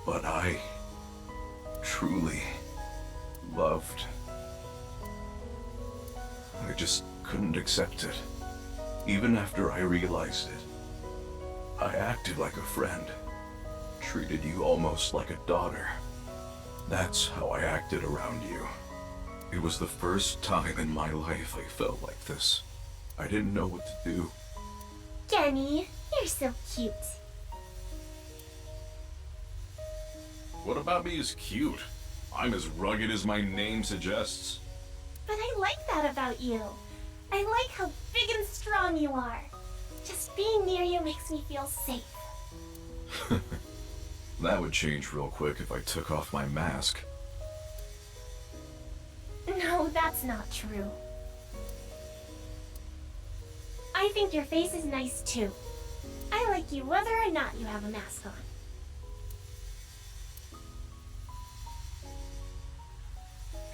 But I truly loved. I just couldn't accept it. Even after I realized it. I acted like a friend. Treated you almost like a daughter. That's how I acted around you. It was the first time in my life I felt like this. I didn't know what to do. Kenny, you're so cute. What about me is cute? I'm as rugged as my name suggests. But I like that about you. I like how big and strong you are. Just being near you makes me feel safe. That would change real quick if I took off my mask. No, that's not true. I think your face is nice too. I like you whether or not you have a mask on.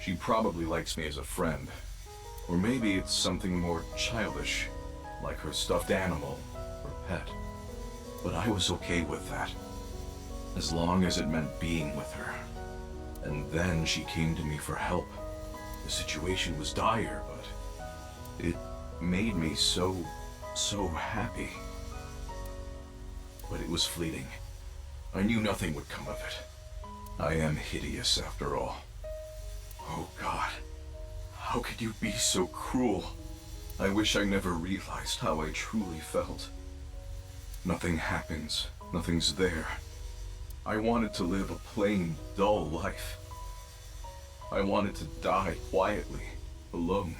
She probably likes me as a friend. Or maybe it's something more childish, like her stuffed animal or pet. But I was okay with that, as long as it meant being with her. And then she came to me for help. The situation was dire, but it made me so happy. But it was fleeting. I knew nothing would come of it. I am hideous after all. Oh God, how could you be so cruel? I wish I never realized how I truly felt. Nothing happens, nothing's there. I wanted to live a plain, dull life. I wanted to die quietly, alone.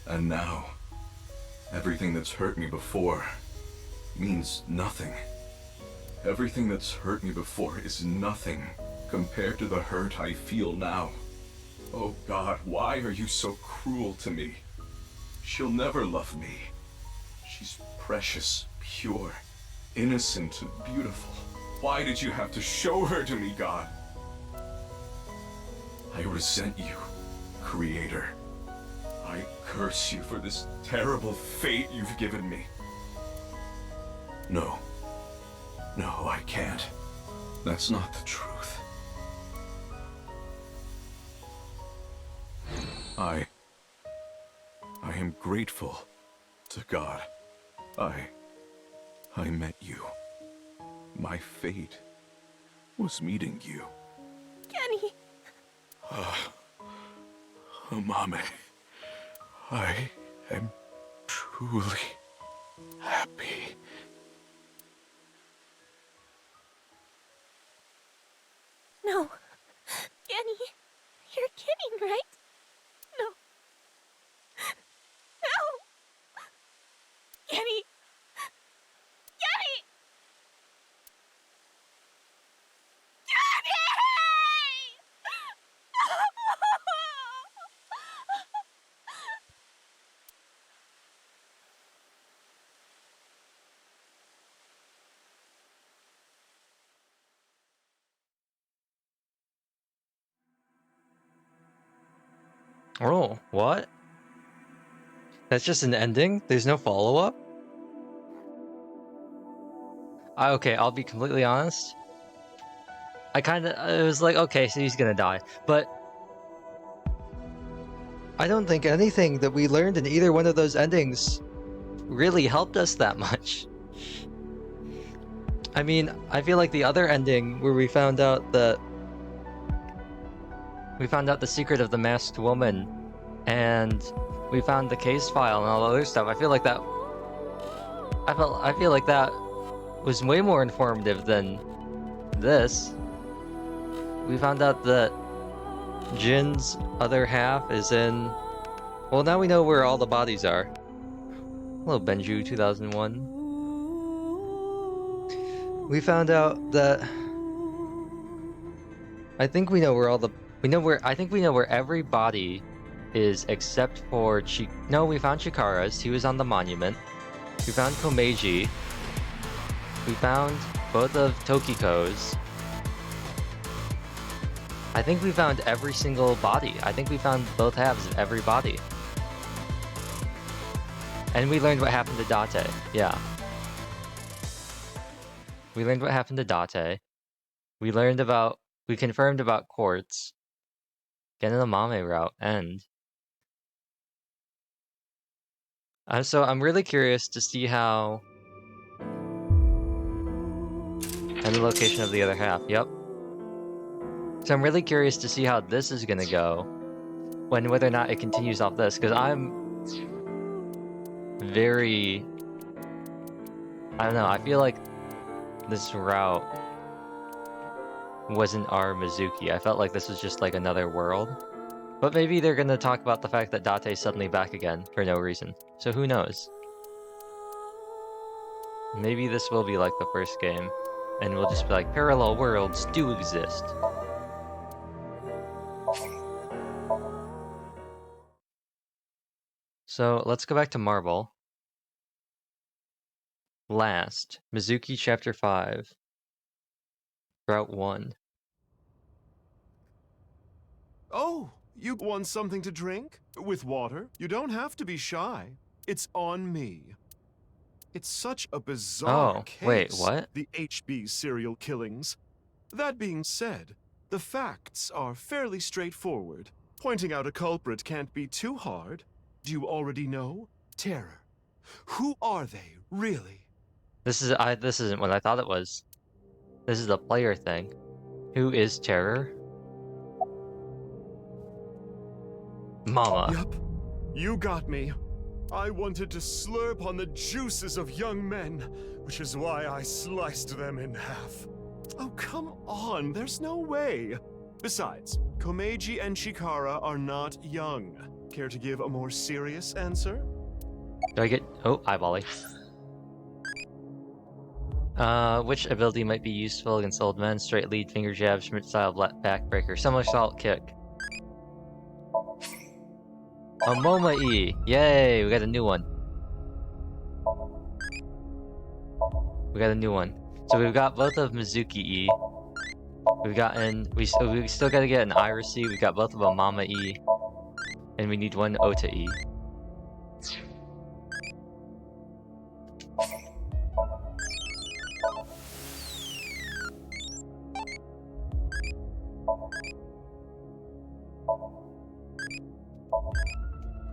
And now, everything that's hurt me before means nothing. Everything that's hurt me before is nothing compared to the hurt I feel now. Oh God, why are you so cruel to me? She'll never love me. She's precious, pure, innocent, and beautiful. Why did you have to show her to me, God? I resent you, Creator. I curse you for this terrible fate you've given me. No. No, I can't. That's not the truth. I am grateful to God. I met you. My fate was meeting you. Kenny! Mame, I am truly happy. No. Kenny, you're kidding, right? No. No! Kenny! Kenny! Oh, what? That's just an ending? There's no follow-up? Okay, I'll be completely honest. It was like, okay, so he's gonna die. But I don't think anything that we learned in either one of those endings really helped us that much. I mean, I feel like the other ending where we found out the secret of the masked woman and we found the case file and all the other stuff. I feel like that was way more informative than this. We found out that Jin's other half is in... Well, now we know where all the bodies are. Hello, Benju 2001. We found out that... I think we know where all the... I think we know where every body is except for No, we found Chikara's. He was on the monument. We found Komeiji. We found both of Tokiko's. I think we found every single body. I think we found both halves of every body. And we learned what happened to Date. Yeah. We learned what happened to Date. We confirmed about Quartz. Getting the Mame route, and... So I'm really curious to see how... And the location of the other half, yep. So I'm really curious to see how this is gonna go. Whether or not it continues off this, because I'm... very... I don't know, I feel like this route wasn't our Mizuki. I felt like this was just like another world. But maybe they're gonna talk about the fact that Date's suddenly back again for no reason. So who knows? Maybe this will be like the first game. And we'll just be like, parallel worlds do exist. So let's go back to Marvel. Last, Mizuki Chapter 5. Route 1. Oh, you want something to drink? With water? You don't have to be shy. It's on me. It's such a bizarre case. Wait, what? The HB serial killings. That being said, the facts are fairly straightforward. Pointing out a culprit can't be too hard. Do you already know? Terror. Who are they, really? This isn't what I thought it was. This is the player thing. Who is Terror? Mama. Yup. You got me. I wanted to slurp on the juices of young men, which is why I sliced them in half. Oh, come on, there's no way. Besides, Komeiji and Chikara are not young. Care to give a more serious answer? Do I get... Oh, eyeballing. Which ability might be useful against old men? Straight lead, finger jab, Schmidt-style backbreaker, somersault kick. A Moma-E! Yay! We got a new one. So we've got both of Mizuki-E. We still gotta get an Iris-E. We got both of a Mama-E. And we need one Ota-E.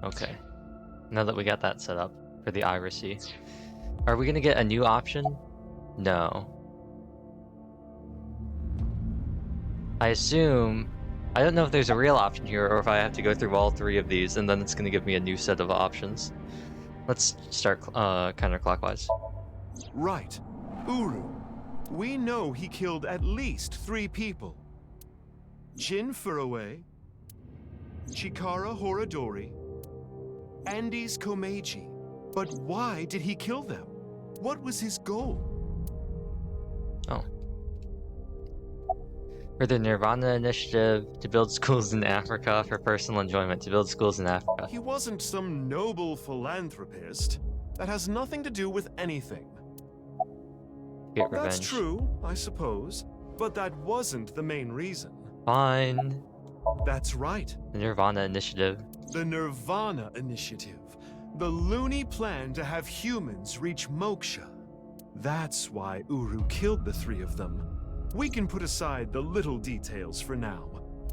Okay. Now that we got that set up for the Irisy. Are we gonna get a new option? No. I assume... I don't know if there's a real option here or if I have to go through all 3 of these and then it's gonna give me a new set of options. Let's start counterclockwise. Right. Uru. We know he killed at least 3 people. Jin Furue, Chikara Horadori, Andes Komeiji. But why did he kill them? What was his goal? Oh. For the Nirvana Initiative, to build schools in Africa, for personal enjoyment, to build schools in Africa. He wasn't some noble philanthropist. That has nothing to do with anything. Get revenge. That's true, I suppose, but that wasn't the main reason. Fine. That's right. The Nirvana Initiative. The Nirvana Initiative. The loony plan to have humans reach moksha. That's why Uru killed the 3 of them. We can put aside the little details for now.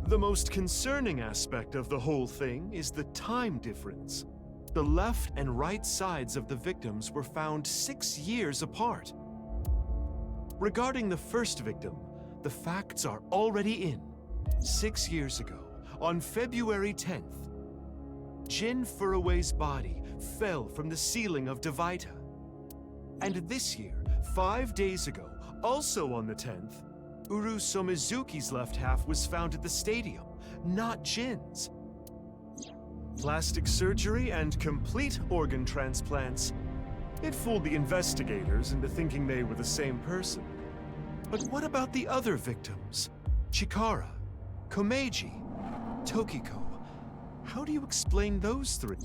The most concerning aspect of the whole thing is the time difference. The left and right sides of the victims were found 6 years apart. Regarding the first victim, the facts are already in. 6 years ago, on February 10th, Jin Furue's body fell from the ceiling of Devaita. And this year, 5 days ago, also on the 10th, Uru Somizuki's left half was found at the stadium, not Jin's. Plastic surgery and complete organ transplants. It fooled the investigators into thinking they were the same person. But what about the other victims? Chikara, Komeiji, Tokiko. How do you explain those 3?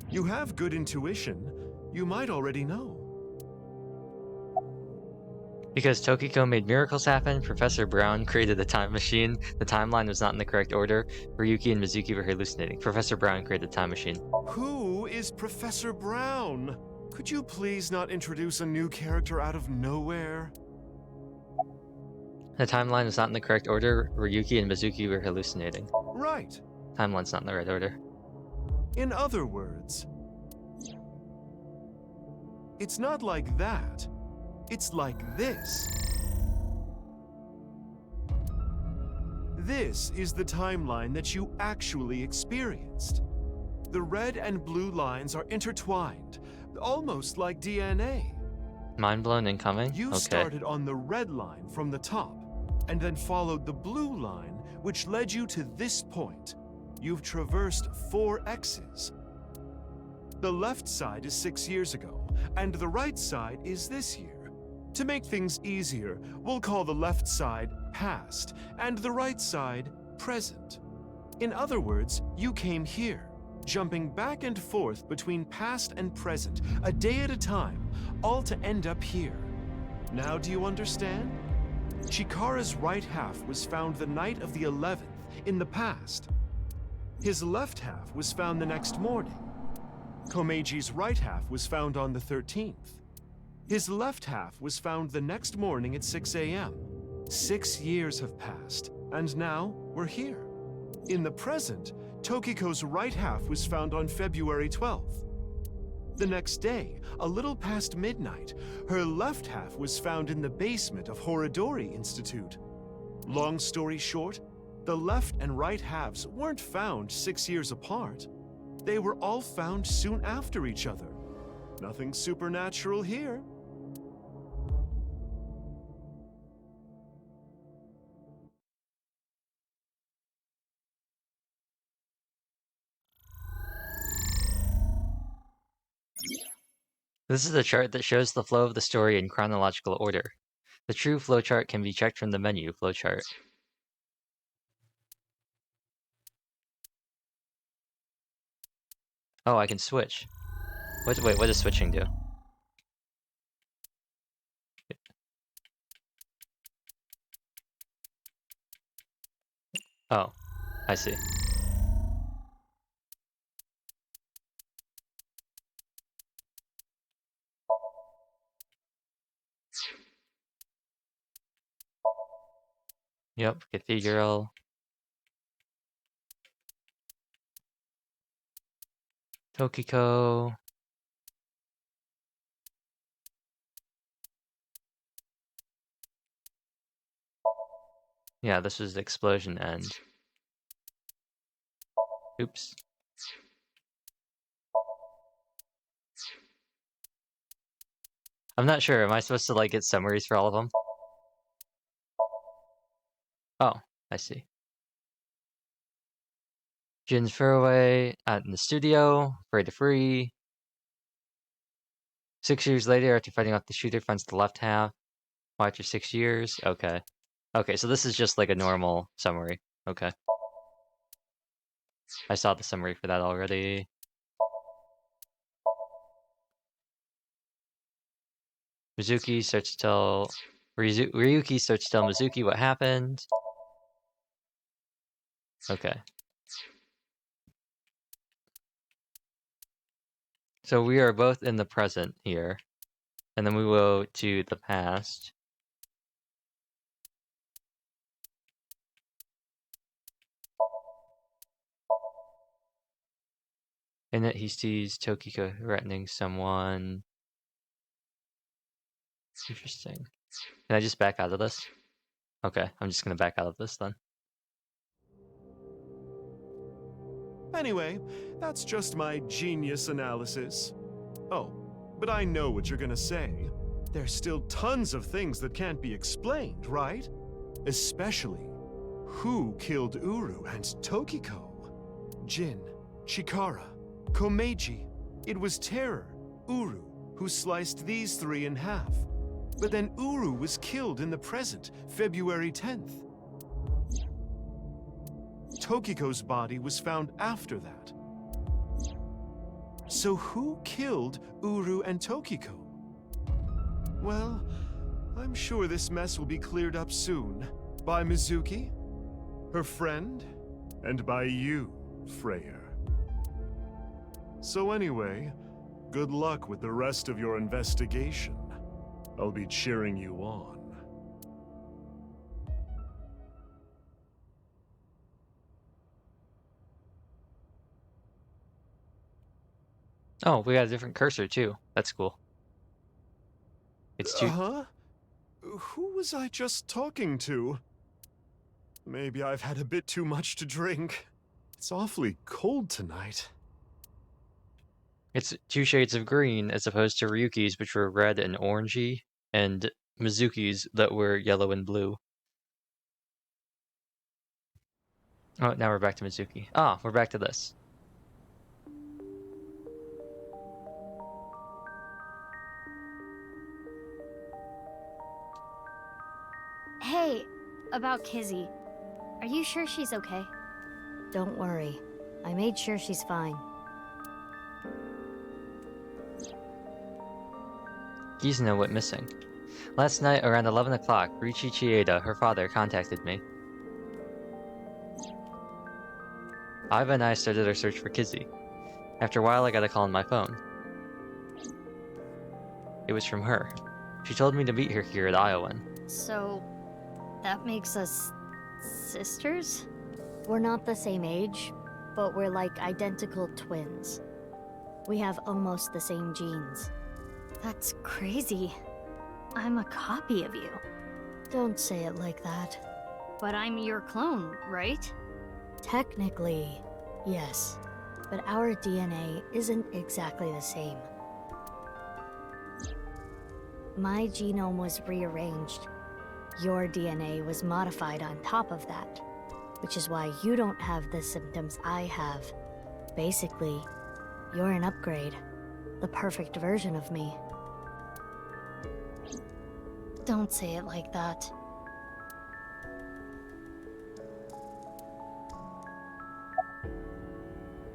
You have good intuition. You might already know. Because Tokiko made miracles happen, Professor Brown created the time machine, the timeline was not in the correct order, Ryuki and Mizuki were hallucinating. Professor Brown created the time machine. Who is Professor Brown? Could you please not introduce a new character out of nowhere? The timeline was not in the correct order, Ryuki and Mizuki were hallucinating. Right. Timeline's not in the right order. In other words, it's not like that. It's like this. This is the timeline that you actually experienced. The red and blue lines are intertwined, almost like DNA. Mind blown incoming? You Okay. started on the red line from the top, and then followed the blue line, which led you to this point. You've traversed 4 X's. The left side is 6 years ago, and the right side is this year. To make things easier, we'll call the left side past, and the right side present. In other words, you came here, jumping back and forth between past and present, a day at a time, all to end up here. Now do you understand? Chikara's right half was found the night of the 11th, in the past. His left half was found the next morning. Komeiji's right half was found on the 13th. His left half was found the next morning at 6 a.m. 6 years have passed, and now we're here. In the present, Tokiko's right half was found on February 12th. The next day, a little past midnight, her left half was found in the basement of Horadori Institute. Long story short, the left and right halves weren't found 6 years apart. They were all found soon after each other. Nothing supernatural here. This is a chart that shows the flow of the story in chronological order. The true flowchart can be checked from the menu flowchart. Oh, I can switch. Wait, what does switching do? Oh, I see. Yep, cathedral. Tokiko. Yeah, this was the explosion end. Oops. I'm not sure. Am I supposed to like get summaries for all of them? Oh, I see. Jin's throwaway out in the studio, afraid to free. 6 years later, after fighting off the shooter, finds the left half. Why after 6 years? Okay. Okay, so this is just like a normal summary. Okay. I saw the summary for that already. Ryuki starts to tell Mizuki what happened. Okay. So we are both in the present here. And then we go to the past. In it, he sees Tokiko threatening someone. Interesting. Can I just back out of this? Okay, I'm just gonna back out of this then. Anyway, that's just my genius analysis. Oh, but I know what you're gonna say. There's still tons of things that can't be explained, right? Especially, who killed Uru and Tokiko? Jin, Chikara, Komeiji. It was Terror, Uru, who sliced these three in half. But then Uru was killed in the present, February 10th. Tokiko's body was found after that. So who killed Uru and Tokiko? Well, I'm sure this mess will be cleared up soon. By Mizuki, her friend, and by you, Freyr. So anyway, good luck with the rest of your investigation. I'll be cheering you on. Oh, we got a different cursor too. That's cool. It's too. Uh-huh? Who was I just talking to? Maybe I've had a bit too much to drink. It's awfully cold tonight. It's 2 shades of green as opposed to Ryuki's, which were red and orangey, and Mizuki's that were yellow and blue. Oh, now we're back to Mizuki. Ah, we're back to this. Hey, about Kizzy. Are you sure she's okay? Don't worry. I made sure she's fine. Gizna went missing. Last night around 11 o'clock, Richi Chieda, her father, contacted me. Iva and I started our search for Kizzy. After a while, I got a call on my phone. It was from her. She told me to meet her here at Iowan. So, that makes us sisters? We're not the same age, but we're like identical twins. We have almost the same genes. That's crazy. I'm a copy of you. Don't say it like that. But I'm your clone, right? Technically, yes. But our DNA isn't exactly the same. My genome was rearranged. Your DNA was modified on top of that, which is why you don't have the symptoms I have. Basically, you're an upgrade, the perfect version of me. Don't say it like that.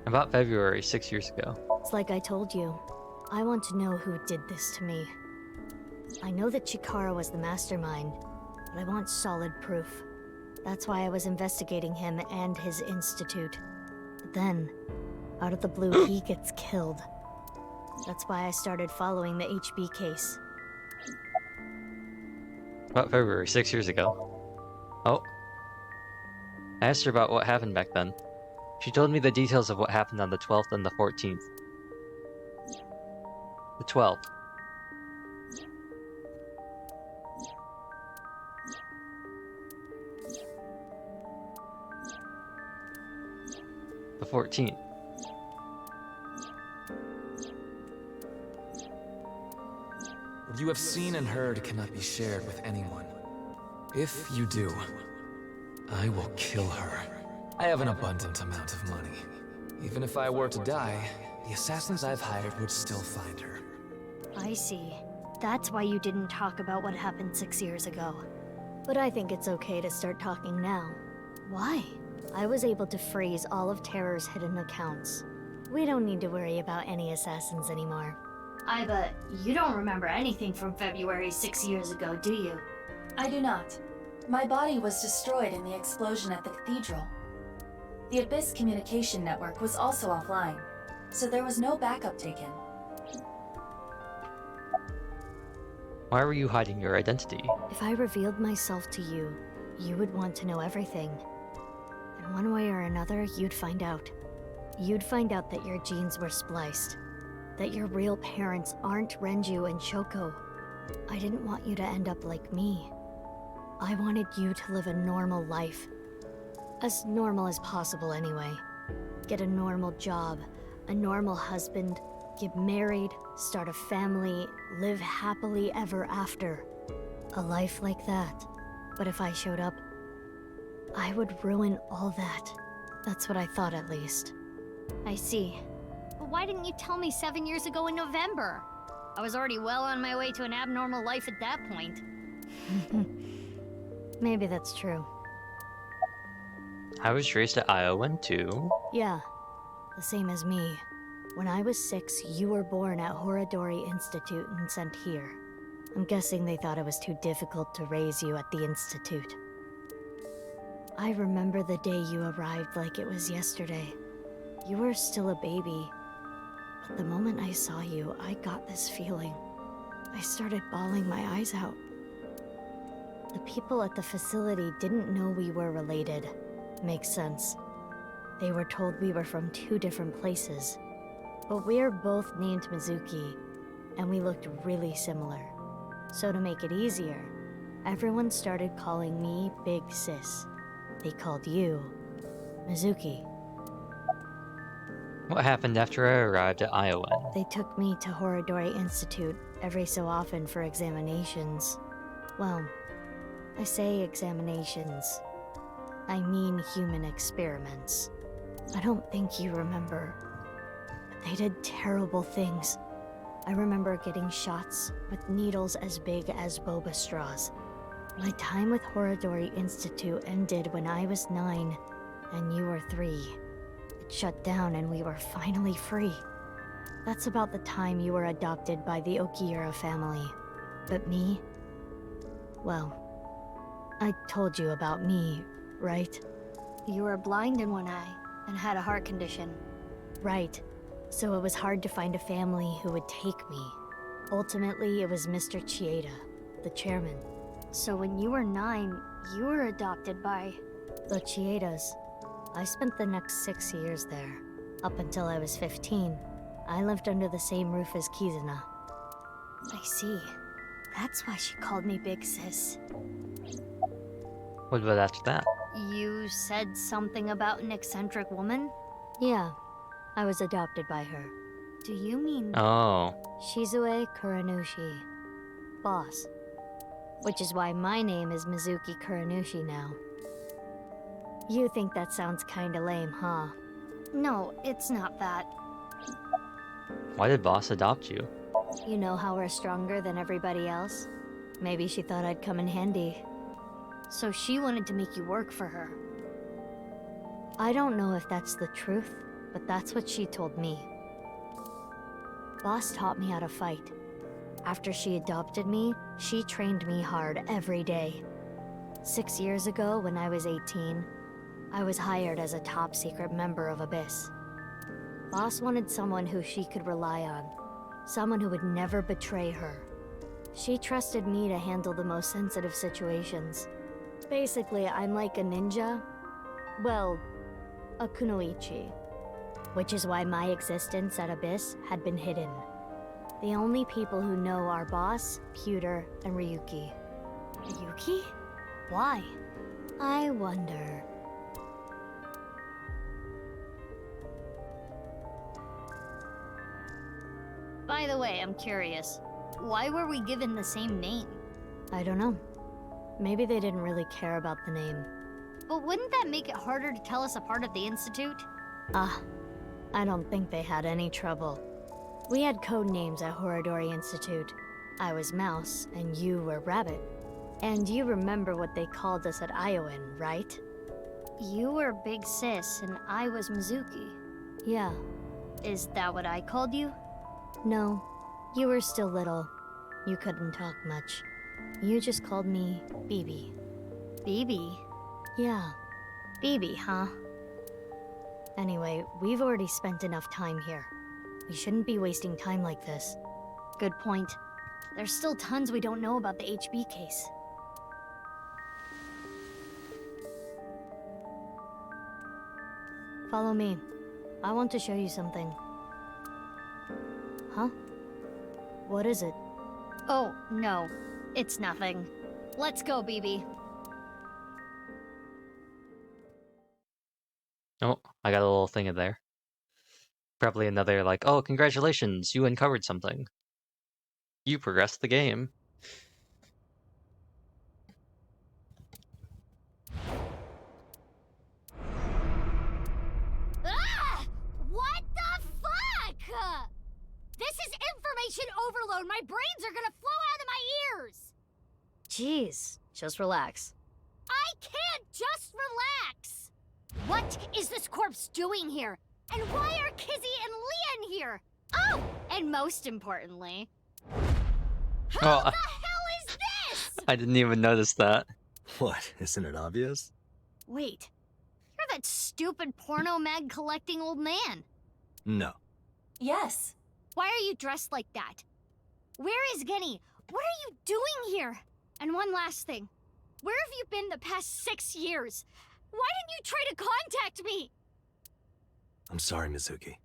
About February, 6 years ago. It's like I told you. I want to know who did this to me. I know that Chikara was the mastermind, but I want solid proof. That's why I was investigating him and his institute. But then, out of the blue, he gets killed. That's why I started following the HB case. About February, 6 years ago. Oh. I asked her about what happened back then. She told me the details of what happened on the 12th and the 14th. The 12th. The 14th. What you have seen and heard cannot be shared with anyone. If you do, I will kill her. I have an abundant amount of money. Even if I were to die, the assassins I've hired would still find her. I see. That's why you didn't talk about what happened 6 years ago. But I think it's okay to start talking now. Why? I was able to freeze all of Terror's hidden accounts. We don't need to worry about any assassins anymore. I bet you don't remember anything from February 6 years ago, do you? I do not. My body was destroyed in the explosion at the cathedral. The Abyss communication network was also offline, so there was no backup taken. Why were you hiding your identity? If I revealed myself to you, you would want to know everything. And one way or another, you'd find out. You'd find out that your genes were spliced. That your real parents aren't Renju and Shoko. I didn't want you to end up like me. I wanted you to live a normal life. As normal as possible, anyway. Get a normal job, a normal husband, get married, start a family, live happily ever after. A life like that. But if I showed up, I would ruin all that. That's what I thought, at least. I see. But why didn't you tell me 7 years ago in November? I was already well on my way to an abnormal life at that point. Maybe that's true. I was raised at Iowan too. Yeah, the same as me. When I was 6, you were born at Horadori Institute and sent here. I'm guessing they thought it was too difficult to raise you at the Institute. I remember the day you arrived like it was yesterday. You were still a baby. But the moment I saw you, I got this feeling. I started bawling my eyes out. The people at the facility didn't know we were related. Makes sense. They were told we were from 2 different places. But we're both named Mizuki, and we looked really similar. So to make it easier, everyone started calling me Big Sis. They called you Mizuki. What happened after I arrived at Iowa? They took me to Horadori Institute every so often for examinations. Well, I say examinations. I mean human experiments. I don't think you remember, but they did terrible things. I remember getting shots with needles as big as boba straws. My time with Horadori Institute ended when I was 9 and you were 3. It shut down and we were finally free. That's about the time you were adopted by the Okiura family. But me? Well, I told you about me, right? You were blind in one eye and had a heart condition. Right. So it was hard to find a family who would take me. Ultimately, it was Mr. Chieda, the chairman. So when you were 9, you were adopted by the Chiedas. I spent the next 6 years there. Up until I was 15, I lived under the same roof as Kizuna. I see. That's why she called me Big Sis. What about after that? You said something about an eccentric woman? Yeah, I was adopted by her. Do you mean... Oh. Shizue Kuranushi. Boss. Which is why my name is Mizuki Kuranushi now. You think that sounds kinda lame, huh? No, it's not that. Why did Boss adopt you? You know how we're stronger than everybody else? Maybe she thought I'd come in handy. So she wanted to make you work for her. I don't know if that's the truth, but that's what she told me. Boss taught me how to fight. After she adopted me, she trained me hard every day. 6 years ago, when I was 18, I was hired as a top-secret member of Abyss. Boss wanted someone who she could rely on. Someone who would never betray her. She trusted me to handle the most sensitive situations. Basically, I'm like a ninja. Well, a kunoichi. Which is why my existence at Abyss had been hidden. The only people who know are Boss, Pewter, and Ryuki. Ryuki? Why? I wonder. By the way, I'm curious. Why were we given the same name? I don't know. Maybe they didn't really care about the name. But wouldn't that make it harder to tell us apart at the Institute? I don't think they had any trouble. We had code names at Horadori Institute. I was Mouse, and you were Rabbit. And you remember what they called us at Iowan, right? You were Big Sis, and I was Mizuki. Yeah. Is that what I called you? No. You were still little. You couldn't talk much. You just called me BB. BB? Yeah. BB, huh? Anyway, we've already spent enough time here. We shouldn't be wasting time like this. Good point. There's still tons we don't know about the HB case. Follow me. I want to show you something. Huh? What is it? Oh, no. It's nothing. Let's go, BB. Oh, I got a little thing in there. Probably another like, oh, congratulations, you uncovered something. You progressed the game. Ah! What the fuck? This is information overload. My brains are gonna flow out of my ears. Jeez, just relax. I can't just relax. What is this corpse doing here? And why are Kizzy and Leon here? Oh, and most importantly, how the hell is this? I didn't even notice that. What? Isn't it obvious? Wait, you're that stupid porno mag collecting old man. No. Yes. Why are you dressed like that? Where is Genny? What are you doing here? And one last thing. Where have you been the past 6 years? Why didn't you try to contact me? I'm sorry, Mizuki.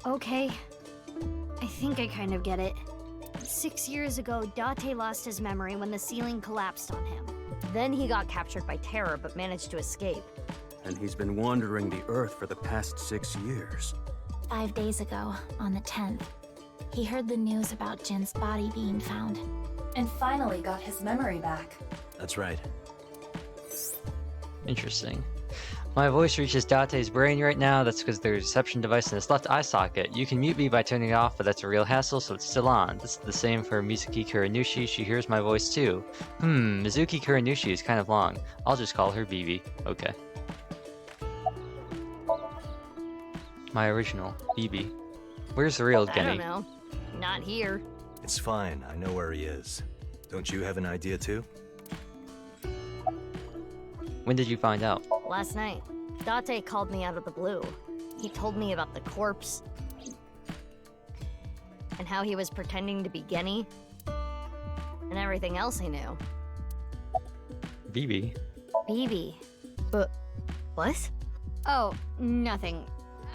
Okay. I think I kind of get it. 6 years ago, Date lost his memory when the ceiling collapsed on him. Then he got captured by Terror but managed to escape. And he's been wandering the Earth for the past 6 years. 5 days ago, on the 10th, he heard the news about Jin's body being found. And finally got his memory back. That's right. Interesting. My voice reaches Date's brain right now. That's because there's a reception device in his left eye socket. You can mute me by turning it off, but that's a real hassle, so it's still on. This is the same for Mizuki Kuranushi. She hears my voice too. Mizuki Kuranushi is kind of long. I'll just call her BB. Okay. My original, BB. Where's the real I Genny? don't know. Not here. It's fine. I know where he is. Don't you have an idea too? When did you find out? Last night, Date called me out of the blue. He told me about the corpse. And how he was pretending to be Genny. And everything else he knew. BB? BB. But what? Oh, nothing.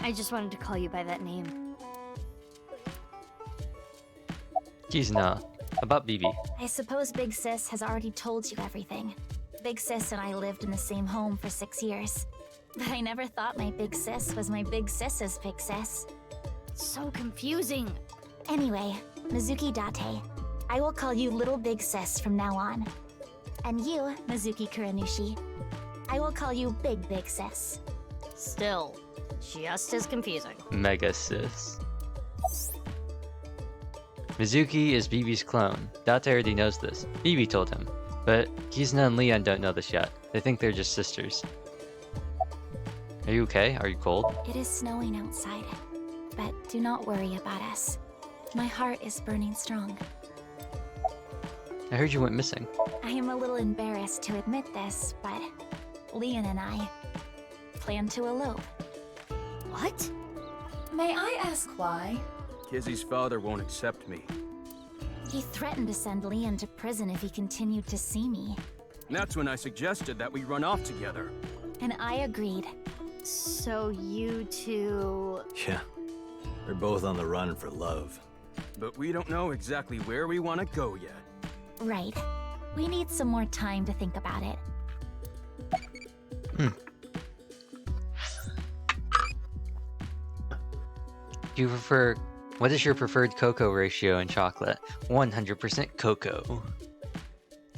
I just wanted to call you by that name. Kizuna, about BB. I suppose Big Sis has already told you everything. Big Sis and I lived in the same home for 6 years. But I never thought my Big Sis was my Big Sis's Big Sis. So confusing. Anyway, Mizuki Date, I will call you Little Big Sis from now on. And you, Mizuki Kuranushi, I will call you Big Big Sis. Still, just as confusing. Mega sis. Mizuki is BB's clone. Date already knows this. BB told him. But Kizuna and Leon don't know this yet. They think they're just sisters. Are you okay? Are you cold? It is snowing outside, but do not worry about us. My heart is burning strong. I heard you went missing. I am a little embarrassed to admit this, but Leon and I plan to elope. What? May I ask why? Kizzy's father won't accept me. He threatened to send Leon to prison if he continued to see me. And that's when I suggested that we run off together. And I agreed. So you two... Yeah. They're both on the run for love. But we don't know exactly where we want to go yet. Right. We need some more time to think about it. Do you prefer... What is your preferred cocoa ratio in chocolate? 100% cocoa.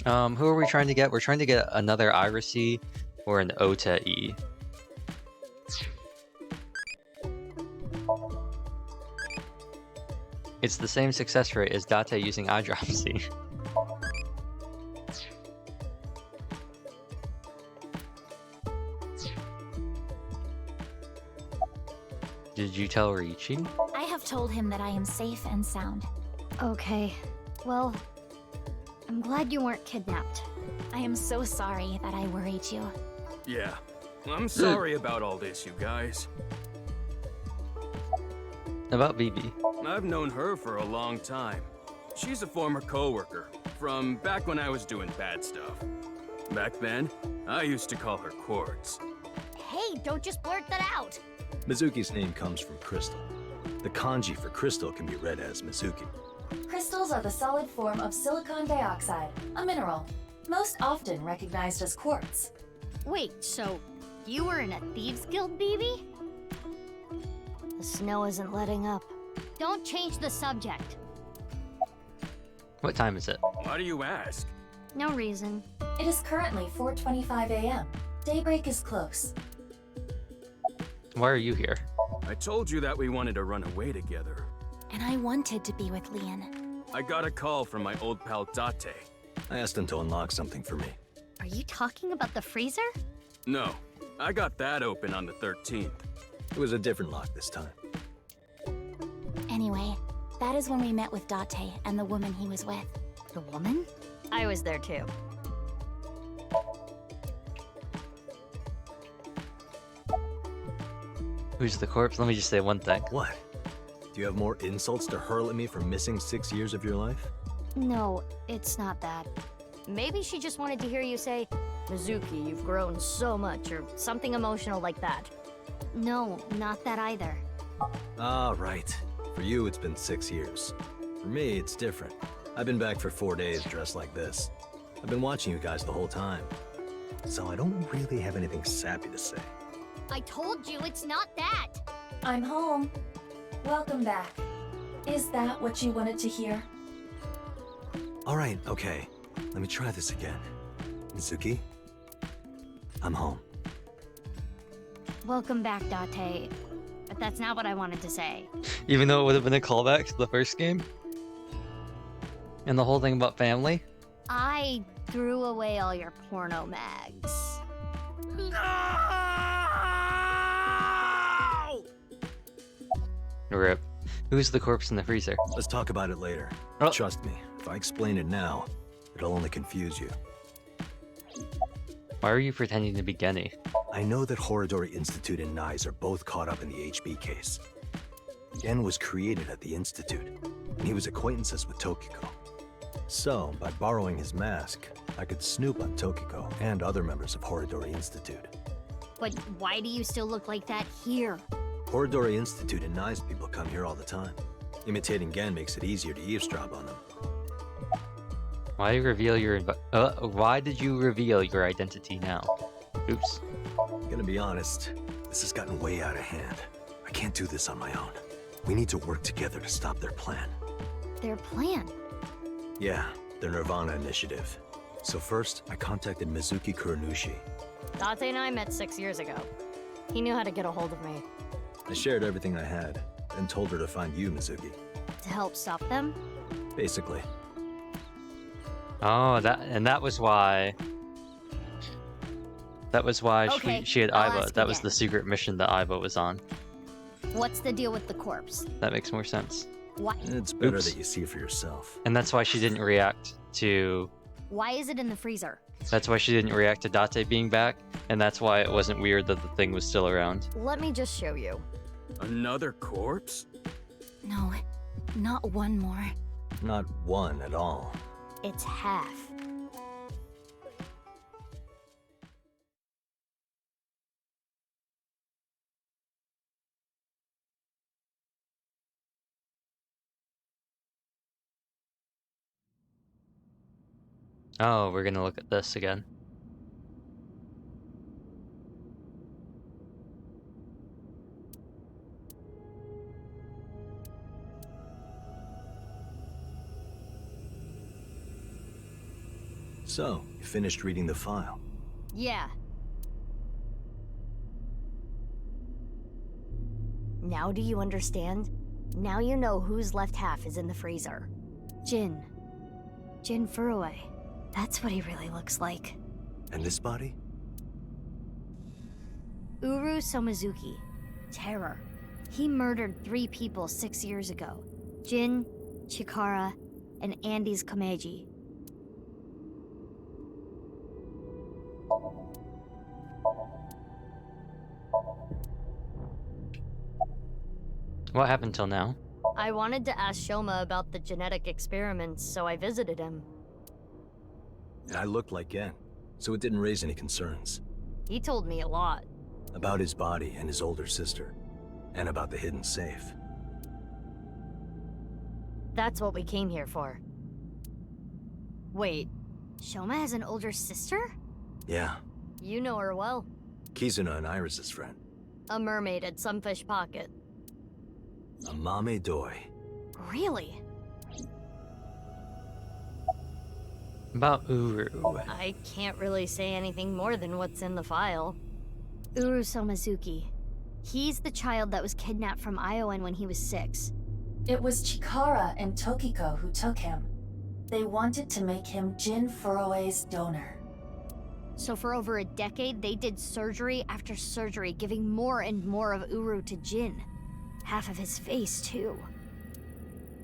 Who are we trying to get? We're trying to get another Irisy or an Ota-E. It's the same success rate as Date using iDropsy. Did you tell Riichi? I have told him that I am safe and sound. Okay. Well, I'm glad you weren't kidnapped. I am so sorry that I worried you. Yeah. I'm sorry about all this, you guys. About Bibi. I've known her for a long time. She's a former coworker from back when I was doing bad stuff. Back then, I used to call her Quartz. Hey, don't just blurt that out! Mizuki's name comes from crystal. The kanji for crystal can be read as Mizuki. Crystals are the solid form of silicon dioxide, a mineral, most often recognized as quartz. Wait, so you were in a Thieves Guild, BB? The snow isn't letting up. Don't change the subject. What time is it? Why do you ask? No reason. It is currently 4:25 a.m. Daybreak is close. Why are you here? I told you that we wanted to run away together. And I wanted to be with Leon. I got a call from my old pal Date. I asked him to unlock something for me. Are you talking about the freezer? No, I got that open on the 13th. It was a different lock this time. Anyway, that is when we met with Date and the woman he was with. The woman? I was there too. Who's the corpse? Let me just say one thing. What? Do you have more insults to hurl at me for missing 6 years of your life? No, it's not that. Maybe she just wanted to hear you say, Mizuki, you've grown so much, or something emotional like that. No, not that either. Ah, right. For you, it's been 6 years. For me, it's different. I've been back for 4 days dressed like this. I've been watching you guys the whole time. So I don't really have anything sappy to say. I told you it's not that! I'm home. Welcome back. Is that what you wanted to hear? All right, okay. Let me try this again. Mizuki? I'm home. Welcome back, Date. But that's not what I wanted to say. Even though it would have been a callback to the first game? And the whole thing about family? I threw away all your porno mags. Rip. Who's the corpse in the freezer? Let's talk about it later. Oh. Trust me, if I explain it now, it'll only confuse you. Why are you pretending to be Genny? I know that Horodori Institute and Nyes are both caught up in the HB case. Gen was created at the Institute, and he was acquaintances with Tokiko. So, by borrowing his mask, I could snoop on Tokiko and other members of Horodori Institute. But why do you still look like that here? Horodori Institute and Nyes people come here all the time. Imitating Gen makes it easier to eavesdrop on them. Why did you reveal your identity now? Oops. Gonna be honest, this has gotten way out of hand. I can't do this on my own. We need to work together to stop their plan. Their plan? Yeah, their Nirvana initiative. So first, I contacted Mizuki Kuranushi. Date and I met 6 years ago. He knew how to get a hold of me. I shared everything I had, and told her to find you, Mizuki. To help stop them? Basically. Oh, that was why. That was why Okay, she had I'll Iva. ask That was again. the secret mission that Iva was on. What's the deal with the corpse? That makes more sense. Why? It's better Oops. that you see for yourself. And that's why she didn't react to. Why is it in the freezer? That's why she didn't react to Date being back, and that's why it wasn't weird that the thing was still around. Let me just show you. Another corpse? No, not one more. Not one at all. It's half. Oh, we're gonna look at this again. So, you finished reading the file? Yeah. Now do you understand? Now you know whose left half is in the freezer. Jin. Jin Furue. That's what he really looks like. And this body? Uru Somizuki. Terror. He murdered 3 people 6 years ago. Jin, Chikara, and Andy's Komeiji. What happened till now? I wanted to ask Shoma about the genetic experiments, so I visited him. And I looked like Gen, so it didn't raise any concerns. He told me a lot. About his body and his older sister. And about the hidden safe. That's what we came here for. Wait, Shoma has an older sister? Yeah. You know her well. Kizuna and Iris's friend. A mermaid at Sunfish Pocket. A Mame Doi. Really? About Uru. I can't really say anything more than what's in the file. Uru Somizuki. He's the child that was kidnapped from Iowan when he was 6. It was Chikara and Tokiko who took him. They wanted to make him Jin Furue's donor. So for over a decade, they did surgery after surgery, giving more and more of Uru to Jin. Half of his face, too.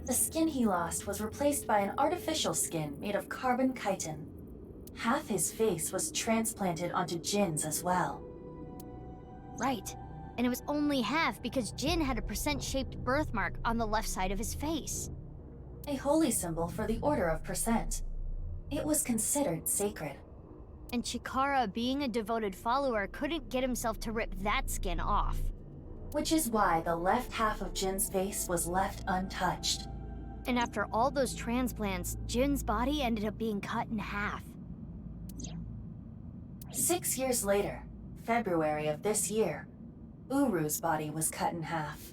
The skin he lost was replaced by an artificial skin made of carbon chitin. Half his face was transplanted onto Jin's as well. Right. And it was only half because Jin had a percent-shaped birthmark on the left side of his face. A holy symbol for the Order of Percent. It was considered sacred. And Chikara, being a devoted follower, couldn't get himself to rip that skin off. Which is why the left half of Jin's face was left untouched. And after all those transplants, Jin's body ended up being cut in half. 6 years later, February of this year, Uru's body was cut in half.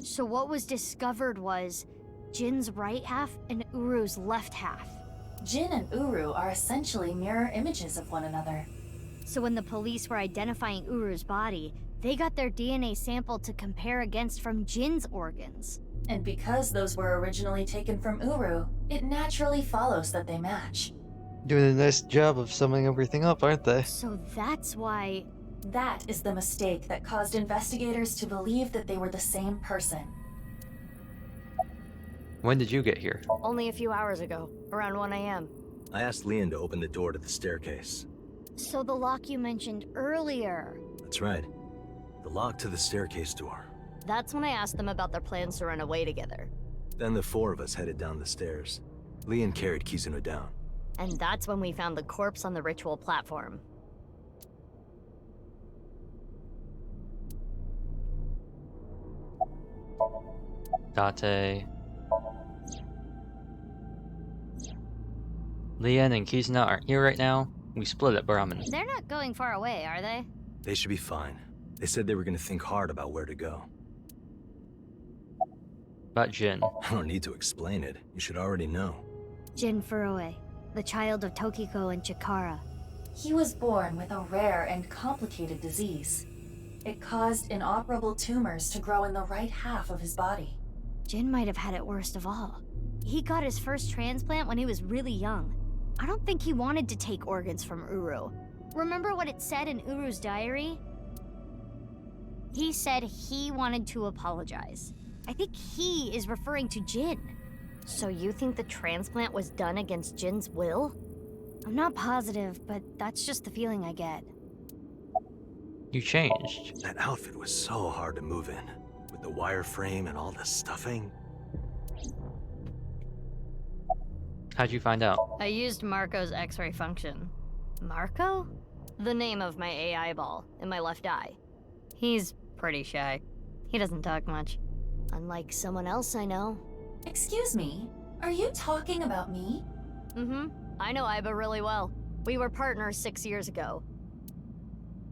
So what was discovered was Jin's right half and Uru's left half. Jin and Uru are essentially mirror images of one another. So when the police were identifying Uru's body, they got their DNA sample to compare against from Jin's organs. And because those were originally taken from Uru, it naturally follows that they match. Doing a nice job of summing everything up, aren't they? So that's why... That is the mistake that caused investigators to believe that they were the same person. When did you get here? Only a few hours ago, around 1 AM. I asked Leon to open the door to the staircase. So the lock you mentioned earlier. That's right. The lock to the staircase door. That's when I asked them about their plans to run away together. Then the 4 of us headed down the stairs. Leon carried Kizuna down. And that's when we found the corpse on the ritual platform. Date. Leon and Kizuna aren't here right now. We split at Brahmin. They're not going far away, are they? They should be fine. They said they were going to think hard about where to go. About Jin. I don't need to explain it. You should already know. Jin Furue, the child of Tokiko and Chikara. He was born with a rare and complicated disease. It caused inoperable tumors to grow in the right half of his body. Jin might have had it worst of all. He got his first transplant when he was really young. I don't think he wanted to take organs from Uru. Remember what it said in Uru's diary? He said he wanted to apologize. I think he is referring to Jin. So you think the transplant was done against Jin's will? I'm not positive, but that's just the feeling I get. You changed. That outfit was so hard to move in, with the wireframe and all the stuffing. How'd you find out? I used Marco's X-ray function. Marco? The name of my AI ball in my left eye. He's pretty shy. He doesn't talk much. Unlike someone else I know. Excuse me, are you talking about me? Mm-hmm. I know Iba really well. We were partners 6 years ago.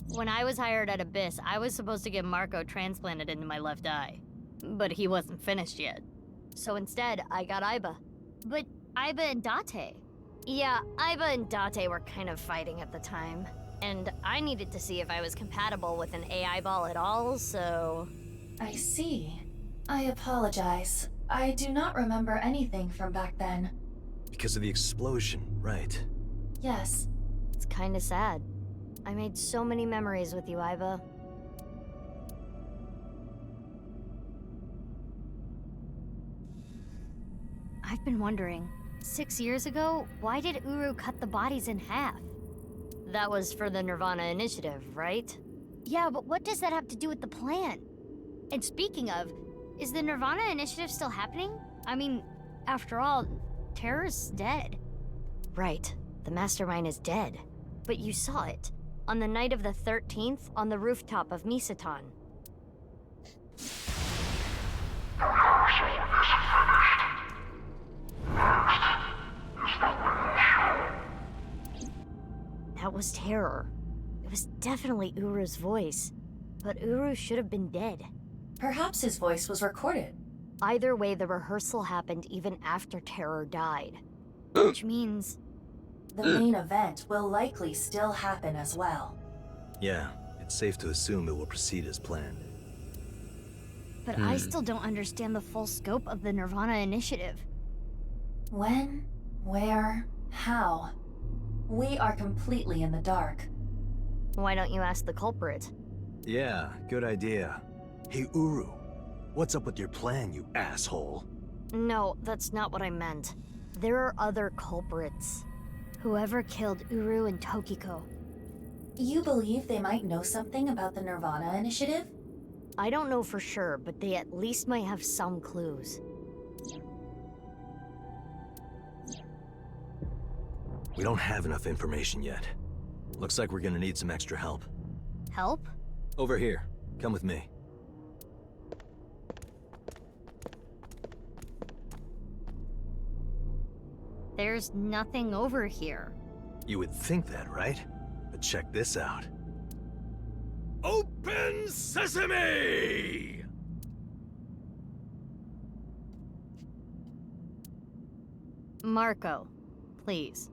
When I was hired at Abyss, I was supposed to get Marco transplanted into my left eye. But he wasn't finished yet. So instead, I got Iba. But Iba and Date. Yeah, Iba and Date were kind of fighting at the time. And I needed to see if I was compatible with an AI ball at all, so... I see. I apologize. I do not remember anything from back then. Because of the explosion, right? Yes. It's kinda sad. I made so many memories with you, Iba. I've been wondering, 6 years ago, why did Uru cut the bodies in half? That was for the Nirvana Initiative, right? Yeah, but what does that have to do with the plan? And speaking of, is the Nirvana Initiative still happening? I mean, after all, Terror's dead. Right, the Mastermind is dead. But you saw it, on the night of the 13th, on the rooftop of Misaton. That was Terror. It was definitely Uru's voice. But Uru should have been dead. Perhaps his voice was recorded. Either way, the rehearsal happened even after Terror died. Which means... The main event will likely still happen as well. Yeah, it's safe to assume it will proceed as planned. But I still don't understand the full scope of the Nirvana Initiative. When? Where? How? We are completely in the dark. Why don't you ask the culprit? Yeah, good idea. Hey, Uru, what's up with your plan, you asshole? No, that's not what I meant. There are other culprits. Whoever killed Uru and Tokiko. You believe they might know something about the Nirvana Initiative? I don't know for sure, but they at least might have some clues. We don't have enough information yet. Looks like we're gonna need some extra help. Help? Over here. Come with me. There's nothing over here. You would think that, right? But check this out. Open sesame! Marco, please.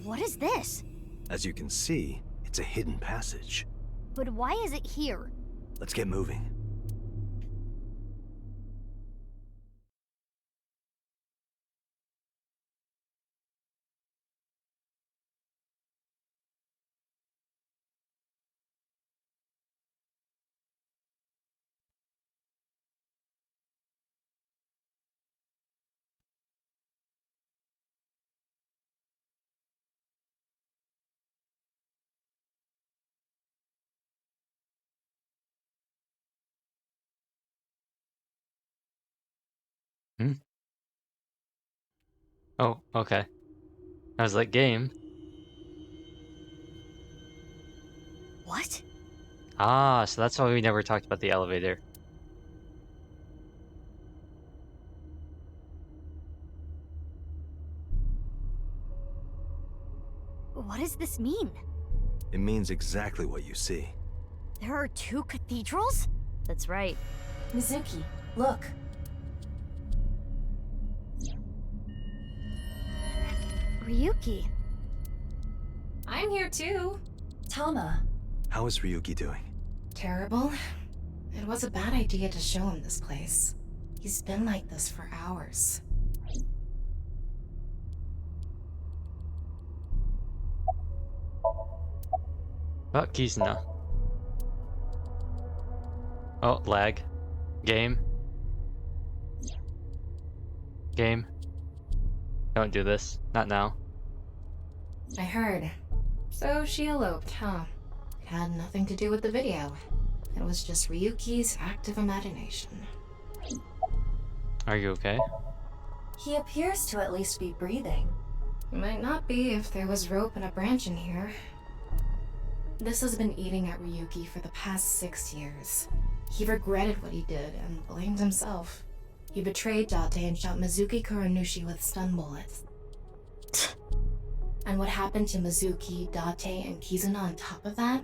What is this? As you can see, it's a hidden passage. But why is it here? Let's get moving. Oh, okay. I was like, game. What? Ah, so that's why we never talked about the elevator. What does this mean? It means exactly what you see. There are 2 cathedrals? That's right. Mizuki, look. Ryuki. I'm here too. Tama. How is Ryuki doing? Terrible. It was a bad idea to show him this place. He's been like this for hours. Oh, Kizuna. Oh, lag. Game. Game. Don't do this. Not now. I heard. So she eloped, huh? It had nothing to do with the video. It was just Ryuki's active imagination. Are you okay? He appears to at least be breathing. He might not be if there was rope and a branch in here. This has been eating at Ryuki for the past 6 years. He regretted what he did and blamed himself. He betrayed Date and shot Mizuki Kuranushi with stun bullets. And what happened to Mizuki, Date, and Kizuna on top of that?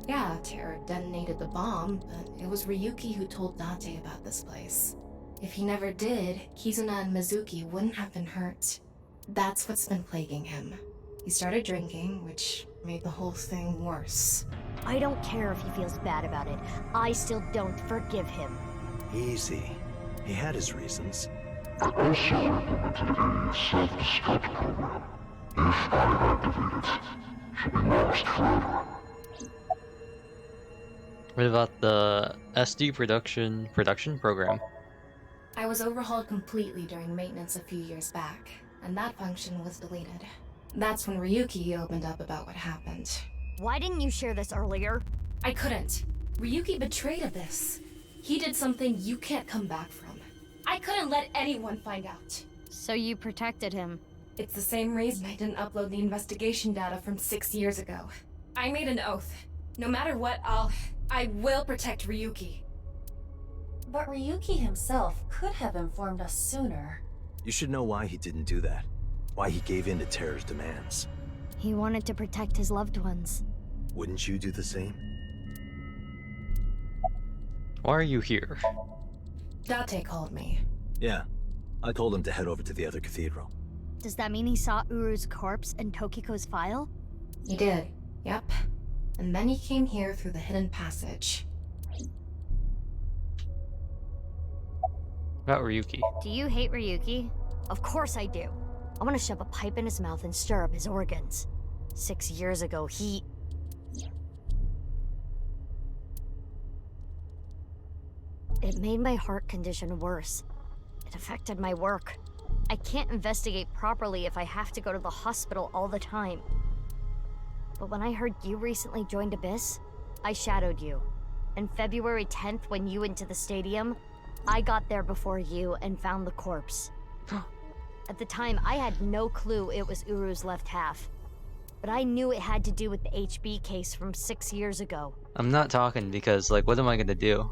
Yeah, Terror detonated the bomb, but it was Ryuki who told Date about this place. If he never did, Kizuna and Mizuki wouldn't have been hurt. That's what's been plaguing him. He started drinking, which made the whole thing worse. I don't care if he feels bad about it. I still don't forgive him. Easy. He had his reasons. I also implemented a self-destruct program. If I activate it, she'll be lost forever. What about the SD production program? I was overhauled completely during maintenance a few years back, and that function was deleted. That's when Ryuki opened up about what happened. Why didn't you share this earlier? I couldn't. Ryuki betrayed Abyss. He did something you can't come back from. I couldn't let anyone find out. So you protected him? It's the same reason I didn't upload the investigation data from 6 years ago. I made an oath. No matter what, I will protect Ryuki. But Ryuki himself could have informed us sooner. You should know why he didn't do that. Why he gave in to Terror's demands. He wanted to protect his loved ones. Wouldn't you do the same? Why are you here? Date called me. Yeah. I told him to head over to the other cathedral. Does that mean he saw Uru's corpse and Tokiko's file? He did, yep. And then he came here through the hidden passage. About Ryuki. Do you hate Ryuki? Of course I do. I want to shove a pipe in his mouth and stir up his organs. 6 years ago, he... It made my heart condition worse. It affected my work. I can't investigate properly if I have to go to the hospital all the time. But when I heard you recently joined Abyss, I shadowed you. And February 10th, when you went to the stadium, I got there before you and found the corpse. At the time, I had no clue it was Uru's left half. But I knew it had to do with the HB case from 6 years ago. I'm not talking because, like, what am I gonna do?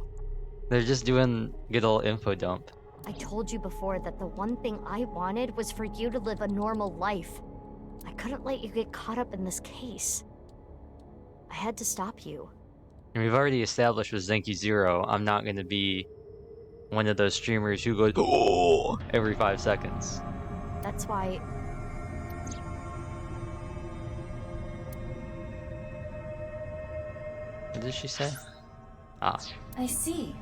They're just doing good old info dump. I told you before that the one thing I wanted was for you to live a normal life. I couldn't let you get caught up in this case. I had to stop you. And we've already established with Zenki Zero, I'm not gonna be one of those streamers who goes oh every 5 seconds. That's why... What did she say? Ah. I see.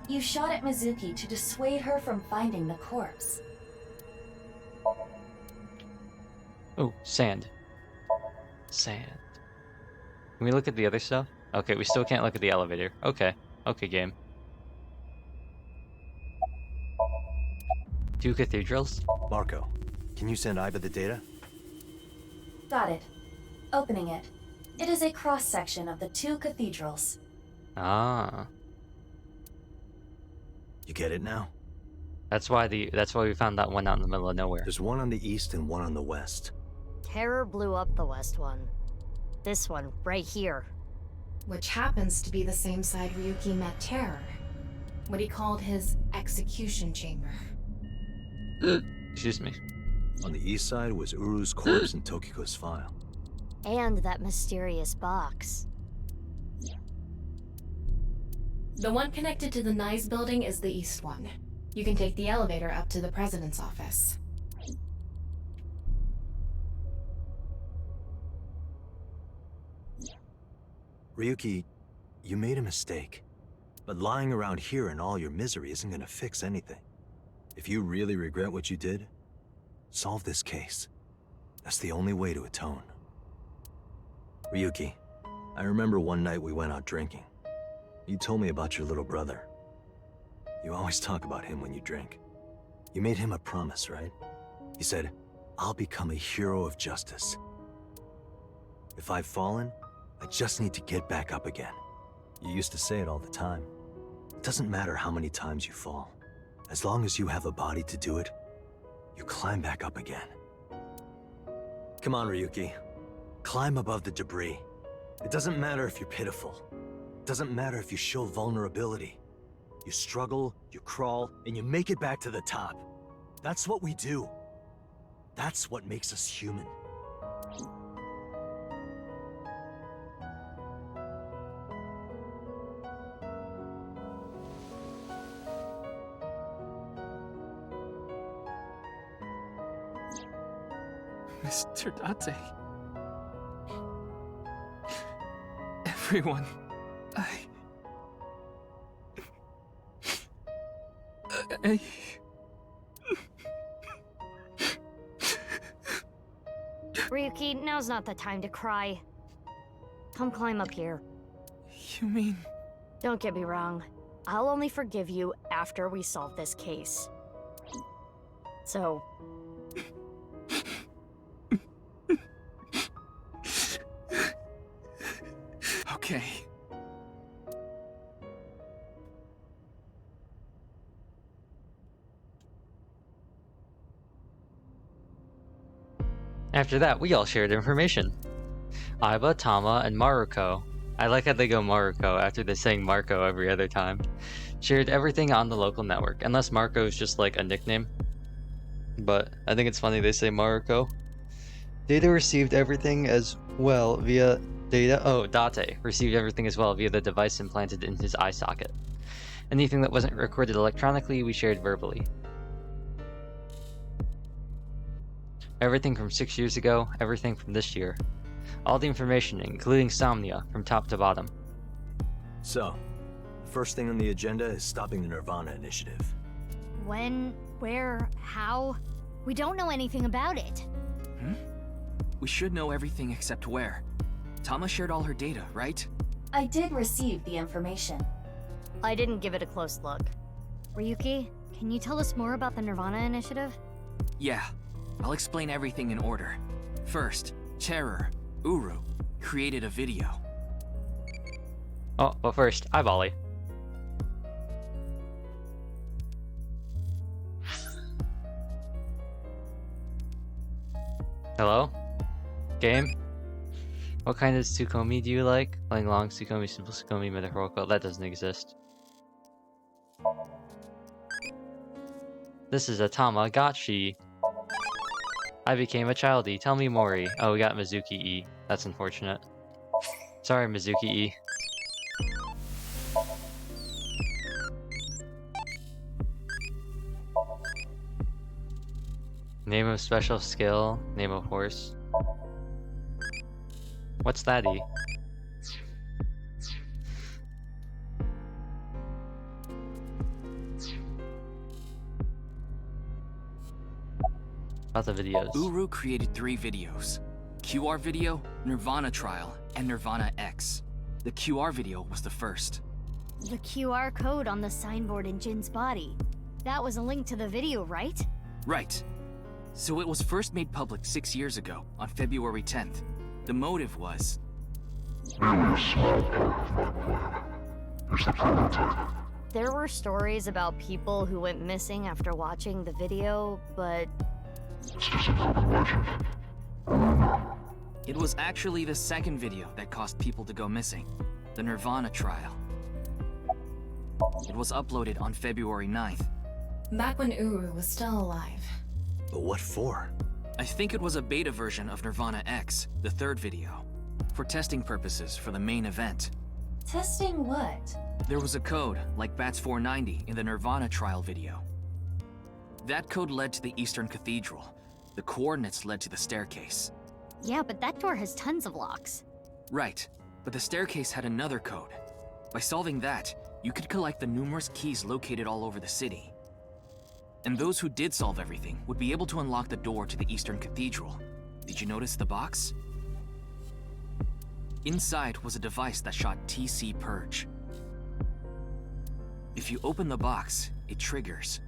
You shot at Mizuki to dissuade her from finding the corpse. Oh, sand. Sand. Can we look at the other stuff? Okay, we still can't look at the elevator. Okay. Okay, game. 2 cathedrals? Marco, can you send Iva the data? Got it. Opening it. It is a cross-section of the 2 cathedrals. Ah. You get it now? That's why we found that one out in the middle of nowhere. There's one on the east and one on the west. Terror blew up the west one. This one, right here. Which happens to be the same side Ryuki met Terror. What he called his execution chamber. Excuse me. On the east side was Uru's corpse and Tokiko's file. And that mysterious box. The one connected to the Nyes building is the east one. You can take the elevator up to the president's office. Ryuki, you made a mistake. But lying around here in all your misery isn't gonna fix anything. If you really regret what you did, solve this case. That's the only way to atone. Ryuki, I remember one night we went out drinking. You told me about your little brother. You always talk about him when you drink. You made him a promise, right? You said, I'll become a hero of justice. If I've fallen, I just need to get back up again. You used to say it all the time. It doesn't matter how many times you fall. As long as you have a body to do it, you climb back up again. Come on, Ryuki. Climb above the debris. It doesn't matter if you're pitiful. It doesn't matter if you show vulnerability. You struggle, you crawl, and you make it back to the top. That's what we do. That's what makes us human. Mr. Date. Everyone, Ryuki, now's not the time to cry. Come climb up here. You mean... Don't get me wrong. I'll only forgive you after we solve this case. So... Okay. After that, we all shared information. Aiba, Tama, and Maruko, I like how they go Maruko after they're saying Marco every other time, shared everything on the local network, unless Marco is just like a nickname. But I think it's funny they say Maruko. Data received everything as well via Date received everything as well via the device implanted in his eye socket. Anything that wasn't recorded electronically, we shared verbally. Everything from 6 years ago, everything from this year. All the information, including Somnia, from top to bottom. So, the first thing on the agenda is stopping the Nirvana initiative. When, where, how? We don't know anything about it. We should know everything except where. Tama shared all her data, right? I did receive the information. I didn't give it a close look. Ryuki, can you tell us more about the Nirvana initiative? Yeah, I'll explain everything in order. First, Terror, Uru, created a video. Oh, but first, Ollie. Hello? Game? What kind of Tsukomi do you like? Playing long Tsukomi, simple Tsukomi, metaphorical? That doesn't exist. This is a Tamagotchi. I became a childie. Tell me Mori. Oh, we got Mizuki E. That's unfortunate. Sorry, Mizuki E. Name of special skill. Name of horse. What's that E? About the videos. Uru created 3 videos. QR video, Nirvana trial, and Nirvana X. The QR video was the first. The QR code on the signboard in Jin's body. That was a link to the video, right? Right. So it was first made public 6 years ago, on February 10th. The motive was... Merely a small part of my plan. It's the prototype. There were stories about people who went missing after watching the video, but... It's just an urban legend. Rumor. It was actually the second video that caused people to go missing. The Nirvana trial. It was uploaded on February 9th. Back when Uru was still alive. But what for? I think it was a beta version of Nirvana X, the third video. For testing purposes for the main event. Testing what? There was a code, like BATS 490 in the Nirvana trial video. That code led to the Eastern Cathedral. The coordinates led to the staircase. Yeah, but that door has tons of locks. Right, but the staircase had another code. By solving that, you could collect the numerous keys located all over the city. And those who did solve everything would be able to unlock the door to the Eastern Cathedral. Did you notice the box? Inside was a device that shot TC Purge. If you open the box, it triggers.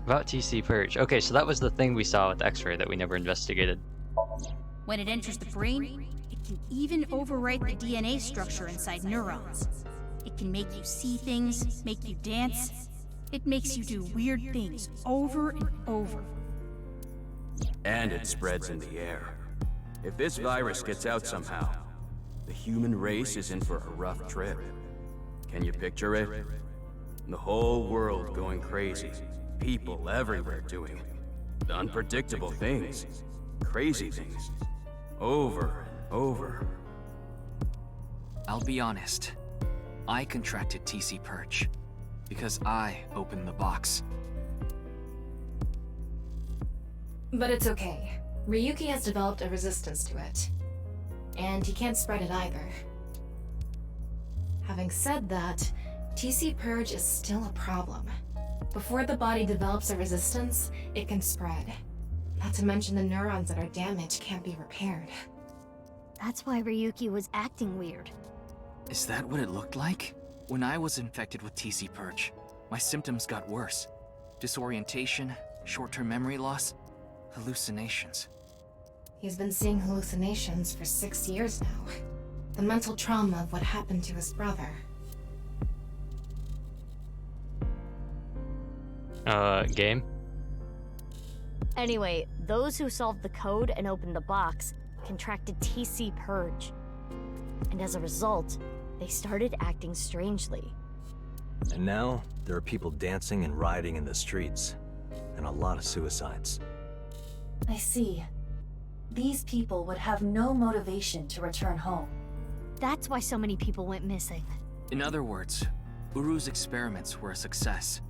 About TC Purge. Okay, so that was the thing we saw with X-ray that we never investigated. When it enters the brain, it can even overwrite the DNA structure inside neurons. It can make you see things, make you dance. It makes you do weird things over and over. And it spreads in the air. If this virus gets out somehow, the human race is in for a rough trip. Can you picture it? The whole world going crazy. People everywhere doing unpredictable things. Crazy things. Over and over. I'll be honest. I contracted TC Purge because I opened the box. But it's okay. Ryuki has developed a resistance to it. And he can't spread it either. Having said that, TC Purge is still a problem. Before the body develops a resistance, it can spread. Not to mention the neurons that are damaged can't be repaired. That's why Ryuki was acting weird. Is that what it looked like? When I was infected with TC Purge, my symptoms got worse. Disorientation, short-term memory loss, hallucinations. He's been seeing hallucinations for 6 years now. The mental trauma of what happened to his brother. Game? Anyway, those who solved the code and opened the box contracted TC Purge. And as a result, they started acting strangely. And now, there are people dancing and rioting in the streets. And a lot of suicides. I see. These people would have no motivation to return home. That's why so many people went missing. In other words, Uru's experiments were a success.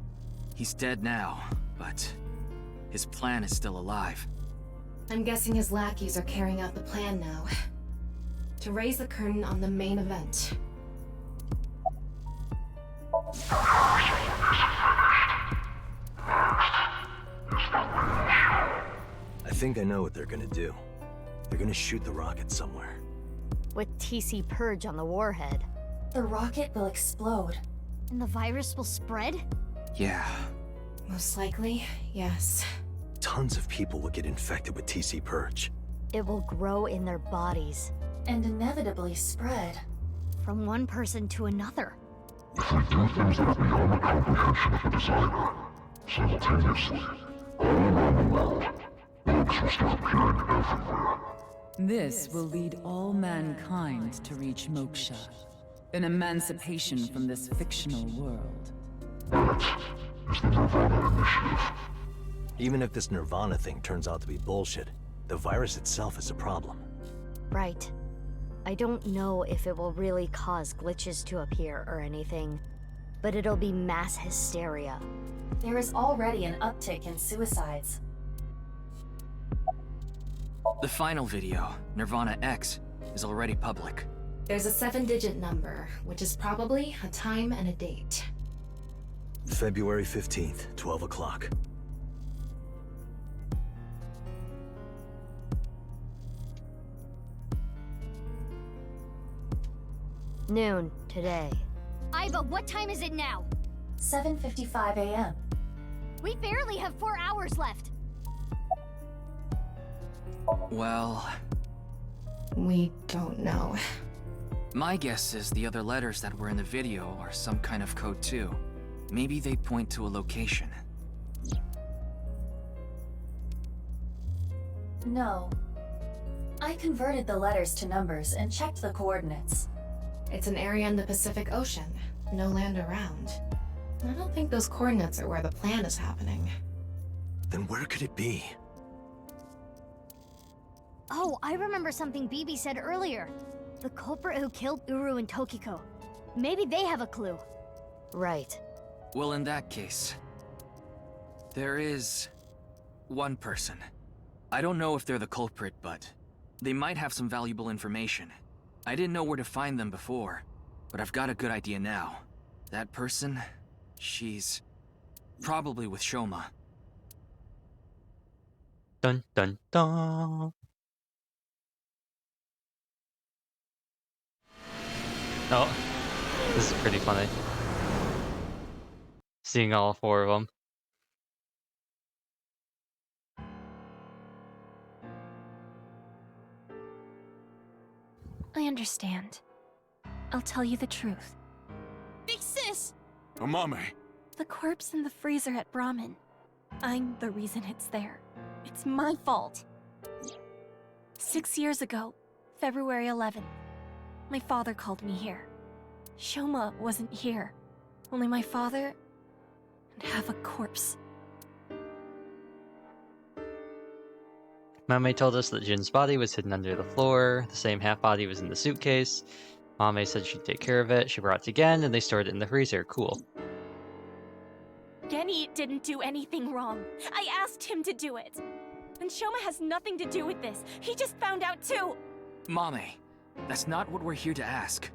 He's dead now, but his plan is still alive. I'm guessing his lackeys are carrying out the plan now. To raise the curtain on the main event. I think I know what they're gonna do. They're gonna shoot the rocket somewhere. With TC Purge on the warhead. The rocket will explode. And the virus will spread? Yeah. Most likely, yes. Tons of people will get infected with TC Purge. It will grow in their bodies. And inevitably spread. From one person to another. If we do things that are beyond the comprehension of the designer, simultaneously, all around the world, bugs will start appearing everywhere. This will lead all mankind to reach moksha, an emancipation from this fictional world. That is the Nirvana Initiative. Even if this Nirvana thing turns out to be bullshit, the virus itself is a problem. Right. I don't know if it will really cause glitches to appear or anything, but it'll be mass hysteria. There is already an uptick in suicides. The final video, Nirvana X, is already public. There's a 7-digit number, which is probably a time and a date. February 15th, 12 o'clock. Noon, today. But what time is it now? 7:55 a.m. We barely have 4 hours left. Well... We don't know. My guess is the other letters that were in the video are some kind of code too. Maybe they point to a location. No. I converted the letters to numbers and checked the coordinates. It's an area in the Pacific Ocean. No land around. I don't think those coordinates are where the plan is happening. Then where could it be? Oh, I remember something Bibi said earlier. The culprit who killed Uru and Tokiko. Maybe they have a clue. Right. Well, in that case, there is one person. I don't know if they're the culprit, but they might have some valuable information. I didn't know where to find them before, but I've got a good idea now. That person, she's probably with Shoma. Dun dun dun. Oh, this is pretty funny. Seeing all 4 of them. I understand. I'll tell you the truth. Big sis! Amame! The corpse in the freezer at Brahmin. I'm the reason it's there. It's my fault. 6 years ago, February 11th, my father called me here. Shoma wasn't here. Only my father and half a corpse. Mame told us that Jin's body was hidden under the floor. The same half body was in the suitcase. Mame said she'd take care of it. She brought it to Gen, and they stored it in the freezer. Cool. Genny didn't do anything wrong. I asked him to do it. And Shoma has nothing to do with this. He just found out too. Mame, that's not what we're here to ask.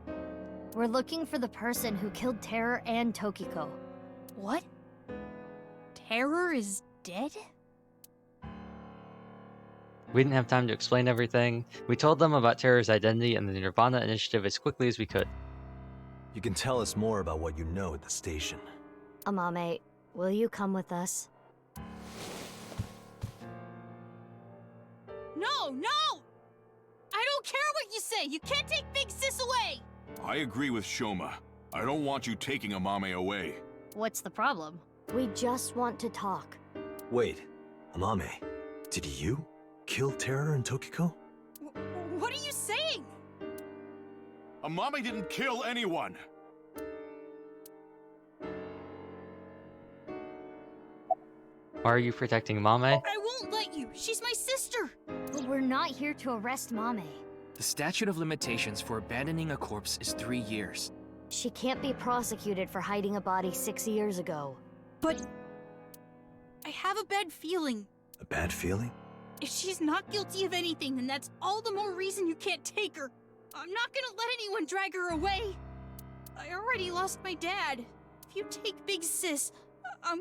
We're looking for the person who killed Terror and Tokiko. What? Terror is dead? We didn't have time to explain everything. We told them about Terror's identity and the Nirvana initiative as quickly as we could. You can tell us more about what you know at the station. Amame, will you come with us? No, no! I don't care what you say! You can't take Big Sis away! I agree with Shoma. I don't want you taking Amame away. What's the problem? We just want to talk. Wait, Amame, did you kill Terror and Tokiko? What are you saying? Amame didn't kill anyone! Why are you protecting Mame? I won't let you! She's my sister! But we're not here to arrest Mame. The statute of limitations for abandoning a corpse is 3 years. She can't be prosecuted for hiding a body 6 years ago. But... I have a bad feeling. A bad feeling? If she's not guilty of anything, then that's all the more reason you can't take her. I'm not gonna let anyone drag her away. I already lost my dad. If you take Big Sis, I'm...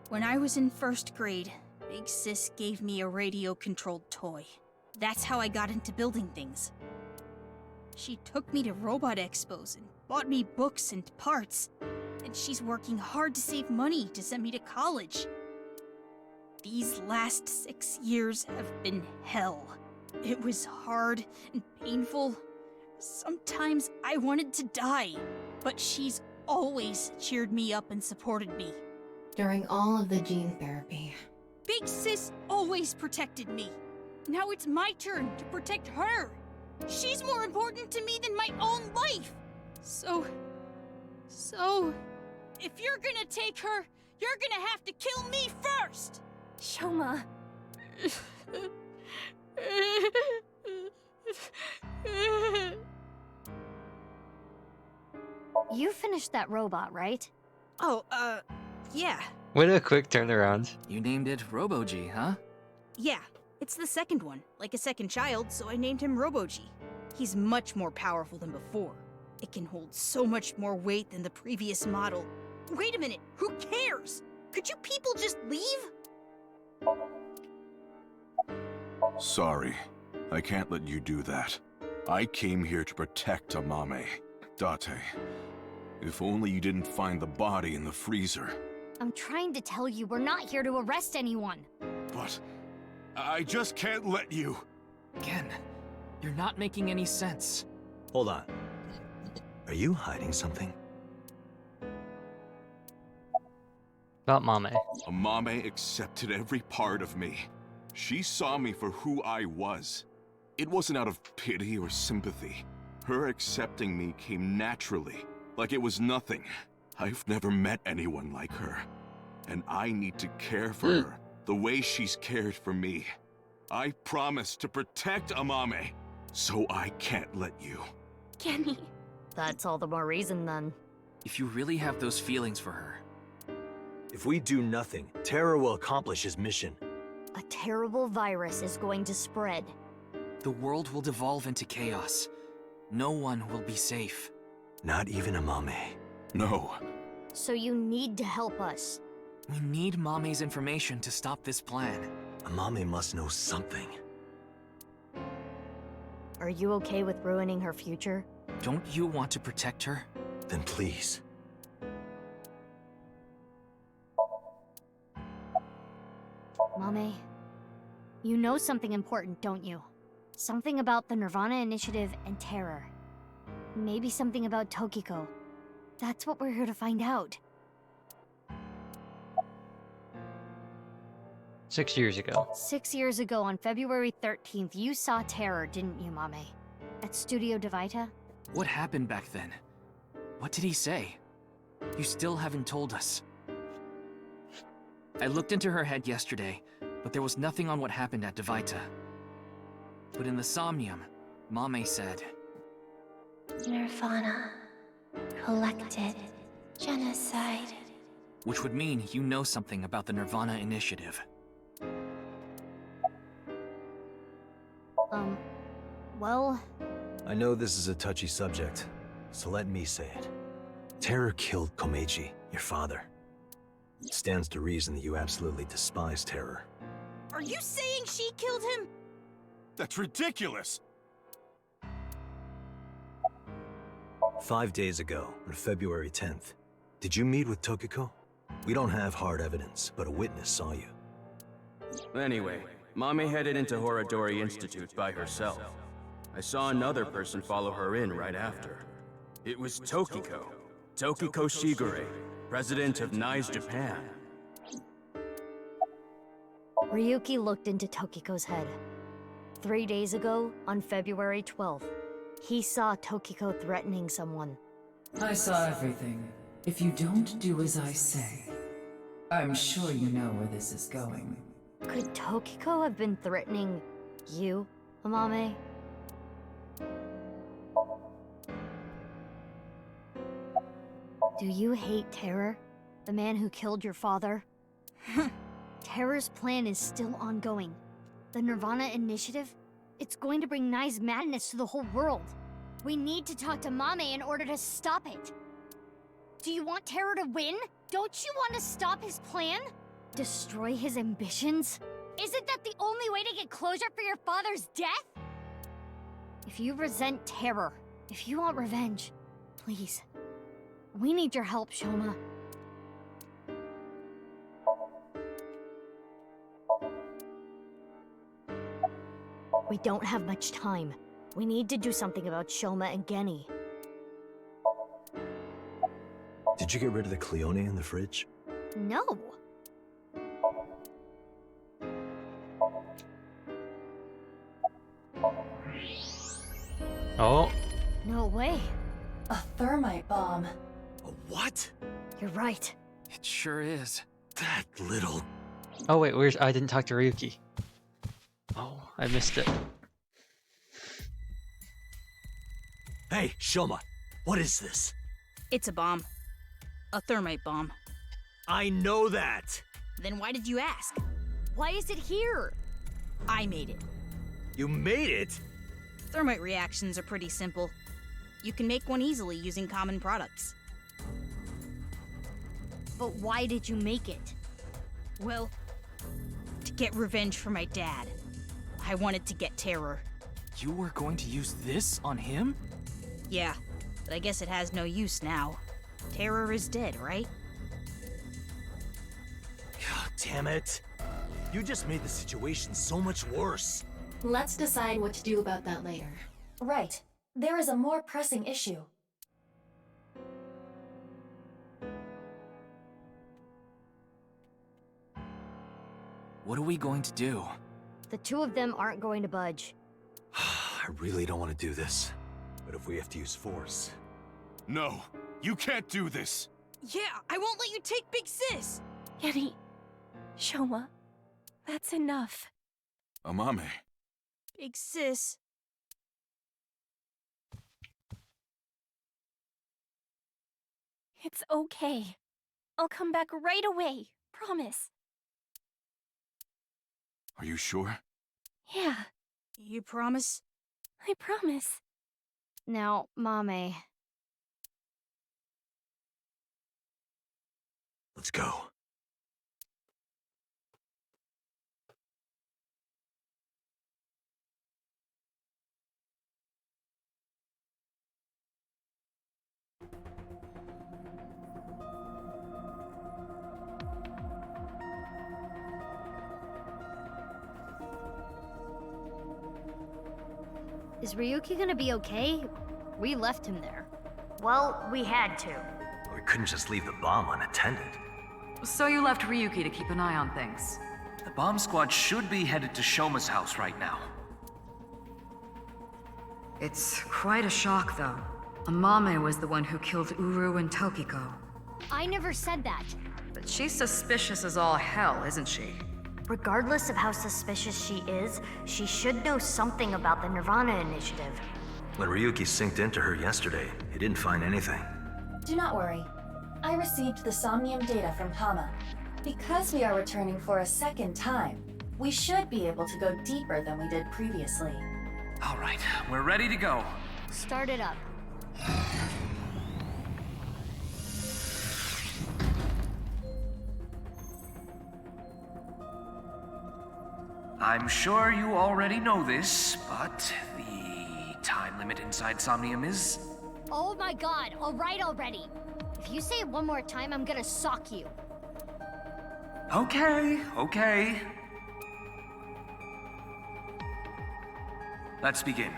When I was in 1st grade, Big Sis gave me a radio-controlled toy. That's how I got into building things. She took me to robot expos and bought me books and parts. And she's working hard to save money to send me to college. These last 6 years have been hell. It was hard and painful. Sometimes I wanted to die, but she's always cheered me up and supported me. During all of the gene therapy, Big Sis always protected me. Now it's my turn to protect her. She's more important to me than my own life. So, if you're gonna take her, you're gonna have to kill me first! Shoma. You finished that robot, right? Oh, yeah. What a quick turnaround. You named it Robo-G, huh? Yeah, it's the second one, like a second child, so I named him Robo-G. He's much more powerful than before. It can hold so much more weight than the previous model. Wait a minute, who cares? Could you people just leave? Sorry. I can't let you do that. I came here to protect Amame. Date. If only you didn't find the body in the freezer. I'm trying to tell you we're not here to arrest anyone. But... I just can't let you. Again, you're not making any sense. Hold on. Are you hiding something? About Mame. Amame accepted every part of me. She saw me for who I was. It wasn't out of pity or sympathy. Her accepting me came naturally, like it was nothing. I've never met anyone like her. And I need to care for her the way she's cared for me. I promised to protect Amame, so I can't let you. Genny. That's all the more reason then. If you really have those feelings for her... If we do nothing, Terror will accomplish his mission. A terrible virus is going to spread. The world will devolve into chaos. No one will be safe. Not even Amame. No. So you need to help us. We need Mame's information to stop this plan. Amame must know something. Are you okay with ruining her future? Don't you want to protect her? Then please. Mame, you know something important, don't you? Something about the Nirvana Initiative and terror. Maybe something about Tokiko. That's what we're here to find out. 6 years ago. 6 years ago on February 13th, you saw terror, didn't you, Mame? At Studio Devita? What happened back then? What did he say? You still haven't told us. I looked into her head yesterday, but there was nothing on what happened at Devita. But in the Somnium, Mame said... Nirvana. Collected. Genocide. Which would mean you know something about the Nirvana Initiative. Well... I know this is a touchy subject, so let me say it. Terror killed Komeiji, your father. It stands to reason that you absolutely despise Terror. Are you saying she killed him? That's ridiculous! 5 days ago, on February 10th, did you meet with Tokiko? We don't have hard evidence, but a witness saw you. Anyway, Mame headed into Horadori Institute by herself. I saw another person follow her in right after. It was Tokiko. Tokiko Shigure, president of NICE Japan. Ryuki looked into Tokiko's head. 3 days ago, on February 12th, he saw Tokiko threatening someone. I saw everything. If you don't do as I say, I'm sure you know where this is going. Could Tokiko have been threatening you, Amame? Do you hate Terror? The man who killed your father? Terror's plan is still ongoing. The Nirvana Initiative? It's going to bring Nai's madness to the whole world. We need to talk to Mame in order to stop it. Do you want Terror to win? Don't you want to stop his plan? Destroy his ambitions? Isn't that the only way to get closure for your father's death? If you resent Terror, if you want revenge, please, we need your help, Shoma. We don't have much time. We need to do something about Shoma and Genny. Did you get rid of the Cleone in the fridge? No. Oh. No way. A thermite bomb. A what? You're right. It sure is. That little... Oh wait, where's... I didn't talk to Ryuki. Oh, I missed it. Hey, Shoma, what is this? It's a bomb. A thermite bomb. I know that! Then why did you ask? Why is it here? I made it. You made it? Thermite reactions are pretty simple. You can make one easily using common products. But why did you make it? Well, to get revenge for my dad. I wanted to get Terror. You were going to use this on him? Yeah, but I guess it has no use now. Terror is dead, right? God damn it. You just made the situation so much worse. Let's decide what to do about that later. Right. There is a more pressing issue. What are we going to do? The two of them aren't going to budge. I really don't want to do this, but if we have to use force... No, you can't do this! Yeah, I won't let you take Big Sis! Yeti, Shoma, that's enough. Amame. Big Sis. It's okay. I'll come back right away. Promise. Are you sure? Yeah, You promise? I promise. Now, Mame. Let's go. Is Ryuki gonna be okay? We left him there. Well, we had to. We couldn't just leave the bomb unattended. So you left Ryuki to keep an eye on things. The bomb squad should be headed to Shoma's house right now. It's quite a shock, though. Amame was the one who killed Uru and Tokiko. I never said that. But she's suspicious as all hell, isn't she? Regardless of how suspicious she is, she should know something about the Nirvana Initiative. When Ryuki synced into her yesterday, he didn't find anything. Do not worry. I received the Somnium data from Tama. Because we are returning for a second time, we should be able to go deeper than we did previously. All right, we're ready to go. Start it up. I'm sure you already know this, but the time limit inside Somnium is... Oh my god, alright already. If you say it one more time, I'm gonna sock you. Okay. Let's begin.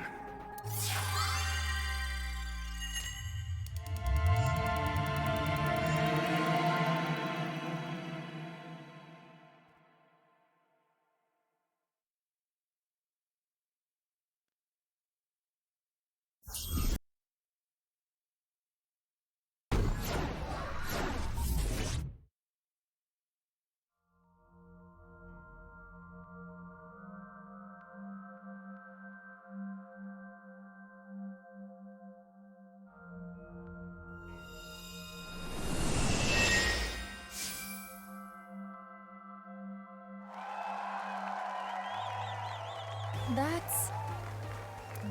That's...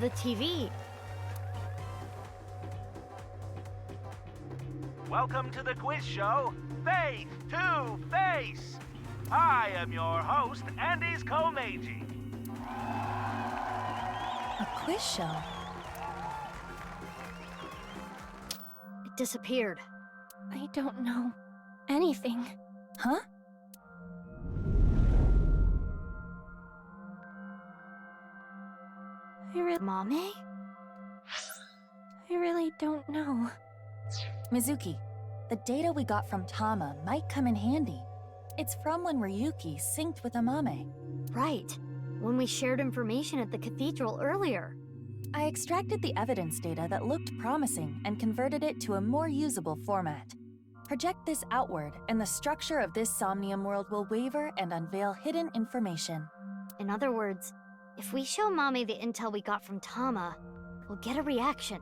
the TV. Welcome to the quiz show, Faith to Face. I am your host, Andy's Komeiji. a quiz show. It disappeared. I don't know anything. Huh? Mame? I really don't know. Mizuki, the data we got from Tama might come in handy. It's from when Ryuki synced with Amame. Right. When we shared information at the cathedral earlier. I extracted the evidence data that looked promising and converted it to a more usable format. Project this outward, and the structure of this Somnium world will waver and unveil hidden information. In other words, if we show Mame the intel we got from Tama, we'll get a reaction.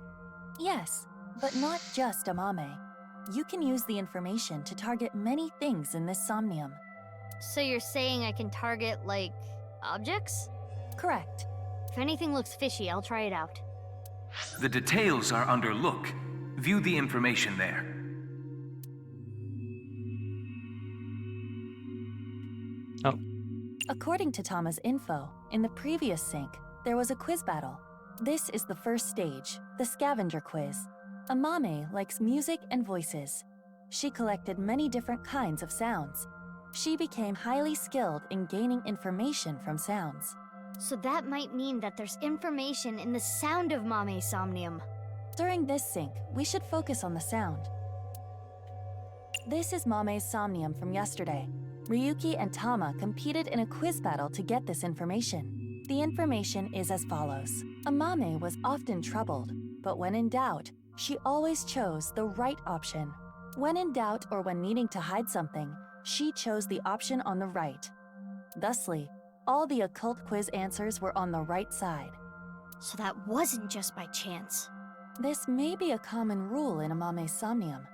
Yes, but not just Amame. You can use the information to target many things in this Somnium. So you're saying I can target, like, objects? Correct. If anything looks fishy, I'll try it out. The details are under look. View the information there. According to Tama's info, in the previous sync, there was a quiz battle. This is the first stage, the scavenger quiz. Amame likes music and voices. She collected many different kinds of sounds. She became highly skilled in gaining information from sounds. So that might mean that there's information in the sound of Mame's Somnium. During this sync, we should focus on the sound. This is Mame's Somnium from yesterday. Ryuki and Tama competed in a quiz battle to get this information. The information is as follows. Amame was often troubled, but when in doubt, she always chose the right option. When in doubt or when needing to hide something, she chose the option on the right. Thusly, all the occult quiz answers were on the right side. So that wasn't just by chance. This may be a common rule in Amame's Somnium.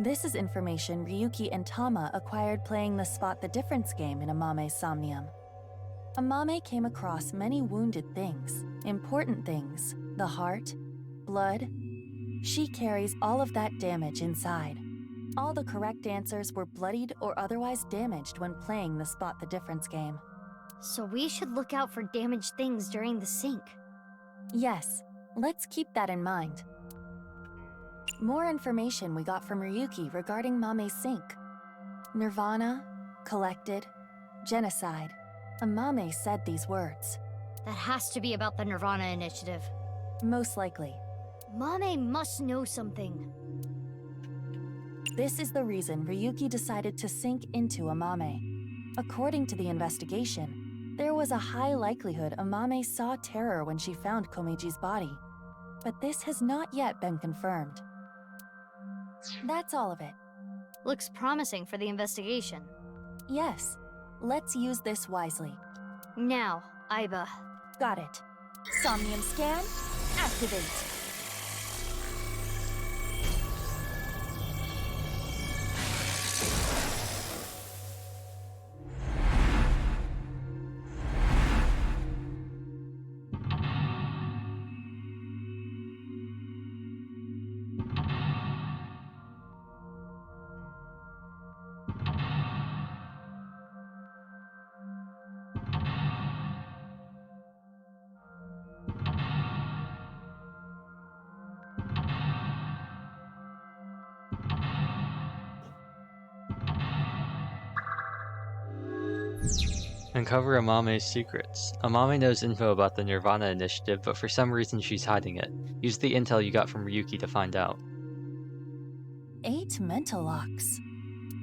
This is information Ryuki and Tama acquired playing the Spot the Difference game in Amame's Somnium. Amame came across many wounded things, important things, the heart, blood. She carries all of that damage inside. All the correct answers were bloodied or otherwise damaged when playing the Spot the Difference game. So we should look out for damaged things during the sync. Yes, let's keep that in mind. More information we got from Ryuki regarding Mame's sync. Nirvana, collected, genocide. Amame said these words. That has to be about the Nirvana Initiative. Most likely. Mame must know something. This is the reason Ryuki decided to sink into Amame. According to the investigation, there was a high likelihood Amame saw terror when she found Komiji's body. But this has not yet been confirmed. That's all of it. Looks promising for the investigation. Yes. Let's use this wisely. Now, Aiba. Got it. Somnium scan, activate. Uncover Amame's secrets. Amame knows info about the Nirvana Initiative, but for some reason she's hiding it. Use the intel you got from Ryuki to find out. 8 mental locks.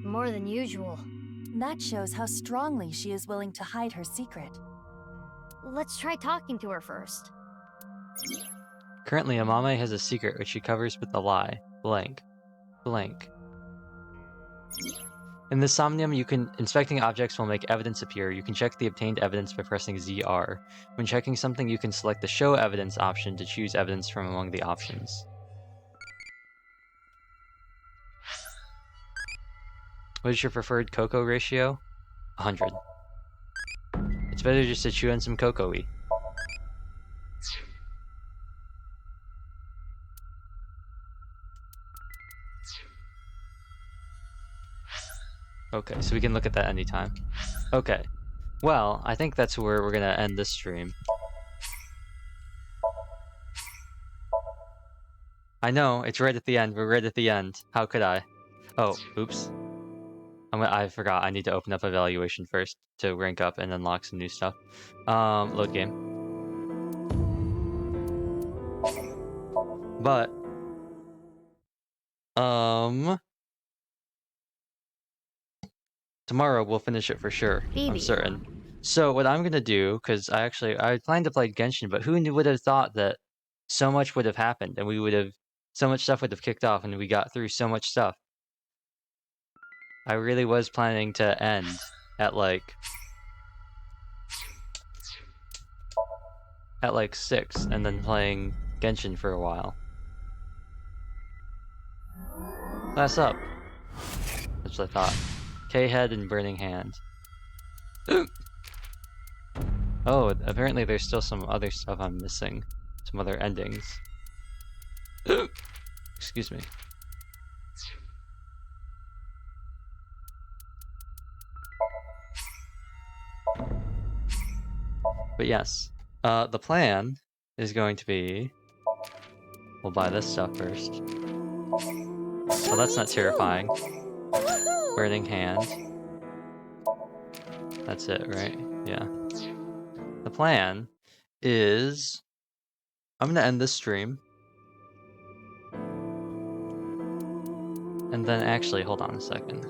More than usual. That shows how strongly she is willing to hide her secret. Let's try talking to her first. Currently, Amame has a secret which she covers with a lie. Blank. Blank. In the Somnium, inspecting objects will make evidence appear. You can check the obtained evidence by pressing ZR. When checking something, you can select the Show Evidence option to choose evidence from among the options. What is your preferred cocoa ratio? 100. It's better just to chew on some cocoa-y. Okay, so we can look at that anytime. Okay. Well, I think that's where we're gonna end this stream. I know, it's right at the end. We're right at the end. How could I? Oh, oops. I forgot. I need to open up evaluation first to rank up and unlock some new stuff. Load game. But, tomorrow we'll finish it for sure. I'm certain. So what I'm gonna do, because I planned to play Genshin, but who would have thought that so much would have happened and so much stuff would have kicked off and we got through so much stuff. I really was planning to end at like 6 and then playing Genshin for a while. Class up. That's what I thought. K-Head and Burning Hand. Oh, apparently there's still some other stuff I'm missing. Some other endings. Excuse me. But yes, the plan is going to be... We'll buy this stuff first. Oh, that's not terrifying. Burning Hand. That's it, right? Yeah. The plan is... I'm gonna end this stream. And then actually, hold on a second.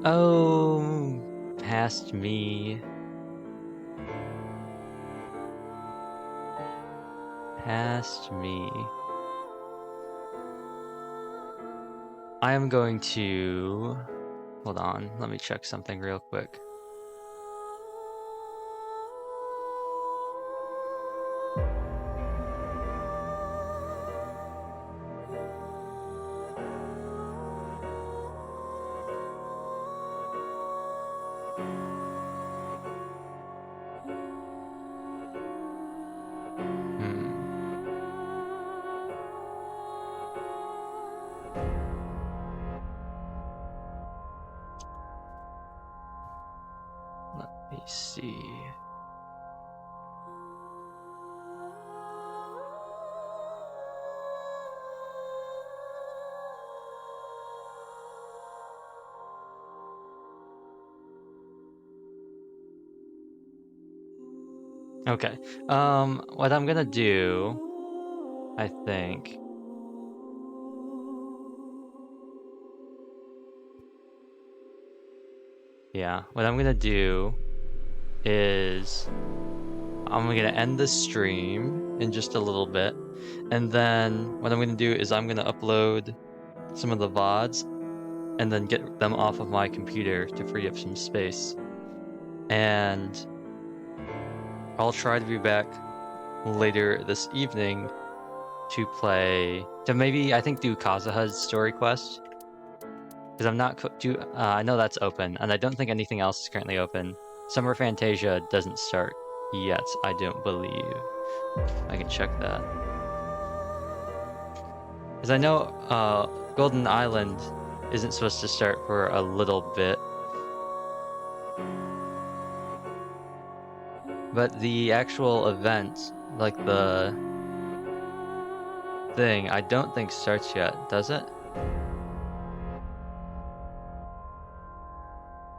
Oh, past me. Past me. I am going to... Hold on, let me check something real quick. Let me see. Okay. What I'm gonna do, I think. Yeah, what I'm gonna do is I'm gonna end the stream in just a little bit, and then what I'm gonna do is I'm gonna upload some of the VODs and then get them off of my computer to free up some space. And I'll try to be back later this evening to maybe, I think, do Kazuha's story quest. Because I'm not I know that's open, and I don't think anything else is currently open. Summer Fantasia doesn't start yet, I don't believe. I can check that. Because I know Golden Island isn't supposed to start for a little bit. But the actual event, like the thing, I don't think starts yet, does it?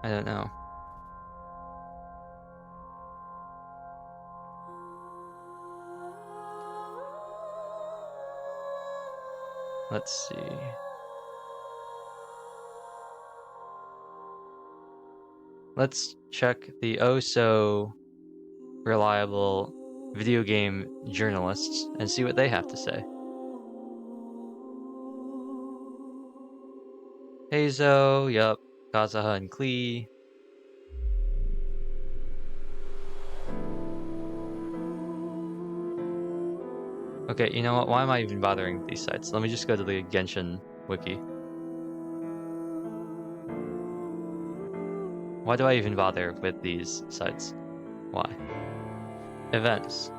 I don't know. Let's see. Let's check the oh-so reliable video game journalists and see what they have to say. Heizo, yup, Kazuha and Klee. Okay, you know what? Why am I even bothering with these sites? Let me just go to the Genshin wiki. Why do I even bother with these sites? Why? Events.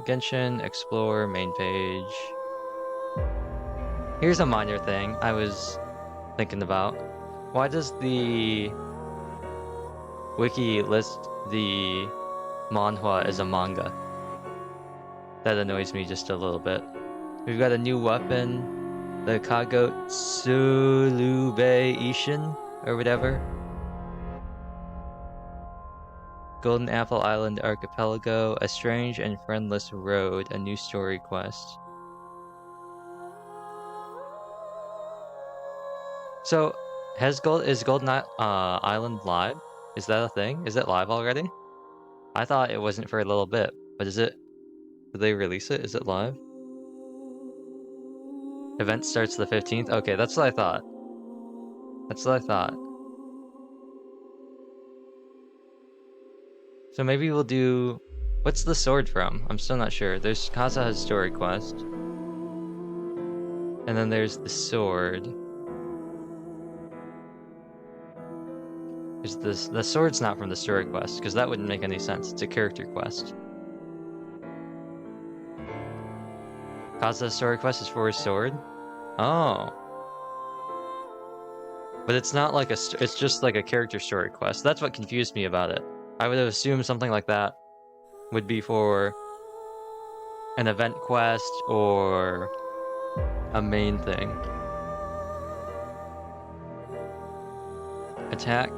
Genshin, explore, main page. Here's a minor thing I was thinking about. Why does the wiki list the manhwa as a manga? That annoys me just a little bit. We've got a new weapon, the Kagot Sulube Ishin, or whatever. Golden Apple Island Archipelago, a strange and friendless road, a new story quest. So, is Golden Island live? Is that a thing? Is it live already? I thought it wasn't for a little bit, but is it? Did they release it? Is it live? Event starts the 15th? Okay, that's what I thought. That's what I thought. So maybe we'll do... What's the sword from? I'm still not sure. There's Kazuha's story quest. And then there's the sword. The sword's not from the story quest, because that wouldn't make any sense. It's a character quest. Kazuha's story quest is for his sword? Oh. But it's not like it's just like a character story quest. That's what confused me about it. I would have assumed something like that would be for an event quest or a main thing. Attack.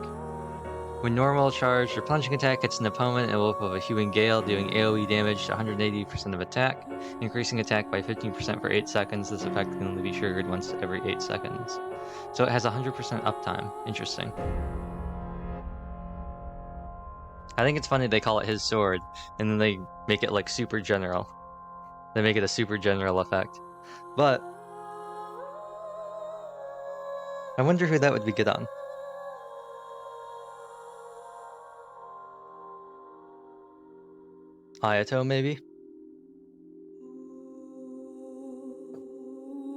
When normal charged or plunging attack hits an opponent, it will have a Human Gale, doing AoE damage to 180% of attack, increasing attack by 15% for 8 seconds. This effect can only be triggered once every 8 seconds. So it has 100% uptime. Interesting. I think it's funny they call it his sword, and then they make it like super general. They make it a super general effect. But I wonder who that would be good on. Ayato, maybe?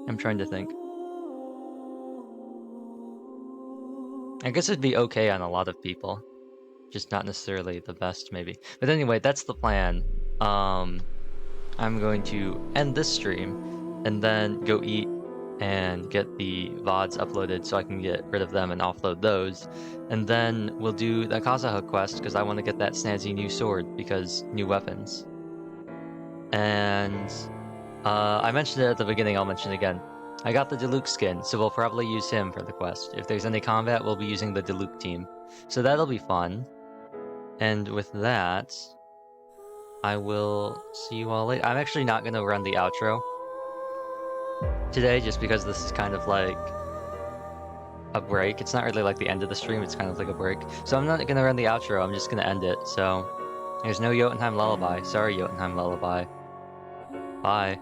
I'm trying to think. I guess it'd be okay on a lot of people. Just not necessarily the best, maybe. But anyway, that's the plan. I'm going to end this stream and then go eat and get the VODs uploaded so I can get rid of them and offload those. And then we'll do the Kazuha quest because I want to get that snazzy new sword because new weapons. And I mentioned it at the beginning, I'll mention it again. I got the Diluc skin, so we'll probably use him for the quest. If there's any combat, we'll be using the Diluc team. So that'll be fun. And with that, I will see you all later. I'm actually not going to run the outro today, just because this is kind of like a break. It's not really like the end of the stream, it's kind of like a break. So I'm not going to run the outro, I'm just going to end it. So there's no Jotunheim Lullaby. Sorry, Jotunheim Lullaby. Bye.